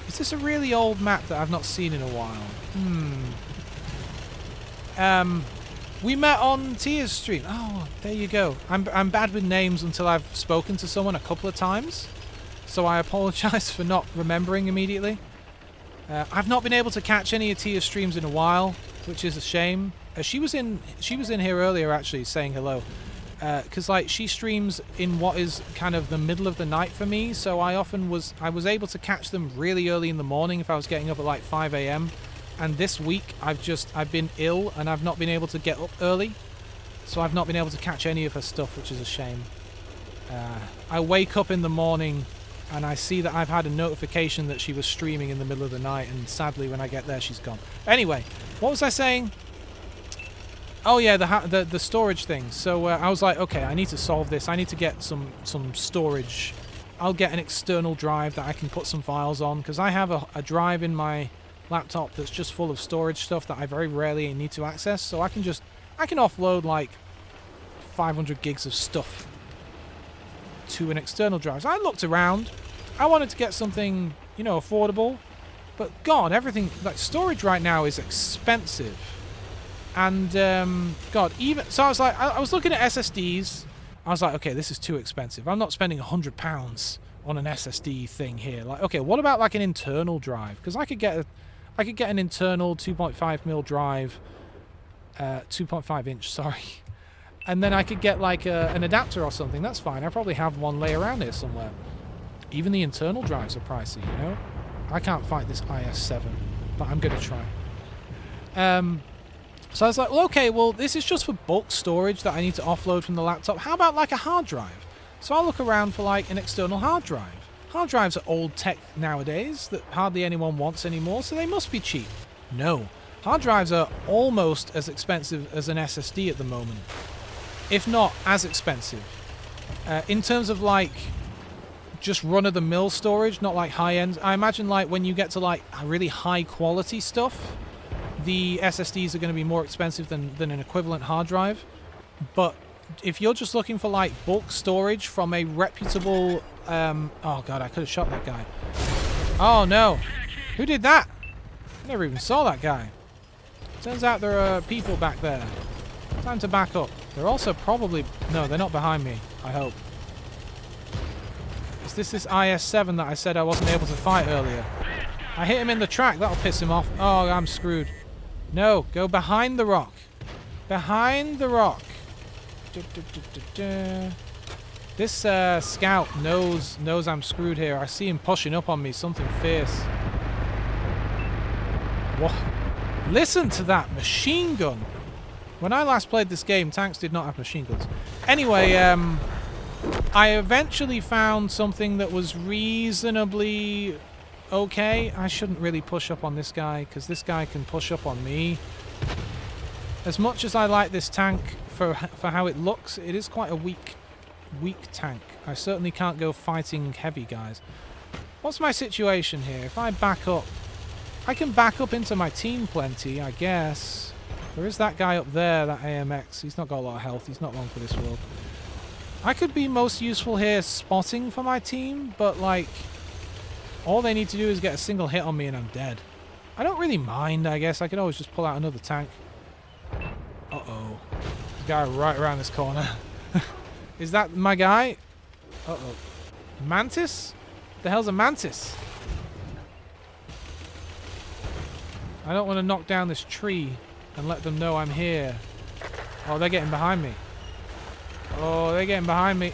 Is this a really old map that I've not seen in a while? We met on Tia's stream. Oh, there you go. I'm bad with names until I've spoken to someone a couple of times, so I apologize for not remembering immediately. I've not been able to catch any of Tia's streams in a while, which is a shame. She was in here earlier actually, saying hello. Because like she streams in what is kind of the middle of the night for me, so I was able to catch them really early in the morning if I was getting up at like 5 a.m. And this week I've been ill and I've not been able to get up early. So I've not been able to catch any of her stuff, which is a shame. I wake up in the morning and I see that I've had a notification that she was streaming in the middle of the night, and sadly when I get there she's gone. Anyway, what was I saying? Oh yeah, the storage thing. So I was like, okay, I need to solve this. I need to get some storage. I'll get an external drive that I can put some files on, because I have a drive in my laptop that's just full of storage stuff that I very rarely need to access. So I can offload like 500 gigs of stuff to an external drive. So I looked around. I wanted to get something, you know, affordable. But God, everything, like storage right now is expensive. And God, even so, I was like, I was looking at SSDs. I was like, okay, this is too expensive. I'm not spending £100 on an SSD thing here. Like, okay, what about like an internal drive? Because I could get an internal 2.5mm drive, 2.5 inch, sorry. And then I could get like an adapter or something. That's fine. I probably have one lay around here somewhere. Even the internal drives are pricey, you know? I can't fight this IS7, but I'm going to try. So I was like, well, okay, well, this is just for bulk storage that I need to offload from the laptop. How about like a hard drive? So I'll look around for like an external hard drive. Hard drives are old tech nowadays that hardly anyone wants anymore, so they must be cheap. No. Hard drives are almost as expensive as an SSD at the moment, if not as expensive. In terms of like just run-of-the-mill storage, not like high-end. I imagine like when you get to like really high-quality stuff, the SSDs are going to be more expensive than an equivalent hard drive. But if you're just looking for like bulk storage from a reputable... oh God, I could have shot that guy. Oh no. Who did that? I never even saw that guy. Turns out there are people back there. Time to back up. They're also probably... No, they're not behind me, I hope. Is this IS-7 that I said I wasn't able to fight earlier? I hit him in the track. That'll piss him off. Oh, I'm screwed. No, go behind the rock. Behind the rock. This scout knows I'm screwed here. I see him pushing up on me. Something fierce. What? Listen to that machine gun. When I last played this game, tanks did not have machine guns. Anyway, I eventually found something that was reasonably okay. I shouldn't really push up on this guy, because this guy can push up on me. As much as I like this tank for how it looks, it is quite a weak tank. I certainly can't go fighting heavy guys. What's my situation here? If I back up, I can back up into my team plenty, I guess. There is that guy up there, that AMX. He's not got a lot of health. He's not long for this world. I could be most useful here spotting for my team, but like, all they need to do is get a single hit on me and I'm dead. I don't really mind, I guess. I can always just pull out another tank. Uh-oh. The guy right around this corner. Is that my guy? Uh-oh. Mantis? The hell's a mantis? I don't want to knock down this tree and let them know I'm here. Oh, they're getting behind me. Oh, they're getting behind me.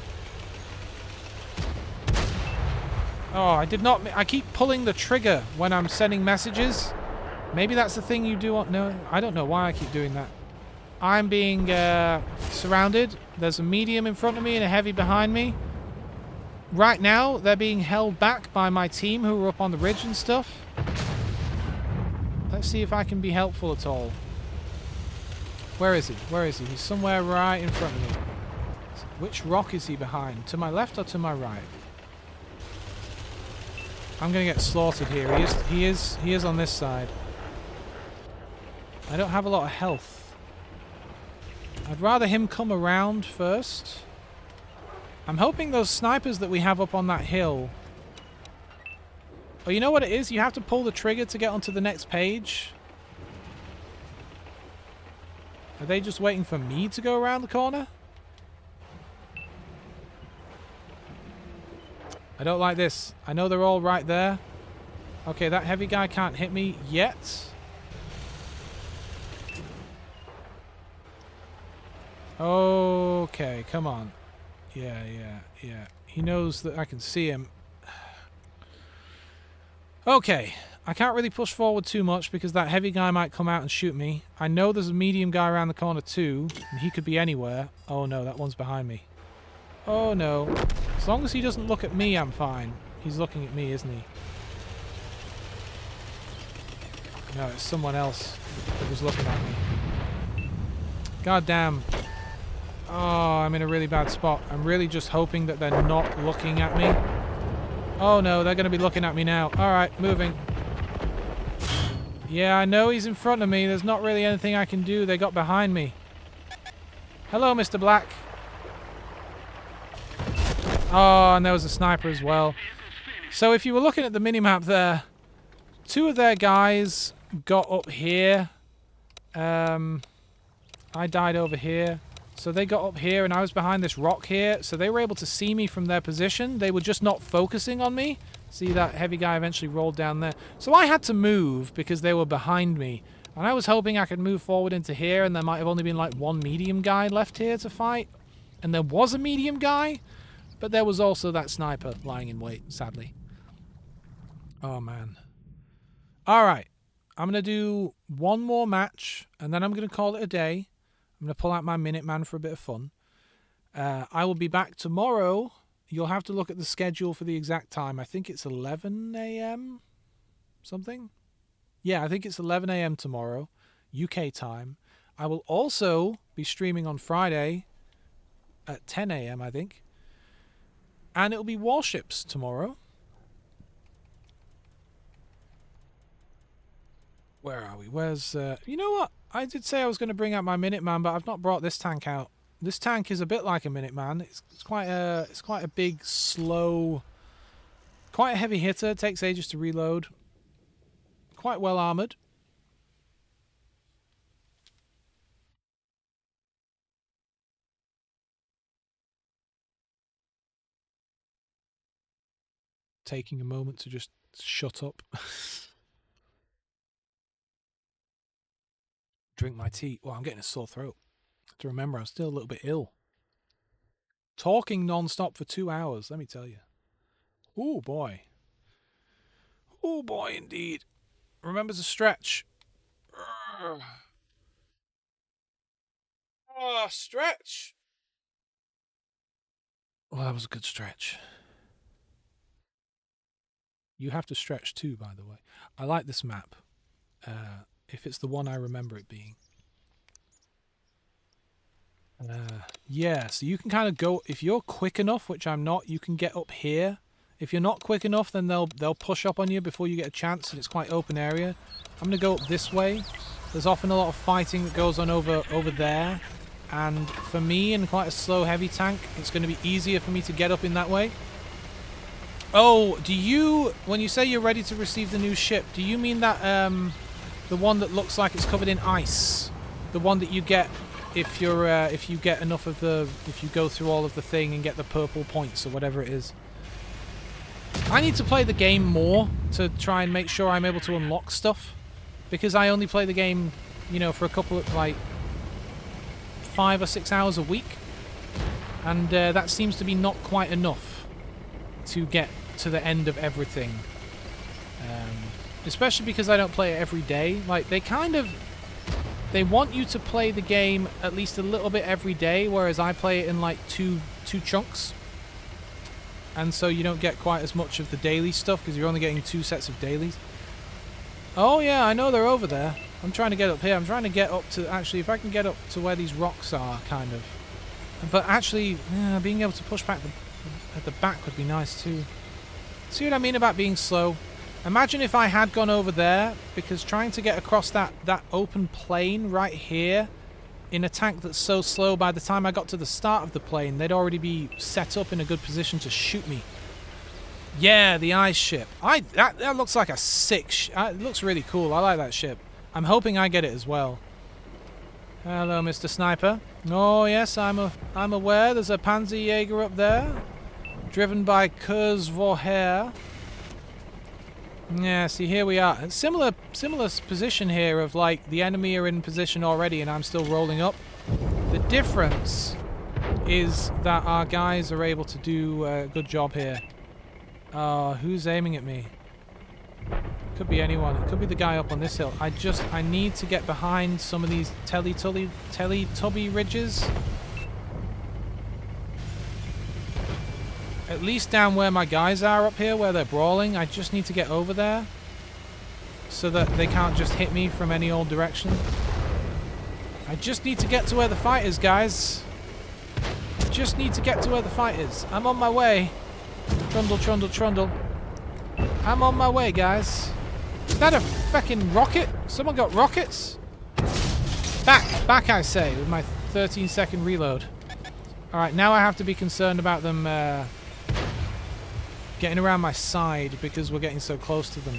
Oh, I did not... I keep pulling the trigger when I'm sending messages. Maybe that's the thing you do... No, I don't know why I keep doing that. I'm being surrounded. There's a medium in front of me and a heavy behind me. Right now, they're being held back by my team who are up on the ridge and stuff. Let's see if I can be helpful at all. Where is he? Where is he? He's somewhere right in front of me. Which rock is he behind? To my left or to my right? I'm going to get slaughtered here. He is on this side. I don't have a lot of health. I'd rather him come around first. I'm hoping those snipers that we have up on that hill... Oh, you know what it is? You have to pull the trigger to get onto the next page. Are they just waiting for me to go around the corner? I don't like this. I know they're all right there. Okay, that heavy guy can't hit me yet. Okay, come on. Yeah. He knows that I can see him. Okay, I can't really push forward too much because that heavy guy might come out and shoot me. I know there's a medium guy around the corner too, and he could be anywhere. Oh no, that one's behind me. Oh no. As long as he doesn't look at me, I'm fine. He's looking at me, isn't he? No, it's someone else that was looking at me. God damn. Oh, I'm in a really bad spot. I'm really just hoping that they're not looking at me. Oh no, they're going to be looking at me now. Alright, moving. Yeah, I know he's in front of me. There's not really anything I can do. They got behind me. Hello, Mr. Black. Oh, and there was a sniper as well. So if you were looking at the minimap there, two of their guys got up here. I died over here. So they got up here and I was behind this rock here. So they were able to see me from their position. They were just not focusing on me. See, that heavy guy eventually rolled down there. So I had to move because they were behind me. And I was hoping I could move forward into here and there might have only been like one medium guy left here to fight. And there was a medium guy, but there was also that sniper lying in wait, sadly. Oh, man. Alright. I'm going to do one more match and then I'm going to call it a day. I'm going to pull out my Minuteman for a bit of fun. I will be back tomorrow. You'll have to look at the schedule for the exact time. I think it's 11 a.m. something. Yeah, I think it's 11 a.m. tomorrow, UK time. I will also be streaming on Friday at 10 a.m., I think. And it'll be Warships tomorrow. Where are we? Where's... you know what? I did say I was going to bring out my Minuteman, but I've not brought this tank out. This tank is a bit like a Minuteman. It's quite a big, slow, quite a heavy hitter. It takes ages to reload. Quite well armored. Taking a moment to just shut up. Drink my tea. Well, I'm getting a sore throat. I have to remember I'm still a little bit ill. Talking non-stop for 2 hours, let me tell you. Oh boy. Oh boy, indeed. Remember to stretch. Oh, stretch. Well, that was a good stretch. You have to stretch too, by the way. I like this map. If it's the one I remember it being. Yeah, so you can kind of go, if you're quick enough, which I'm not, you can get up here. If you're not quick enough, then they'll push up on you before you get a chance, and it's quite open area. I'm going to go up this way. There's often a lot of fighting that goes on over there. And for me, in quite a slow, heavy tank, it's going to be easier for me to get up in that way. Oh, do you, when you say you're ready to receive the new ship, do you mean that, the one that looks like it's covered in ice? The one that you get if you're, if you get enough of the, if you go through all of the thing and get the purple points or whatever it is. I need to play the game more to try and make sure I'm able to unlock stuff. Because I only play the game, you know, for a couple of, like, 5 or 6 hours a week. And that seems to be not quite enough to get to the end of everything. Especially because I don't play it every day. Like, they want you to play the game at least a little bit every day, whereas I play it in, like, two chunks. And so you don't get quite as much of the daily stuff, because you're only getting 2 sets of dailies. Oh yeah, I know they're over there. I'm trying to get up here. I'm trying to get up to, actually, if I can get up to where these rocks are, kind of. But actually, being able to push back at the back would be nice too. See what I mean about being slow? Imagine if I had gone over there, because trying to get across that open plain right here in a tank that's so slow, by the time I got to the start of the plane, they'd already be set up in a good position to shoot me. Yeah, the ice ship. That looks like a sick it looks really cool. I like that ship. I'm hoping I get it as well. Hello, Mr. Sniper. Oh, yes, I'm aware there's a Panzerjäger up there. Driven by Kurz Vorher. Yeah, see, here we are. Similar position here of, like, the enemy are in position already and I'm still rolling up. The difference is that our guys are able to do a good job here. Oh, who's aiming at me? Could be anyone. It could be the guy up on this hill. I need to get behind some of these Teletubby ridges. At least down where my guys are up here, where they're brawling. I just need to get over there. So that they can't just hit me from any old direction. I just need to get to where the fight is, guys. I just need to get to where the fight is. I'm on my way. Trundle, trundle, trundle. I'm on my way, guys. Is that a fucking rocket? Someone got rockets? Back, I say, with my 13-second reload. Alright, now I have to be concerned about them getting around my side because we're getting so close to them.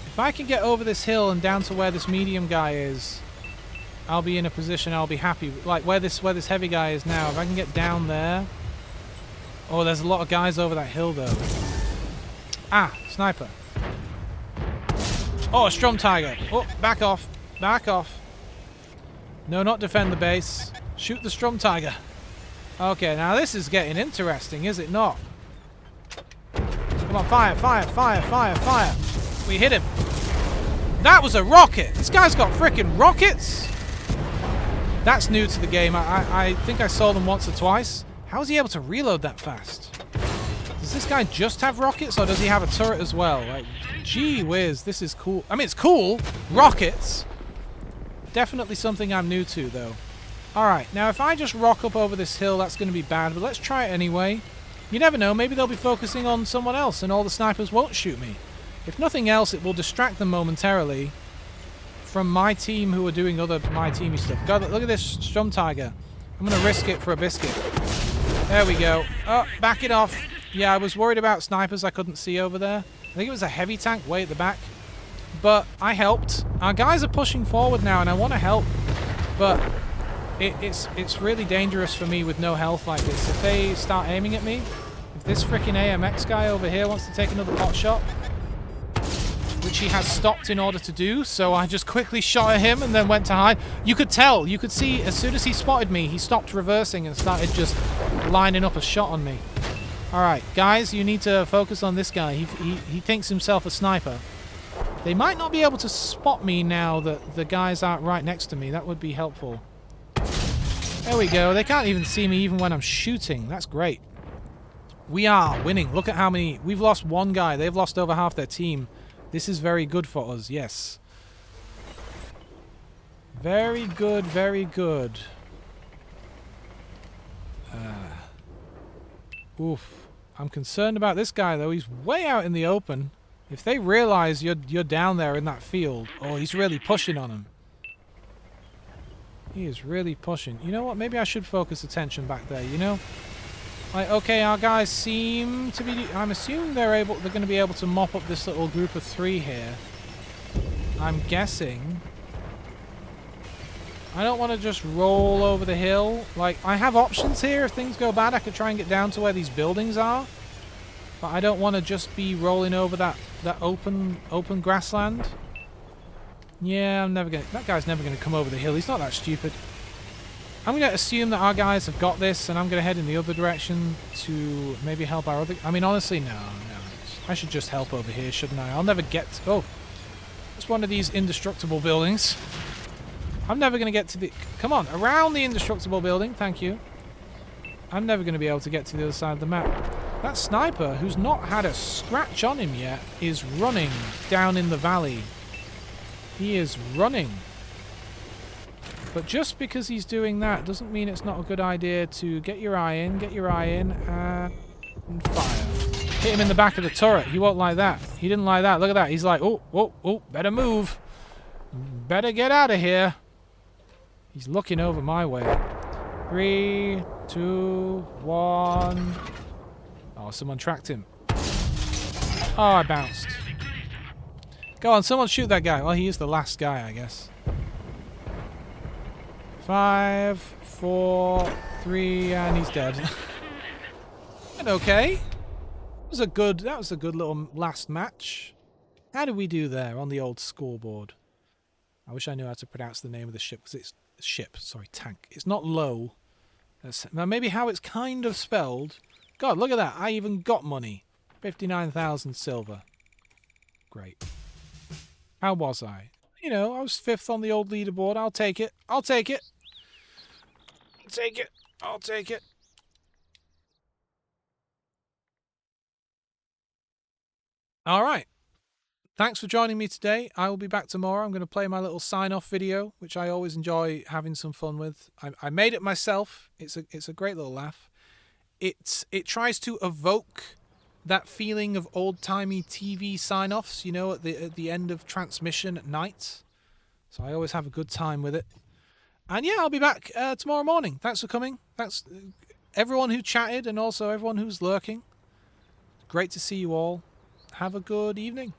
If I can get over this hill and down to where this medium guy is, I'll be in a position I'll be happy. Like where this heavy guy is now. If I can get down there. Oh, there's a lot of guys over that hill though. Ah, sniper. Oh, a Strom Tiger. Oh, back off. Back off. No, not defend the base. Shoot the Strom Tiger. Okay, now this is getting interesting, is it not? Come on, fire, fire, fire, fire, fire. We hit him. That was a rocket! This guy's got frickin' rockets! That's new to the game. I think I saw them once or twice. How is he able to reload that fast? Does this guy just have rockets, or does he have a turret as well? Like, gee whiz, this is cool. I mean, it's cool. Rockets. Definitely something I'm new to, though. Alright, now if I just rock up over this hill, that's going to be bad, but let's try it anyway. You never know, maybe they'll be focusing on someone else and all the snipers won't shoot me. If nothing else, it will distract them momentarily from my team who are doing other my teamy stuff. God, look at this Strom Tiger. I'm going to risk it for a biscuit. There we go. Oh, back it off. Yeah, I was worried about snipers I couldn't see over there. I think it was a heavy tank way at the back. But I helped. Our guys are pushing forward now and I want to help. But it's really dangerous for me with no health like this. If they start aiming at me, if this freaking AMX guy over here wants to take another pot shot, which he has stopped in order to do, so I just quickly shot at him and then went to hide. You could tell, you could see as soon as he spotted me, he stopped reversing and started just lining up a shot on me. Alright, guys, you need to focus on this guy. He thinks himself a sniper. They might not be able to spot me now that the guys aren't right next to me. That would be helpful. There we go. They can't even see me even when I'm shooting. That's great. We are winning. Look at how many... We've lost one guy. They've lost over half their team. This is very good for us, yes. Very good, very good. Oof. I'm concerned about this guy, though. He's way out in the open. If they realize you're down there in that field... Oh, he's really pushing on him. He is really pushing. You know what? Maybe I should focus attention back there, you know? Like, okay, our guys seem to be... I'm assuming they're going to be able to mop up this little group of 3 here. I'm guessing. I don't want to just roll over the hill. Like, I have options here. If things go bad, I could try and get down to where these buildings are. But I don't want to just be rolling over that open grassland. Yeah, I'm never going to... That guy's never going to come over the hill. He's not that stupid. I'm going to assume that our guys have got this, and I'm going to head in the other direction to maybe help our other... I mean, honestly, no. I should just help over here, shouldn't I? I'll never get to... Oh, it's one of these indestructible buildings. I'm never going to get to the... Come on, around the indestructible building. Thank you. I'm never going to be able to get to the other side of the map. That sniper, who's not had a scratch on him yet, is running down in the valley. He is running. But just because he's doing that doesn't mean it's not a good idea to get your eye in, and fire. Hit him in the back of the turret. He won't like that. He didn't like that. Look at that. He's like, oh, better move. Better get out of here. He's looking over my way. 3, 2, 1. Oh, someone tracked him. Oh, I bounced. Go on, someone shoot that guy. Well, he is the last guy, I guess. 5, 4, 3, and he's dead. And okay. That was a good little last match. How did we do there on the old scoreboard? I wish I knew how to pronounce the name of the ship, because it's tank. It's not low. Now maybe how it's kind of spelled. God, look at that. I even got money. 59,000 silver. Great. How was I? You know, I was 5th on the old leaderboard. I'll take it. I'll take it. Take it. I'll take it. All right. Thanks for joining me today. I will be back tomorrow. I'm going to play my little sign-off video, which I always enjoy having some fun with. I made it myself. It's a great little laugh. It tries to evoke that feeling of old-timey TV sign-offs, you know, at the end of transmission at night. So I always have a good time with it. And yeah, I'll be back tomorrow morning. Thanks for coming. Thanks everyone who chatted and also everyone who's lurking. Great to see you all. Have a good evening.